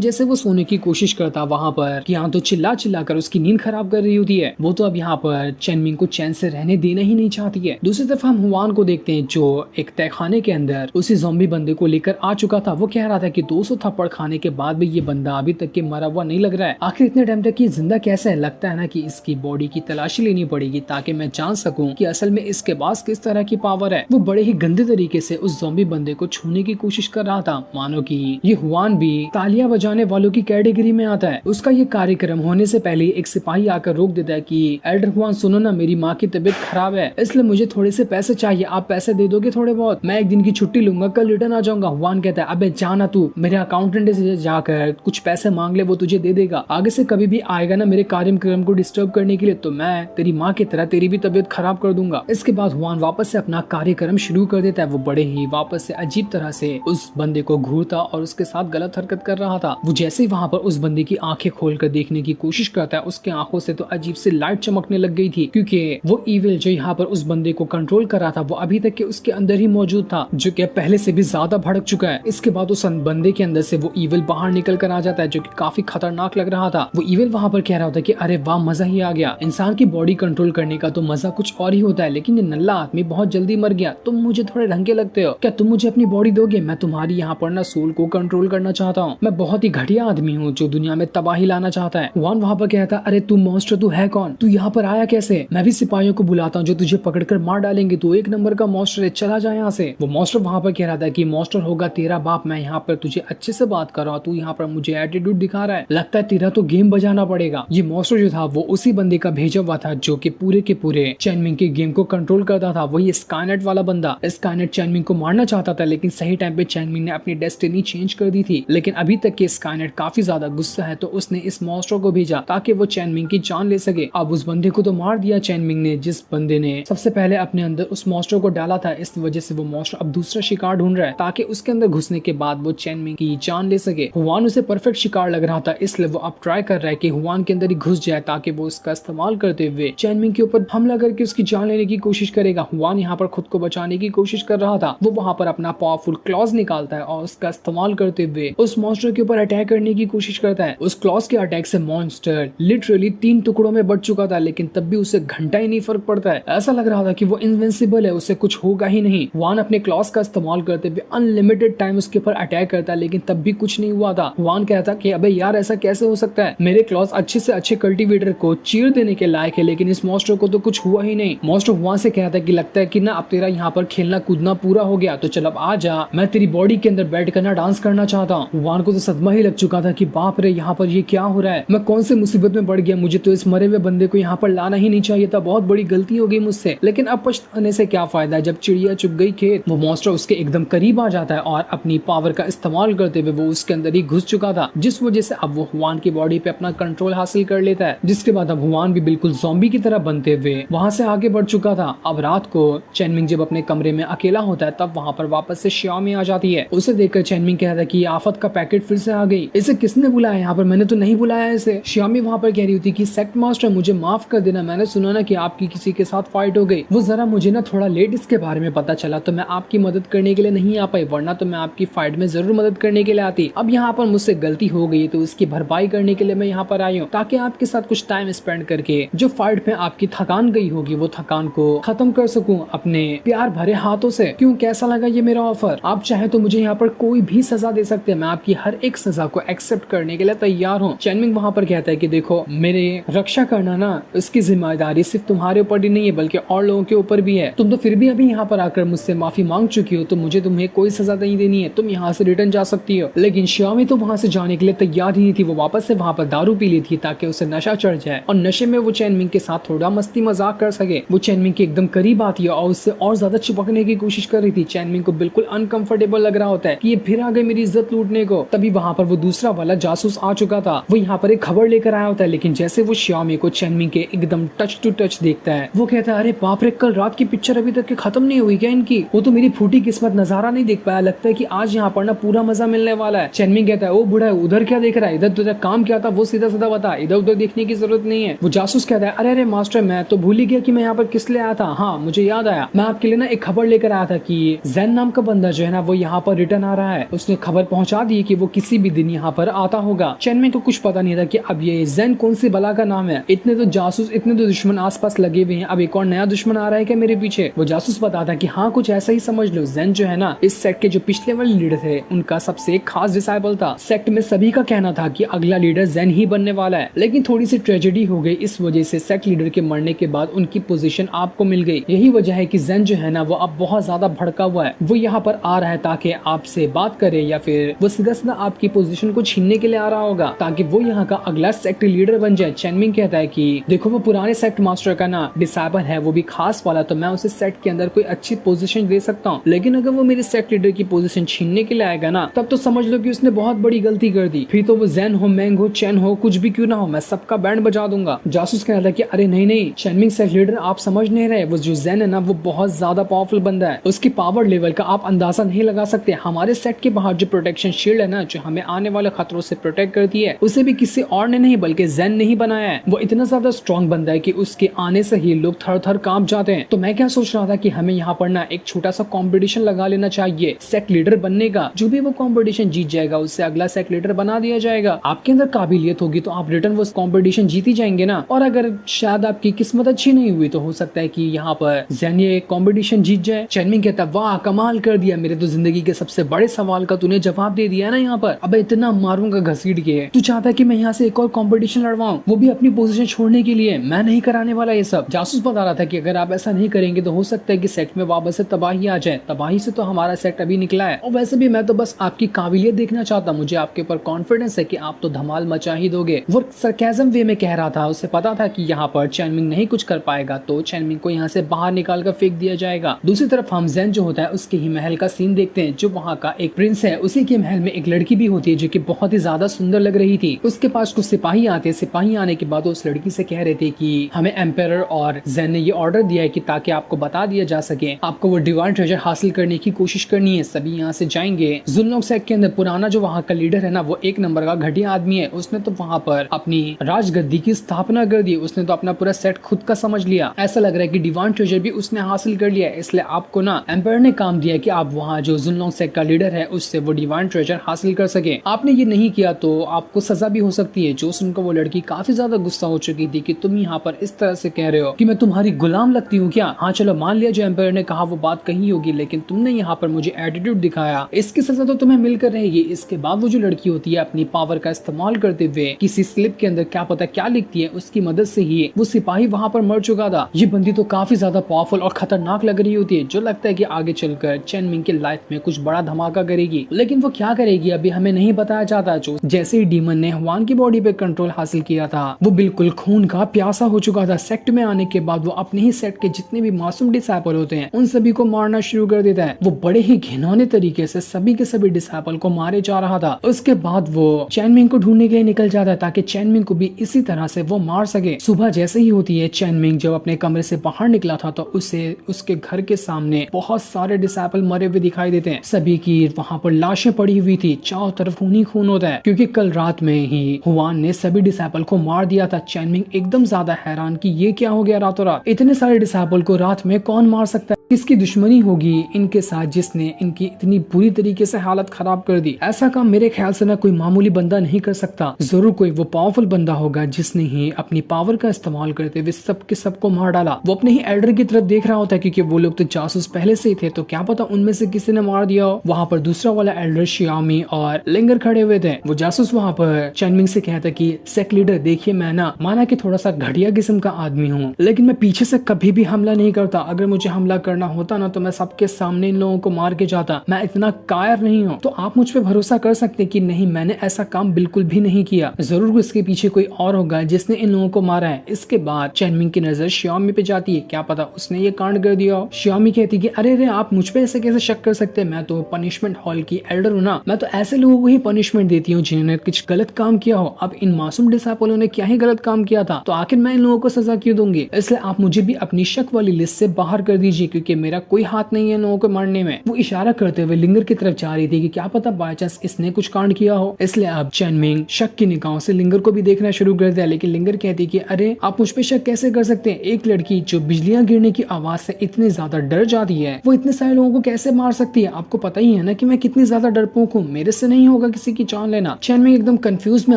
जैसे वो सोने की कोशिश करता वहाँ पर कियान तो चिल्ला चिल्ला कर उसकी नींद खराब कर रही होती है। वो तो अब यहाँ पर चैनमिंग को चैन से रहने देना ही नहीं चाहती है। दूसरी तरफ हम हुआन को देखते हैं जो एक तहखाने के अंदर उसी ज़ॉम्बी बंदे को लेकर आ चुका था। वो कह रहा था कि 200 थप्पड़ खाने के बाद भी ये बंदा अभी तक के मरा हुआ नहीं लग रहा है, आखिर इतने टाइम तक ये जिंदा कैसे है। लगता है ना कि इसकी बॉडी की तलाशी लेनी पड़ेगी ताकि मैं जान सकूं कि असल में इसके पास किस तरह की पावर है। वो बड़े ही गंदे तरीके से उस ज़ॉम्बी बंदे को छूने की कोशिश कर रहा था, मानो कि ये हुआन भी तालियां बजाने वालों की कैटेगरी में आता है। उसका ये कार्यक्रम होने से पहले एक सिपाही आकर रोक देता है कि एल्डर हुआन सुनो ना, मेरी माँ की तबीयत खराब है, इसलिए मुझे थोड़े से पैसे चाहिए, आप पैसे दे दोगे थोड़े बहुत, मैं एक दिन की छुट्टी लूंगा, कल रिटर्न आ जाऊंगा। हुआन कहता है अबे जाना, तू मेरे अकाउंटेंट से जाकर कुछ पैसे मांग ले, वो तुझे दे देगा। आगे से कभी भी आएगा ना मेरे कार्यक्रम को डिस्टर्ब करने के लिए तो मैं तेरी माँ की तरह तेरी भी तबीयत खराब कर दूंगा। इसके बाद हुआन वापस से अपना कार्यक्रम शुरू कर देता है। वो बड़े ही वापस से अजीब तरह से उस बंदे को घूरता और उसके साथ गलत हरकत कर रहा था। वो जैसे ही वहाँ पर उस बंदे की आंखें खोलकर देखने की कोशिश करता है, उसके आंखों से तो अजीब से लाइट चमकने लग गई थी, क्योंकि वो ईविल जो यहाँ पर उस बंदे को कंट्रोल कर रहा था वो अभी तक के उसके अंदर ही मौजूद था, जो कि पहले से भी ज्यादा भड़क चुका है। इसके बाद उस बंदे के अंदर से वो ईविल बाहर निकल कर आ जाता है, जो कि काफी खतरनाक लग रहा था। वो ईविल वहाँ पर कह रहा होता है कि अरे वाह, मजा ही आ गया, इंसान की बॉडी कंट्रोल करने का तो मजा कुछ और ही होता है, लेकिन ये नल्ला आदमी बहुत जल्दी मर गया, तुम मुझे थोड़े ढंग के लगते हो, क्या तुम मुझे अपनी बॉडी दोगे? मैं तुम्हारी यहाँ पर ना सोल को कंट्रोल करना चाहता हूँ, मैं बहुत ही घटिया आदमी हूँ जो दुनिया में तबाही लाना चाहता है। हुआन वहाँ पर कहता अरे तू मॉन्स्टर, तू है कौन, तू यहाँ पर आया कैसे? मैं भी सिपाहियों को बुलाता हूँ जो तुझे पकड़कर मार डालेंगे, तू एक नंबर का मॉन्स्टर है, चला जाए यहाँ से। वो मॉन्स्टर वहाँ पर कह रहा था कि मॉन्स्टर होगा तेरा बाप, मैं यहाँ पर तुझे अच्छे से बात कर रहा हूँ, तू यहाँ पर मुझे एटीट्यूड दिखा रहा है, लगता है तेरा तो गेम बजाना पड़ेगा। ये मॉन्स्टर जो था वो उसी बंदे का भेजा हुआ था जो कि पूरे के पूरे चैनमिंग के गेम को कंट्रोल करता था, वही स्काईनेट वाला बंदा। स्काईनेट चैनमिंग को मारना चाहता था, लेकिन सही टाइम पे चैनमिंग ने अपनी डेस्टिनी चेंज कर दी थी। लेकिन अभी तक के स्काईनेट काफी ज्यादा गुस्सा है, तो उसने इस मॉन्स्टर को भेजा ताकि वो चैनमिंग की जान ले सके। अब उस बंदे को तो मार दिया चैनमिंग ने, जिस बंदे ने सबसे पहले अपने अंदर उस मॉन्स्टर को डाला था। इस वजह से वो मॉन्स्टर अब दूसरा शिकार ढूंढ रहा है ताकि उसके अंदर घुसने के बाद वो चैनमिंग की जान ले सके। हुआन उसे परफेक्ट शिकार लग रहा था, इसलिए वो अब ट्राई कर रहा है कि हुआन के अंदर ही घुस जाए ताकि वो उसका इस्तेमाल करते हुए चैनमिंग के ऊपर हमला करके उसकी जान लेने की कोशिश करेगा। हुआन यहाँ पर खुद को बचाने की कोशिश कर रहा था। वो वहाँ पर अपना पावरफुल क्लॉज निकालता है और उसका इस्तेमाल करते हुए उस मॉन्स्टर के ऊपर अटैक करने की कोशिश करता है। उस क्लॉज के अटैक से मॉन्स्टर लिटरली 3 टुकड़ों में बढ़ चुका था, लेकिन तब भी उसे घंटा ही नहीं फर्क पड़ता है। ऐसा लग रहा था कि वो इनविंसिबल है, उसे कुछ होगा ही नहीं। हुआन अपने क्लॉज का इस्तेमाल करते हुए अनलिमिटेड टाइम उसके ऊपर अटैक करता है, लेकिन तब भी कुछ नहीं हुआ था। हुआन कहता कि अबे यार ऐसा कैसे हो सकता है, मेरे क्लॉज अच्छे से अच्छे कल्टीवेटर को चीर देने के लायक है, लेकिन इस मॉन्स्टर को तो कुछ हुआ ही नहीं। मॉन्स्टर हुआन से कहता है कि लगता है कि ना अब तेरा यहाँ पर खेलना कूदना पूरा हो गया, तो चल अब आ जा, मैं तेरी बॉडी के अंदर बैठ कर ना डांस करना चाहता हूँ। हुआन को तो सदमा ही लग चुका था कि बाप रे, यहाँ पर ये क्या हो रहा है, मैं कौन से मुसीबत में पड़ गया, मुझे तो इस मरे हुए बंदे को यहाँ पर लाना ही नहीं चाहिए था, बहुत बड़ी गलती हो गई मुझसे। लेकिन अब पछताने से क्या फायदा, जब चिड़िया चुग गई खेत। वो मॉन्स्टर उसके एकदम करीब आ जाता है और अपनी पावर का इस्तेमाल करते हुए वो उसके अंदर ही घुस चुका था, जिस वजह से अब वो हुआन की बॉडी पे अपना कंट्रोल हासिल कर लेता है। जिसके बाद अब हुआन भी बिल्कुल ज़ॉम्बी की तरह बनते हुए वहाँ से आगे बढ़ चुका था। अब रात को चैनमिंग जब अपने कमरे में अकेला होता है तब वहाँ पर वापस से श्यामी आ जाती है। उसे देखकर चैनमिंग कहता है कि आफत का पैकेट फिर से आ गई, इसे किसने बुलाया यहाँ पर, मैंने तो नहीं बुलाया इसे। श्यामी वहाँ पर कह रही होती कि सेक्ट मास्टर मुझे माफ कर देना, मैंने सुना ना कि आपकी किसी के साथ फाइट हो गई, वो जरा मुझे ना थोड़ा लेट इसके बारे में पता चला, तो मैं आपकी मदद करने के लिए नहीं आ पाई, वरना तो मैं आपकी फाइट में जरूर मदद करने के लिए आती। अब यहाँ पर मुझसे गलती हो गई तो इसकी भरपाई करने के लिए मैं यहाँ पर आई हूँ, ताकि आपके साथ कुछ टाइम स्पेंड करके जो फाइट में आपकी थकान गई होगी वो थकान को खत्म कर सकूं अपने प्यार भरे हाथों से। क्यों, कैसा लगा ये मेरा ऑफर? आप चाहे तो मुझे यहाँ पर कोई भी सजा दे सकते हैं, मैं आपकी हर एक सजा को एक्सेप्ट करने के लिए तैयार हूँ। चैनमिंग वहाँ पर कहता है कि देखो, मेरे रक्षा करना ना इसकी जिम्मेदारी सिर्फ तुम्हारे ऊपर ही नहीं है बल्कि और लोगों के ऊपर भी है। तुम तो फिर भी अभी यहाँ पर आकर मुझसे माफी मांग चुकी हो, तो मुझे तुम्हें कोई सजा नहीं देनी है, तुम यहाँ से रिटर्न जा सकती हो। लेकिन श्यामी तो वहाँ से जाने के लिए तैयार ही नहीं थी, वो वापस से वहाँ पर दारू पी ली थी ताकि उसे नशा चढ़ जाए और नशे में वो चैनमिंग के साथ थोड़ा मस्ती मजाक कर सके। वो चैनमिंग के एकदम करीब आती है और उससे और ज्यादा चिपकने की कोशिश कर रही थी। चैनमिंग को बिल्कुल अनकंफर्टेबल लग रहा होता है कि ये फिर आ गई मेरी इज्जत लूटने को। तभी वहाँ पर वो वो दूसरा वाला जासूस आ चुका था। वो यहाँ पर एक खबर लेकर आया होता है, लेकिन जैसे वो श्यामी को चेनमिंग के एकदम टच टू टच देखता है, वो कहता है अरे बाप रे, कल रात की पिक्चर अभी तक खत्म नहीं हुई क्या इनकी? वो तो मेरी फूटी किस्मत नजारा नहीं देख पाया, लगता है कि आज यहाँ पर ना पूरा मजा मिलने वाला है। चेनमिंग कहता है ओ बूढ़ा, उधर क्या देख रहा है, इधर तुझे काम क्या था वो सीधा सीधा बता, इधर उधर देखने की जरूरत नहीं है। वो जासूस कहता है अरे अरे मास्टर, मैं तो भूल ही गया कि मैं यहाँ पर किस लिए आया था। हाँ मुझे याद आया, मैं आपके लिए ना एक खबर लेकर आया था कि जैन नाम का बंदा जो है ना वो यहाँ पर रिटर्न आ रहा है। उसने खबर पहुंचा दी कि वो किसी भी दिन यहाँ पर आता होगा। चेनमिंग को कुछ पता नहीं था कि अब ये जैन कौन सी बला का नाम है। इतने तो जासूस, इतने तो दुश्मन आसपास लगे हुए हैं, अब एक और नया दुश्मन आ रहा है क्या मेरे पीछे? वो जासूस बताता कि हाँ कुछ ऐसा ही समझ लो। जैन जो है ना इस सेक्ट के जो पिछले वाले लीडर थे उनका सबसे एक खास डिसाइबल था। सेक्ट में सभी का कहना था कि अगला लीडर जैन ही बनने वाला है, लेकिन थोड़ी सी ट्रेजेडी हो गई। इस वजह से सेक्ट लीडर के मरने के बाद उनकी पोजीशन आपको मिल गई। यही वजह है कि जैन जो है ना वो अब बहुत ज्यादा भड़का हुआ है। वो यहाँ पर आ रहा है ताकि आपसे बात करे, या फिर वो सीधा सीधा आपकी पोजीशन को छीनने के लिए आ रहा होगा ताकि वो यहाँ का अगला सेक्ट लीडर बन जाए। चेनमिंग कहता है कि देखो वो पुराने सेक्ट मास्टर का ना डिसाइबल है, वो भी खास वाला, तो मैं उसे सेक्ट के अंदर कोई अच्छी पोजीशन दे सकता हूँ, लेकिन अगर वो मेरे सेक्ट लीडर की पोजीशन छीनने के लिए आएगा ना तब तो समझ लो कि उसने बहुत बड़ी गलती कर दी। फिर तो वो जैन हो, मैंग हो, चैन हो, कुछ भी क्यों ना हो, मैं सबका बैंड बजा दूंगा। जासूस कहता है कि अरे नहीं नहीं चेनमिंग सेक्ट लीडर, आप समझ नहीं रहे, वो जो जैन है ना वो बहुत ज्यादा पावरफुल बंदा है, उसकी पावर लेवल का आप अंदाजा नहीं लगा सकते। हमारे सेट के बाहर जो प्रोटेक्शन शील्ड है ना जो हमें आने वाले खतरों से प्रोटेक्ट करती है, उसे भी किसी और ने नहीं बल्कि जैन ने ही बनाया है। वो इतना ज्यादा स्ट्रॉन्ग बंदा है कि उसके आने से ही लोग थर थर कांप जाते हैं। तो मैं क्या सोच रहा था कि हमें यहाँ पर ना एक छोटा सा कंपटीशन लगा लेना चाहिए सेक्ट लीडर बनने का। जो भी वो कंपटीशन जीत जाएगा उससे अगला सेक्ट लीडर बना दिया जाएगा। आपके अंदर काबिलियत होगी तो आप रिटर्न वो कंपटीशन जीत ही जाएंगे ना। और अगर शायद आपकी किस्मत अच्छी नहीं हुई तो हो सकता है कि यहाँ पर जैन ये कंपटीशन जीत जाए। चेनमिंग कहता वाह कमाल कर दिया, मेरे तो जिंदगी के सबसे बड़े सवाल का तूने जवाब दे दिया ना यहाँ पर। अब इतना मारूंगा घसीट के, तू चाहता है कि मैं यहाँ से एक और कंपटीशन लड़वाऊं, वो भी अपनी पोजीशन छोड़ने के लिए? मैं नहीं कराने वाला ये सब। जासूस बता रहा था कि अगर आप ऐसा नहीं करेंगे तो हो सकता है कि सेक्ट में वापस से तबाही आ जाए। तबाही से तो हमारा सेक्ट अभी निकला है, और वैसे भी मैं तो बस आपकी काबिलियत देखना चाहता, मुझे आपके ऊपर कॉन्फिडेंस है कि आप तो धमाल मचा ही दोगे। वो सरकाज़म वे में कह रहा था, उसे पता था कि यहाँ पर चेनमिंग नहीं कुछ कर पाएगा तो चेनमिंग को यहाँ से बाहर निकाल कर फेंक दिया जाएगा। दूसरी तरफ हम जैन जो होता है उसके ही महल का सीन देखते हैं। जो वहाँ का एक प्रिंस है, उसी के महल में एक लड़की भी होती है जो कि बहुत ही ज्यादा सुंदर लग रही थी। उसके पास कुछ सिपाही आते, सिपाही आने के बाद उस लड़की से कह रहे थे कि हमें एम्पायर और जैन ने ये ऑर्डर दिया है कि ताकि आपको बता दिया जा सके, आपको वो डिवाइन ट्रेजर हासिल करने की कोशिश करनी है। सभी यहाँ से जाएंगे। जुल्नोक सेक्ट के अंदर पुराना जो वहाँ का लीडर है ना वो एक नंबर का घटिया आदमी है। उसने तो वहाँ पर अपनी राजगद्दी की स्थापना कर दी। उसने तो अपना पूरा सेट खुद का समझ लिया। ऐसा लग रहा है कि डिवाइन ट्रेजर भी उसने हासिल कर लिया है। इसलिए आपको ना एम्पायर ने काम दिया कि आप वहाँ जो जुल्नोक सेक्ट का लीडर है उससे वो डिवाइन ट्रेजर हासिल कर सके। आपने ये नहीं किया तो आपको सजा भी हो सकती है। जो सुनकर वो लड़की काफी ज्यादा गुस्सा हो चुकी थी कि तुम यहाँ पर इस तरह से कह रहे हो कि मैं तुम्हारी गुलाम लगती हूँ क्या? हाँ चलो मान लिया जो एम्पायर ने कहा वो बात कही होगी, लेकिन तुमने यहाँ पर मुझे एटीट्यूड दिखाया, इसकी सजा तो तुम्हें मिलकर रहेगी। इसके बाद वो जो लड़की होती है अपनी पावर का इस्तेमाल करते हुए किसी स्लिप के अंदर क्या पता क्या लिखती है, उसकी मदद से ही वो सिपाही वहाँ पर मर चुका था। ये बंदी तो काफी ज्यादा पावरफुल और खतरनाक लग रही होती है, जो लगता है कि आगे चलकर चेनमिंग की लाइफ में कुछ बड़ा धमाका करेगी। लेकिन वो क्या करेगी अभी हमें नहीं बताया जाता। जो जैसे ही डीमन ने हुआन की बॉडी पे कंट्रोल हासिल किया था वो बिल्कुल खून का प्यासा हो चुका था। सेक्ट में आने के बाद वो अपने ही सेक्ट के जितने भी मासूम डिसाइपल होते हैं उन सभी को मारना शुरू कर देता है। वो बड़े ही घिनौने तरीके से सभी के सभी डिसाइपल को मारे जा रहा था। उसके बाद वो चेनमिंग को ढूंढने के लिए निकल जाता है ताकि चेनमिंग को भी इसी तरह से वो मार सके। सुबह जैसे ही होती है, चेनमिंग जब अपने कमरे से बाहर निकला था तो उसे उसके घर के सामने बहुत सारे डिसाइपल मरे हुए दिखाई देते हैं। सभी की वहाँ पर लाशें पड़ी हुई थी, चारों तरफ खून ही खून होता है क्योंकि कल रात में ही हुआन ने सभी डिसाइपल को मार दिया था। चेनमिंग एकदम ज्यादा हैरान कि ये क्या हो गया रातों रात, इतने सारे डिसाइपल को रात में कौन मार सकता है? किसकी दुश्मनी होगी इनके साथ जिसने इनकी इतनी बुरी तरीके से हालत खराब कर दी? ऐसा काम मेरे ख्याल से ना कोई मामूली बंदा नहीं कर सकता, जरूर कोई वो पावरफुल बंदा होगा जिसने ही अपनी पावर का इस्तेमाल करते हुए सबके सबको मार डाला। वो अपने ही एल्डर की तरफ देख रहा होता है क्योंकि वो लोग तो जासूस पहले से ही थे, तो क्या पता उनमें से किसी ने मार दिया हो। वहाँ पर दूसरा वाला एल्डर शियामी और लिंगर खड़े हुए थे। वो जासूस वहाँ पर चेनमिंग से कहता कि सेक्ट लीडर देखिए, मैं ना माना कि थोड़ा सा घटिया किस्म का आदमी हूँ, लेकिन मैं पीछे से कभी भी हमला नहीं करता। अगर मुझे हमला करना करना होता ना तो मैं सबके सामने इन लोगों को मार के जाता। मैं इतना कायर नहीं हूँ। तो आप मुझ पे भरोसा कर सकते हैं कि नहीं, मैंने ऐसा काम बिल्कुल भी नहीं किया। जरूर इसके पीछे कोई और होगा जिसने इन लोगों को मारा है। इसके बाद चेनमिंग की नजर श्यामी पे जाती है, क्या पता उसने ये कांड कर दिया हो। श्यामी कहती कि अरे रे, आप मुझ पे ऐसे कैसे शक कर सकते हैं, मैं तो पनिशमेंट हॉल की एल्डर हूँ ना, मैं तो ऐसे लोगों को ही पनिशमेंट देती हूँ जिन्होंने कुछ गलत काम किया हो। अब इन मासूम डिसाइपलों ने क्या ही गलत काम किया था, तो आखिर मैं इन लोगों को सजा क्यों दूंगी। इसलिए आप मुझे भी अपनी शक वाली लिस्ट से बाहर कर दीजिए, क्योंकि मेरा कोई हाथ नहीं है इन लोगों को मारने में। वो इशारा करते हुए लिंगर की तरफ जा रही थी कि क्या पता बाय चांस इसने कुछ कांड किया हो। इसलिए अब चेनमिंग शक की निगाहों से लिंगर को भी देखना शुरू कर दिया। लेकिन लिंगर कहती कि अरे, आप मुझ पे शक कैसे कर सकते हैं। एक लड़की जो बिजलियां गिरने की आवाज से इतनी ज्यादा डर जाती है, वो इतने सारे लोगों को कैसे मार सकती है। आपको पता ही है ना कि मैं कितनी ज्यादा डरपोक हूँ, मेरे से नहीं होगा किसी की जान लेना। चेनमिंग एकदम कंफ्यूज में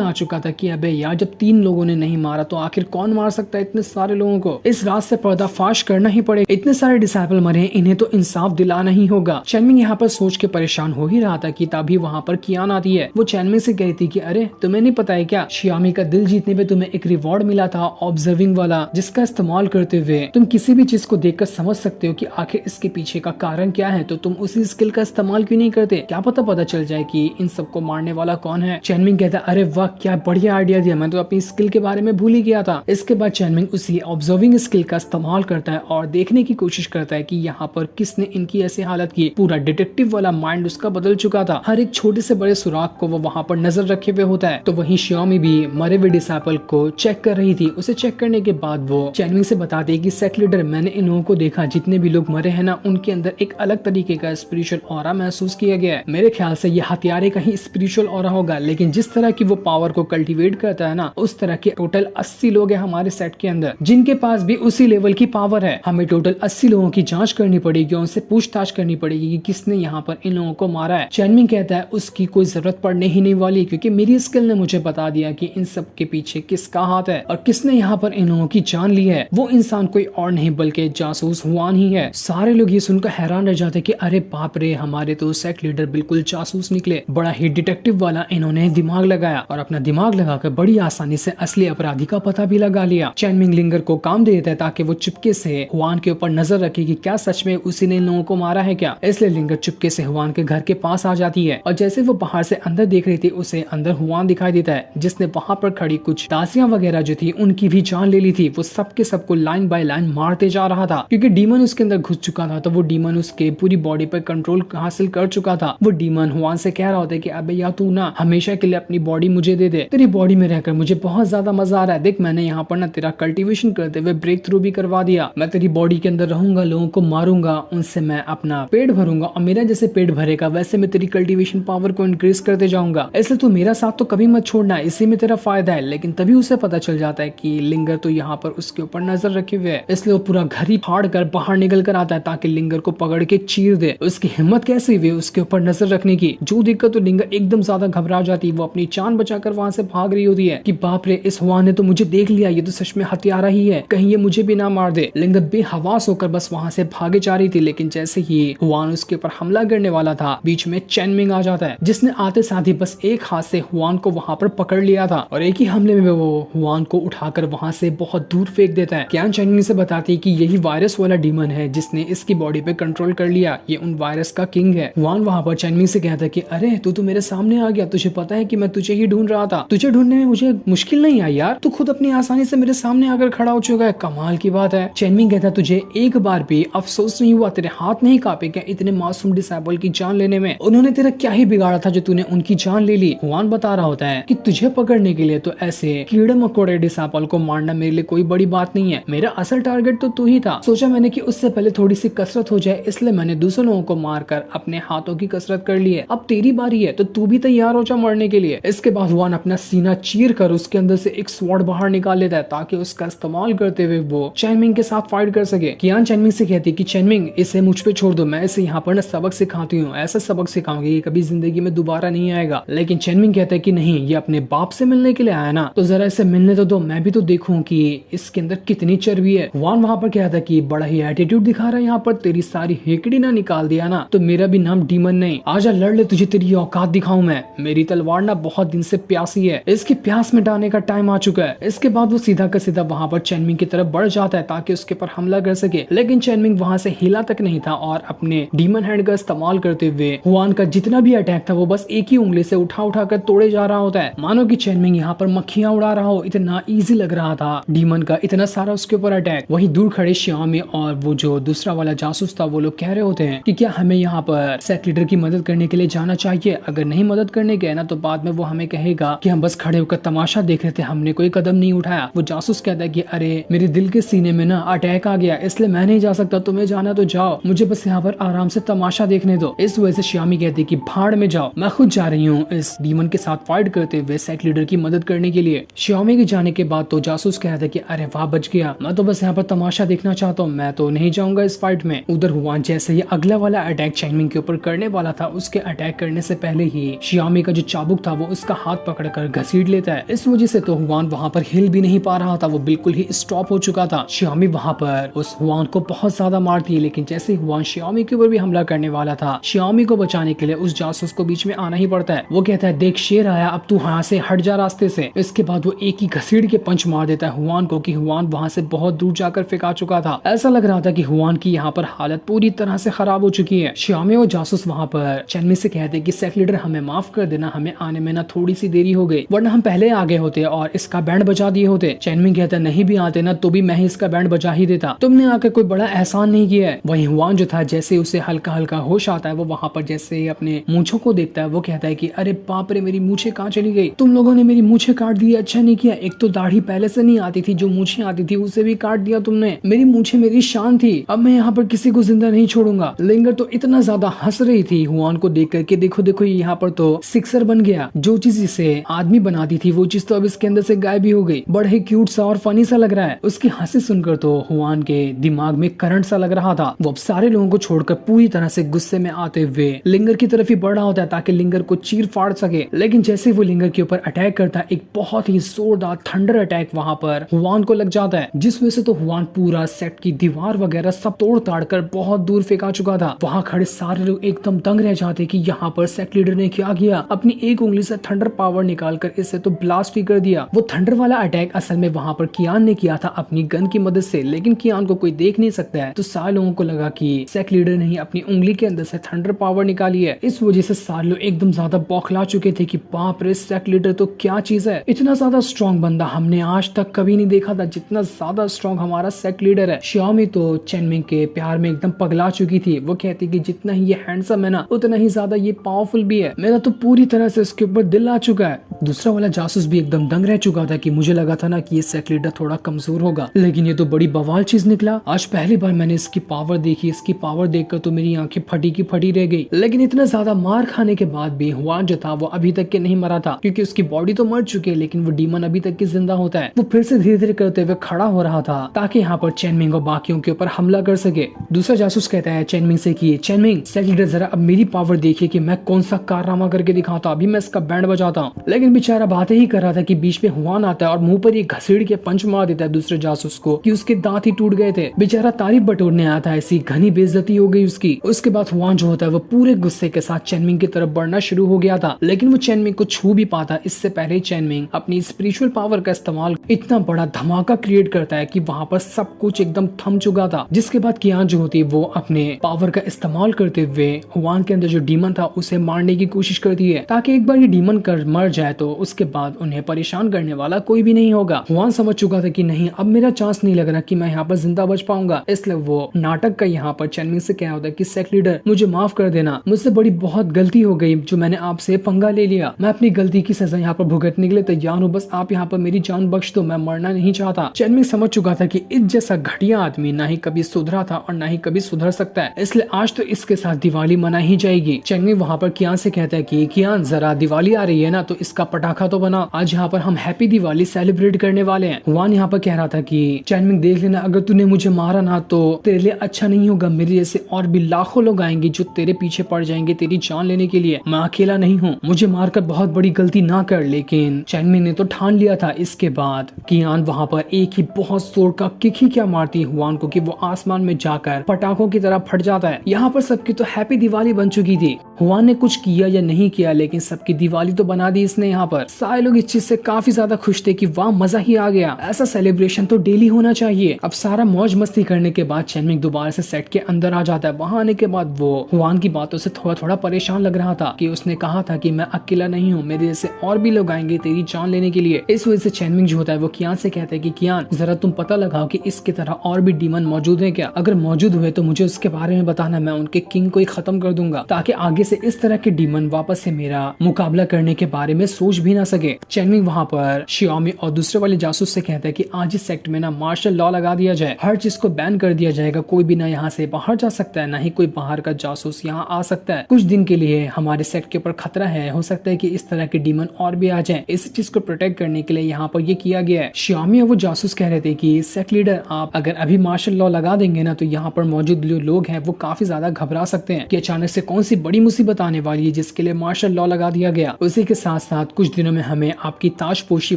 आ चुका था कि अबे यार, जब 3 लोगों ने नहीं मारा तो आखिर कौन मार सकता है इतने सारे लोगों को। इस रात से पर्दाफाश करना ही पड़ेगा। इतने सारे डिसाइपल मरे हैं, इन्हें तो इंसाफ दिलाना ही होगा। चेनमिंग यहाँ पर सोच के परेशान हो ही रहा था कि तभी वहाँ पर कियान आती है। वो चेनमिंग से कहती कि अरे, तुम्हें नहीं पता है क्या, श्यामी का दिल जीतने पे तुम्हें एक रिवॉर्ड मिला था, ऑब्जर्विंग वाला, जिसका इस्तेमाल करते हुए तुम किसी भी चीज को देखकर समझ सकते हो कि आखिर इसके पीछे का कारण क्या है। तो तुम उसी स्किल का इस्तेमाल क्यों नहीं करते, क्या पता चल जाए कि इन सबको मारने वाला कौन है। चेनमिंग कहता है अरे वाह, क्या बढ़िया आइडिया दिया, मैं तो अपनी स्किल के बारे में भूल ही गया था। इसके बाद चेनमिंग उसी ऑब्जर्विंग स्किल का इस्तेमाल करता है और देखने की कोशिश करता है कि यहाँ पर किसने इनकी ऐसी हालत की। पूरा डिटेक्टिव वाला माइंड उसका बदल चुका था, हर एक छोटे से बड़े सुराग को वो वहाँ पर नजर रखे हुए होता है। तो वहीं श्यामी भी मरे हुए डिसाइपल को चेक कर रही थी। उसे चेक करने के बाद वो चेनमिंग से बताती है कि सेक्ट लीडर, मैंने इन लोगों को देखा, जितने भी लोग मरे हैं ना, उनके अंदर एक अलग तरीके का स्पिरिचुअल ऑरा महसूस किया गया है। मेरे ख्याल से ये हथियारे का ही स्पिरिचुअल ऑरा होगा, लेकिन जिस तरह की वो पावर को कल्टीवेट करता है ना, उस तरह के टोटल 80 लोग हैं हमारे सेट के अंदर जिनके पास भी उसी लेवल की पावर है। हमें टोटल 80 लोगों की जांच करनी पड़ेगी और उनसे पूछताछ करनी पड़ेगी कि किसने यहाँ पर इन लोगों को मारा है। चेनमिंग कहता है उसकी कोई जरूरत पड़ने ही नहीं वाली, क्योंकि मेरी स्किल ने मुझे बता दिया कि इन सब के पीछे किसका हाथ है और किसने यहाँ पर इन लोगों की जान ली है। वो इंसान कोई और नहीं बल्कि जासूस हुआन ही है। सारे लोग ये सुनकर हैरान रह जाते कि अरे बाप रे, हमारे तो सेक्ट लीडर बिल्कुल जासूस निकले। बड़ा ही डिटेक्टिव वाला इन्होंने दिमाग लगाया और अपना दिमाग लगाकर बड़ी आसानी से असली अपराधी का पता भी लगा लिया। चेनमिंग लिंगर को काम दे देता है ताकि वो चुपके से हुआन के ऊपर नजर रखे कि क्या सच में उसी ने इन लोगों को मारा है क्या। इसलिए लिंगर चुपके से हुआन के घर के पास आ जाती है और जैसे वो बाहर से अंदर देख रही थी, उसे अंदर हुआन दिखाई देता है, जिसने वहाँ पर खड़ी कुछ दासियां वगैरह जो थी उनकी भी जान ले ली थी। वो सबके सबको लाइन बाय लाइन मारते जा रहा था, क्योंकि डीमन उसके अंदर घुस चुका था। तो वो डीमन उसके पूरी बॉडी पर कंट्रोल हासिल कर चुका था। वो डीमन हुआन से कह रहा होता है कि अबे यार, तू ना हमेशा के लिए अपनी बॉडी मुझे दे दे, तेरी बॉडी में रहकर मुझे बहुत ज्यादा मजा आ रहा है। देख, मैंने यहाँ पर ना तेरा कल्टीवेशन करते हुए ब्रेक थ्रू भी करवा दिया। मैं तेरी बॉडी के अंदर रहूंगा, लोगों को मारूंगा, उनसे मैं अपना पेट भरूंगा और मेरा जैसे पेट भरेगा वैसे मैं तेरी कल्टीवेशन पावर को इंक्रीज करते जाऊंगा। इसलिए तू मेरा साथ तो कभी मत छोड़ना, इसी में तेरा फायदा है। लेकिन तभी उसे पता चल जाता है कि लिंगर तो यहाँ पर उसके ऊपर नजर रखे हुए है। इसलिए वो पूरा घर ही फाड़ कर बाहर निकल कर आता है ताकि लिंगर को पकड़ के चीर दे। उसकी हिम्मत कैसी हुई उसके ऊपर नजर रखने की। जो देखकर तो लिंगर एकदम ज्यादा घबरा जाती है। वो अपनी जान बचाकर वहां से भाग रही होती है कि बाप रे, इस हुआन ने तो मुझे देख लिया, ये तो सच में हत्यारा ही है, कहीं ये मुझे भी ना मार दे। लिंगर बेहवास होकर बस वहां से भागे जा रही थी। लेकिन जैसे ही हुआन उसके ऊपर हमला करने वाला था, बीच में चेनमिंग आ जाता है, जिसने आते साथ ही बस एक हाथ से हुआन को वहां पर पकड़ लिया था और एक ही हमले में वो हुआन को उठाकर वहां से बहुत दूर फेंक देता है। कियान चेनमिंग से बताती है कि यही वायरस वाला डीमन है जिसने इसकी बॉडी पे कंट्रोल कर लिया, ये उन वायरस का किंग है। हुआन वहां पर चेनमिंग से कहता है कि अरे, तू तो मेरे सामने आ गया, तुझे पता है कि मैं तुझे ही ढूंढ रहा था, तुझे ढूंढने में मुझे मुश्किल नहीं आई यार, तू खुद अपनी आसानी से मेरे सामने आकर खड़ा हो चुका है, कमाल की बात है। चेनमिंग कहता है तुझे एक बार भी अफसोस नहीं हुआ, तेरे हाथ नहीं कांपे क्या इतने मासूम डिसाइपल की जान लेने में? उन्होंने तेरा क्या ही बिगाड़ा था जो तूने उनकी जान ले ली। हुआन बता रहा होता है कि तुझे पकड़ने के लिए तो ऐसे कीड़े मकोड़े डिसाइपल को मारना मेरे लिए कोई बड़ी बात नहीं है, मेरा असल टारगेट तो तू ही था। सोचा मैंने कि उससे पहले थोड़ी सी कसरत हो जाए, इसलिए मैंने दूसरे लोगों को मारकर अपने हाथों की कसरत कर ली है। अब तेरी बारी है तो तू भी तैयार हो जा मरने के लिए। इसके बाद हुआन अपना सीना चीर कर उसके अंदर से एक स्वॉर्ड बाहर निकाल लेता है ताकि उसका इस्तेमाल करते हुए वो चेनमिंग के साथ फाइट कर सके। कियान चेनमिंग से कहती कि चेनमिंग, इसे मुझ पे छोड़ दो, मैं इसे यहाँ पर ना सबक सिखाती हूँ, ऐसा सबक सिखाऊंगी कि कभी जिंदगी में दोबारा नहीं आएगा। लेकिन चेनमिंग कहता है कि नहीं, ये अपने बाप से मिलने के लिए आया ना, तो जरा इसे मिलने तो दो, मैं भी तो देखूं कि इसके अंदर कितनी चर्बी है। हुआन वहां पर कहता है कि बड़ा ही एटीट्यूड दिखा रहा है यहाँ पर, तेरी सारी हेकड़ी ना निकाल दिया ना तो मेरा भी नाम डीमन नहीं, आजा लड़ ले, तुझे तेरी औकात दिखाऊं मैं। मेरी तलवार ना बहुत दिन से प्यासी है, इसकी प्यास मिटाने का टाइम आ चुका है। इसके बाद वो सीधा का सीधा वहां पर चेनमिंग की तरफ बढ़ जाता है ताकि उसके पर हमला कर सके। लेकिन चेनमिंग चैनमिंग वहां से हिला तक नहीं था और अपने डीमन हैंड का इस्तेमाल करते हुए हुआन का जितना भी अटैक था वो बस एक ही उंगली से उठा कर तोड़े जा रहा होता है, मानो कि चैनमिंग यहाँ पर मक्खियां उड़ा रहा हो। इतना इजी लग रहा था डीमन का इतना सारा उसके ऊपर अटैक। वहीं दूर खड़े श्यामी और वो जो दूसरा वाला जासूस था वो लोग कह रहे होते हैं कि क्या हमें यहाँ पर सेक्ट लीडर की मदद करने के लिए जाना चाहिए, अगर नहीं मदद करने गए ना तो बाद में वो हमें कहेगा कि हम बस खड़े होकर तमाशा देख रहे थे, हमने कोई कदम नहीं उठाया। वो जासूस कहता है कि अरे मेरे दिल के सीने में ना अटैक आ गया इसलिए मैं नहीं जा सकता, तुम्हें जाना तो जाओ, मुझे बस यहाँ पर आराम से तमाशा देखने दो। इस वजह से श्यामी कहती है कि भाड़ में जाओ, मैं खुद जा रही हूँ इस डीमन के साथ फाइट करते हुए सेक्ट लीडर की मदद करने के लिए। श्यामी के जाने के बाद तो जासूस कहता है कि अरे वाह बच गया, मैं तो बस यहाँ पर तमाशा देखना चाहता हूँ, मैं तो नहीं जाऊंगा इस फाइट में। उधर हुआन जैसे ही अगला वाला अटैक चैनमिंग के ऊपर करने वाला था उसके अटैक करने से पहले ही श्यामी का जो चाबुक था वो उसका हाथ पकड़कर घसीट लेता है। इस वजह से तो हुआन वहां पर हिल भी नहीं पा रहा था, वो बिल्कुल ही स्टॉप हो चुका था। श्यामी वहां पर उस हुआन को बहुत ज्यादा मारती है, लेकिन जैसे हुआन श्यामी के ऊपर भी हमला करने वाला था श्यामी को बचाने के लिए उस जासूस को बीच में आना ही पड़ता है। वो कहता है देख शेर आया, अब तू यहाँ से हट जा रास्ते से। इसके बाद वो एक ही घसीट के पंच मार देता है हुआन को कि हुआन वहां से बहुत दूर जाकर फेंका चुका था। ऐसा लग रहा था कि हुआन की यहाँ पर हालत पूरी तरह से खराब हो चुकी है। श्यामी और जासूस वहां पर चैनमिंग से कहते हैं कि सेक्ट लीडर हमें माफ कर देना, हमें आने में ना थोड़ी सी देरी हो गई, वरना हम पहले आ गए होते और इसका बैंड बजा दिए होते। चैनमिंग कहता है नहीं भी आते ना तो भी मैं ही इसका बैंड बजा ही देता, तुमने आकर कोई बड़ा एहसान नहीं किया है। वहीं हुआन जो था जैसे उसे हल्का हल्का होश आता है वो वहां पर जैसे ही अपने मूंछों को देखता है वो कहता है कि अरे बाप रे मेरी मूंछें कहाँ चली गई, तुम लोगों ने मेरी मूंछें काट दी, अच्छा नहीं किया, एक तो दाढ़ी पहले से नहीं आती थी, जो मूंछें आती थी उसे भी काट दिया तुमने, मेरी मूंछें मेरी शान थी, अब मैं यहाँ पर किसी को जिंदा नहीं छोड़ूंगा। लिंगर तो इतना ज्यादा हंस रही थी हुआन को देख करके, देखो देखो यहाँ पर तो सिक्सर बन गया, जो चीज इसे आदमी बनाती थी वो चीज तो अब इसके अंदर से गायब भी हो गई, बड़ा ही क्यूट सा और फनी सा लग रहा है। उसकी हंसी सुनकर तो हुआन के दिमाग में करंट सा लग रहा था। वो अब सारे लोगों को छोड़कर पूरी तरह से गुस्से में आते हुए लिंगर की तरफ ही बढ़ रहा होता है ताकि लिंगर को चीर फाड़ सके। लेकिन जैसे वो लिंगर के ऊपर अटैक करता है एक बहुत ही जोरदार थंडर अटैक वहां पर हुआन को लग जाता है, जिस वजह से तो हुआन पूरा सेट की दीवार वगैरह सब तोड़ ताड़ कर बहुत दूर फेंका चुका था। वहां खड़े सारे लोग एकदम दंग रह जाते कि यहाँ पर सेक्ट लीडर ने क्या किया, अपनी एक उंगली से थंडर पावर निकालकर इसे तो ब्लास्ट ही कर दिया। वो थंडर वाला अटैक असल में वहां पर कियान ने किया था अपनी गन की मदद से, लेकिन कियान को कोई देख नहीं सकता है तो सारे लोगों को लगा कि सेक्ट लीडर ने ही अपनी उंगली के अंदर से थंडर पावर निकाली है। इस वजह से सारे लोग एकदम ज्यादा बौखला चुके थे कि बाप रे सेक्ट लीडर तो क्या चीज है, इतना ज्यादा स्ट्रॉन्ग बंदा हमने आज तक कभी नहीं देखा था, जितना ज्यादा स्ट्रॉन्ग हमारा सेक्ट लीडर है। श्यामी तो चैनमिंग के प्यार में एकदम पगला चुकी थी। वो कहती कि जितना ही ये हैंडसम है ना उतना ही ज्यादा ये पावरफुल भी है, मेरा तो पूरी तरह से इसके ऊपर दिल आ चुका है। दूसरा वाला जासूस भी एकदम दंग रह चुका था कि मुझे लगा था ना कि ये सेक्ट लीडर थोड़ा कमजोर होगा, लेकिन ये तो बड़ी बवाल चीज निकला। आज पहली बार मैंने इसकी पावर देखी, इसकी पावर देखकर तो मेरी आंखें फटी की फटी रह गई। लेकिन इतना ज्यादा मार खाने के बाद भी हुआन जो था वो अभी तक के नहीं मरा था, क्योंकि उसकी बॉडी तो मर चुकी है लेकिन वो डीमन अभी तक के जिंदा होता है। वो फिर से धीरे धीरे करते हुए खड़ा हो रहा था ताकि यहाँ पर चैनमिंग और बाकियों के ऊपर हमला कर सके। दूसरा जासूस कहता है चैनमिंग से कि चैनमिंग सेक्ट लीडर जरा अब मेरी पावर देखिए कि मैं कौन सा कारनामा करके दिखाता, अभी मैं इसका बैंड बजाता हूँ। लेकिन बेचारा बातें ही कर रहा था कि बीच में हुआन आता है और मुंह पर एक घसीट के पंच मार देता है दूसरे जासूस को कि उसके दांत ही टूट गए थे। बेचारा तारीफ बटोरने आया था, ऐसी घनी बेइज्जती हो गई उसकी। उसके बाद हुआन जो होता है वो पूरे गुस्से के साथ चैनमिंग की तरफ बढ़ना शुरू हो गया था, लेकिन वो चैनमिंग को छू भी पाता इससे पहले चैनमिंग अपनी स्पिरिचुअल पावर का इस्तेमाल इतना बड़ा धमाका क्रिएट करता है कि वहां पर सब कुछ एकदम थम चुका था। जिसके बाद कियान जो होती है वो अपने पावर का इस्तेमाल करते हुए हुआन के अंदर जो डीमन था उसे मारने की कोशिश करती है ताकि एक बार ये डीमन कर मर जाए तो उसके बाद उन्हें परेशान करने वाला कोई भी नहीं होगा। हुआन समझ चुका था कि नहीं अब मेरा चांस नहीं लग रहा कि मैं यहाँ पर जिंदा बच पाऊंगा, इसलिए वो नाटक का यहाँ पर चैनमिंग से क्या होता है कि सेक्ट लीडर मुझे माफ कर देना, मुझसे बड़ी बहुत गलती हो गई जो मैंने आपसे पंगा ले लिया, मैं अपनी गलती की सजा यहाँ पर भुगतने के लिए तैयार हूँ, बस आप यहाँ पर मेरी जान बख्श दो, मैं मरना नहीं चाहता। चैनमिंग समझ चुका था कि इस जैसा घटिया आदमी ना ही कभी सुधरा था और ना ही कभी सुधर सकता है, इसलिए आज तो इसके साथ दिवाली मनाई ही जाएगी। चैनमिंग वहाँ पर कियान से कहता है कि कियान जरा दिवाली आ रही है ना तो इसका पटाखा तो बना, आज यहाँ पर हम हैप्पी दिवाली सेलिब्रेट करने वाले हैं। हुआन यहाँ पर कह रहा था कि चैनमिंग देख लेना अगर तूने मुझे मारा ना तो तेरे लिए अच्छा नहीं होगा, मेरे जैसे और भी लाखों लोग आएंगे जो तेरे पीछे पड़ जाएंगे तेरी जान लेने के लिए, मैं अकेला नहीं हूँ, मुझे मारकर बहुत बड़ी गलती ना कर। लेकिन चैनमिंग ने तो ठान लिया था। इसके बाद कियान वहाँ पर एक ही बहुत जोर का किक ही क्या मारती हुआन को कि वो आसमान में जाकर पटाखों की तरह फट जाता है। यहाँ पर सबकी तो हैप्पी दिवाली बन चुकी थी। हुआन ने कुछ किया या नहीं किया लेकिन सबकी दिवाली तो बना दी इसने। यहाँ पर सारे लोग इस चीज से काफी ज्यादा खुश थे कि वाह मजा ही आ गया, ऐसा सेलिब्रेशन तो डेली होना चाहिए। अब सारा मौज मस्ती करने के बाद बाद चेनमिंग दोबारा से सेट के अंदर आ जाता है। वहां आने के बाद वो हुआन की बातों से थोड़ा थोड़ा परेशान लग रहा था कि उसने कहा था कि मैं अकेला नहीं हूँ, मेरे जैसे और भी लोग आएंगे तेरी जान लेने के लिए। इस वजह से चेनमिंग जो होता है वो कियान से कहता है कि कियान जरा तुम पता लगाओ कि इसकी तरह और भी डीमन मौजूद है क्या, अगर मौजूद हुए तो मुझे उसके बारे में बताना, मैं उनके किंग को ही खत्म कर दूंगा ताकि आगे से इस तरह के डीमन वापस से मेरा मुकाबला करने के बारे में सोच भी ना सके। चेनमिंग वहां पर शियामी और दूसरे वाले जासूस से कहता है कि आज इस सेक्ट में ना मार्शल लॉ लगा दिया जाए, हर चीज को बैन कर दिया जाएगा, कोई भी ना यहाँ से बाहर जा सकता है, ना ही कोई बाहर का जासूस यहाँ आ सकता है। कुछ दिन के लिए हमारे सेक्ट के ऊपर खतरा है, हो सकता है कि इस तरह के डीमन और भी आ जाएं। इस चीज को प्रोटेक्ट करने के लिए यहाँ पर ये किया गया है। शियामी और वो जासूस कह रहे थे कि सेक्ट लीडर आप अगर अभी मार्शल लॉ लगा देंगे ना तो यहाँ पर मौजूद जो लोग हैं वो काफी ज्यादा घबरा सकते हैं कि अचानक से कौन सी बड़ी मुसीबत आने वाली है जिसके लिए मार्शल लॉ लगा दिया गया। उसी के साथ साथ कुछ दिनों में हमें आपकी ताजपोशी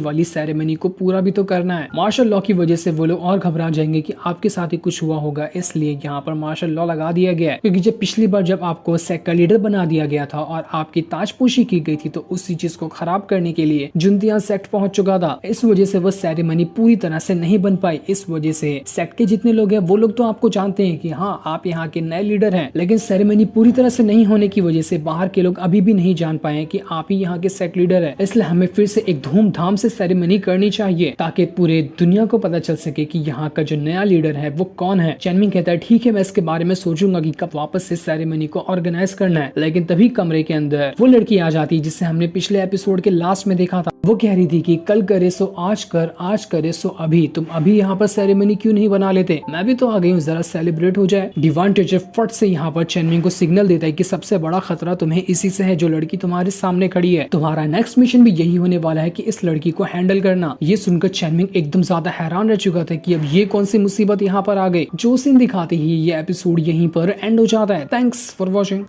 वाली सेरेमनी को पूरा भी तो करना है। मार्शल लॉ की वजह से वो लोग और घबरा जाएंगे कि आपके साथ ही कुछ हुआ होगा, इसलिए यहाँ पर मार्शल लॉ लगा दिया गया है। क्योंकि जब पिछली बार जब आपको सेक्ट का लीडर बना दिया गया था और आपकी ताजपोशी की गई थी तो उसी चीज को खराब करने के लिए जुनतियान सेक्ट पहुंच चुका था। इस वजह से वो सेरेमनी पूरी तरह से नहीं बन पाई। इस वजह से सेक्ट के जितने लोग हैं वो लोग तो आपको जानते हैं कि हाँ आप यहाँ के नए लीडर हैं, लेकिन सेरेमनी पूरी तरह से नहीं होने की वजह से बाहर के लोग अभी भी नहीं जान पाए कि आप ही यहाँ के सेक्ट लीडर है। इसलिए हमें फिर से एक धूमधाम से सेरेमनी करनी चाहिए ताकि पूरे दुनिया को पता चल सके कि यहाँ का जो नया लीडर है वो कौन है। चेनमिंग कहता है ठीक है, मैं इसके बारे में सोचूंगा कि कब वापस से सेरेमनी को ऑर्गेनाइज करना है। लेकिन तभी कमरे के अंदर वो लड़की आ जाती है जिसे हमने पिछले एपिसोड के लास्ट में देखा था। वो कह रही थी कि कल करे सो आज कर, आज करे सो अभी, तुम अभी यहाँ पर सेरेमनी क्यों नहीं बना लेते, मैं भी तो आ गई हूँ, जरा सेलिब्रेट हो जाए। डिवाइन टीचर फट से यहाँ पर चेनमिंग को सिग्नल देता है कि सबसे बड़ा खतरा तुम्हें इसी से है जो लड़की तुम्हारे सामने खड़ी है, तुम्हारा नेक्स्ट मिशन भी यही होने वाला है कि इस लड़की को हैंडल करना। ये सुनकर चेनमिंग एकदम ज्यादा हैरान रह चुका था कि अब ये कौन सी मुसीबत यहाँ पर आ गई। जो सीन दिखाते ही ये एपिसोड यहीं पर एंड हो जाता है। Thanks for watching.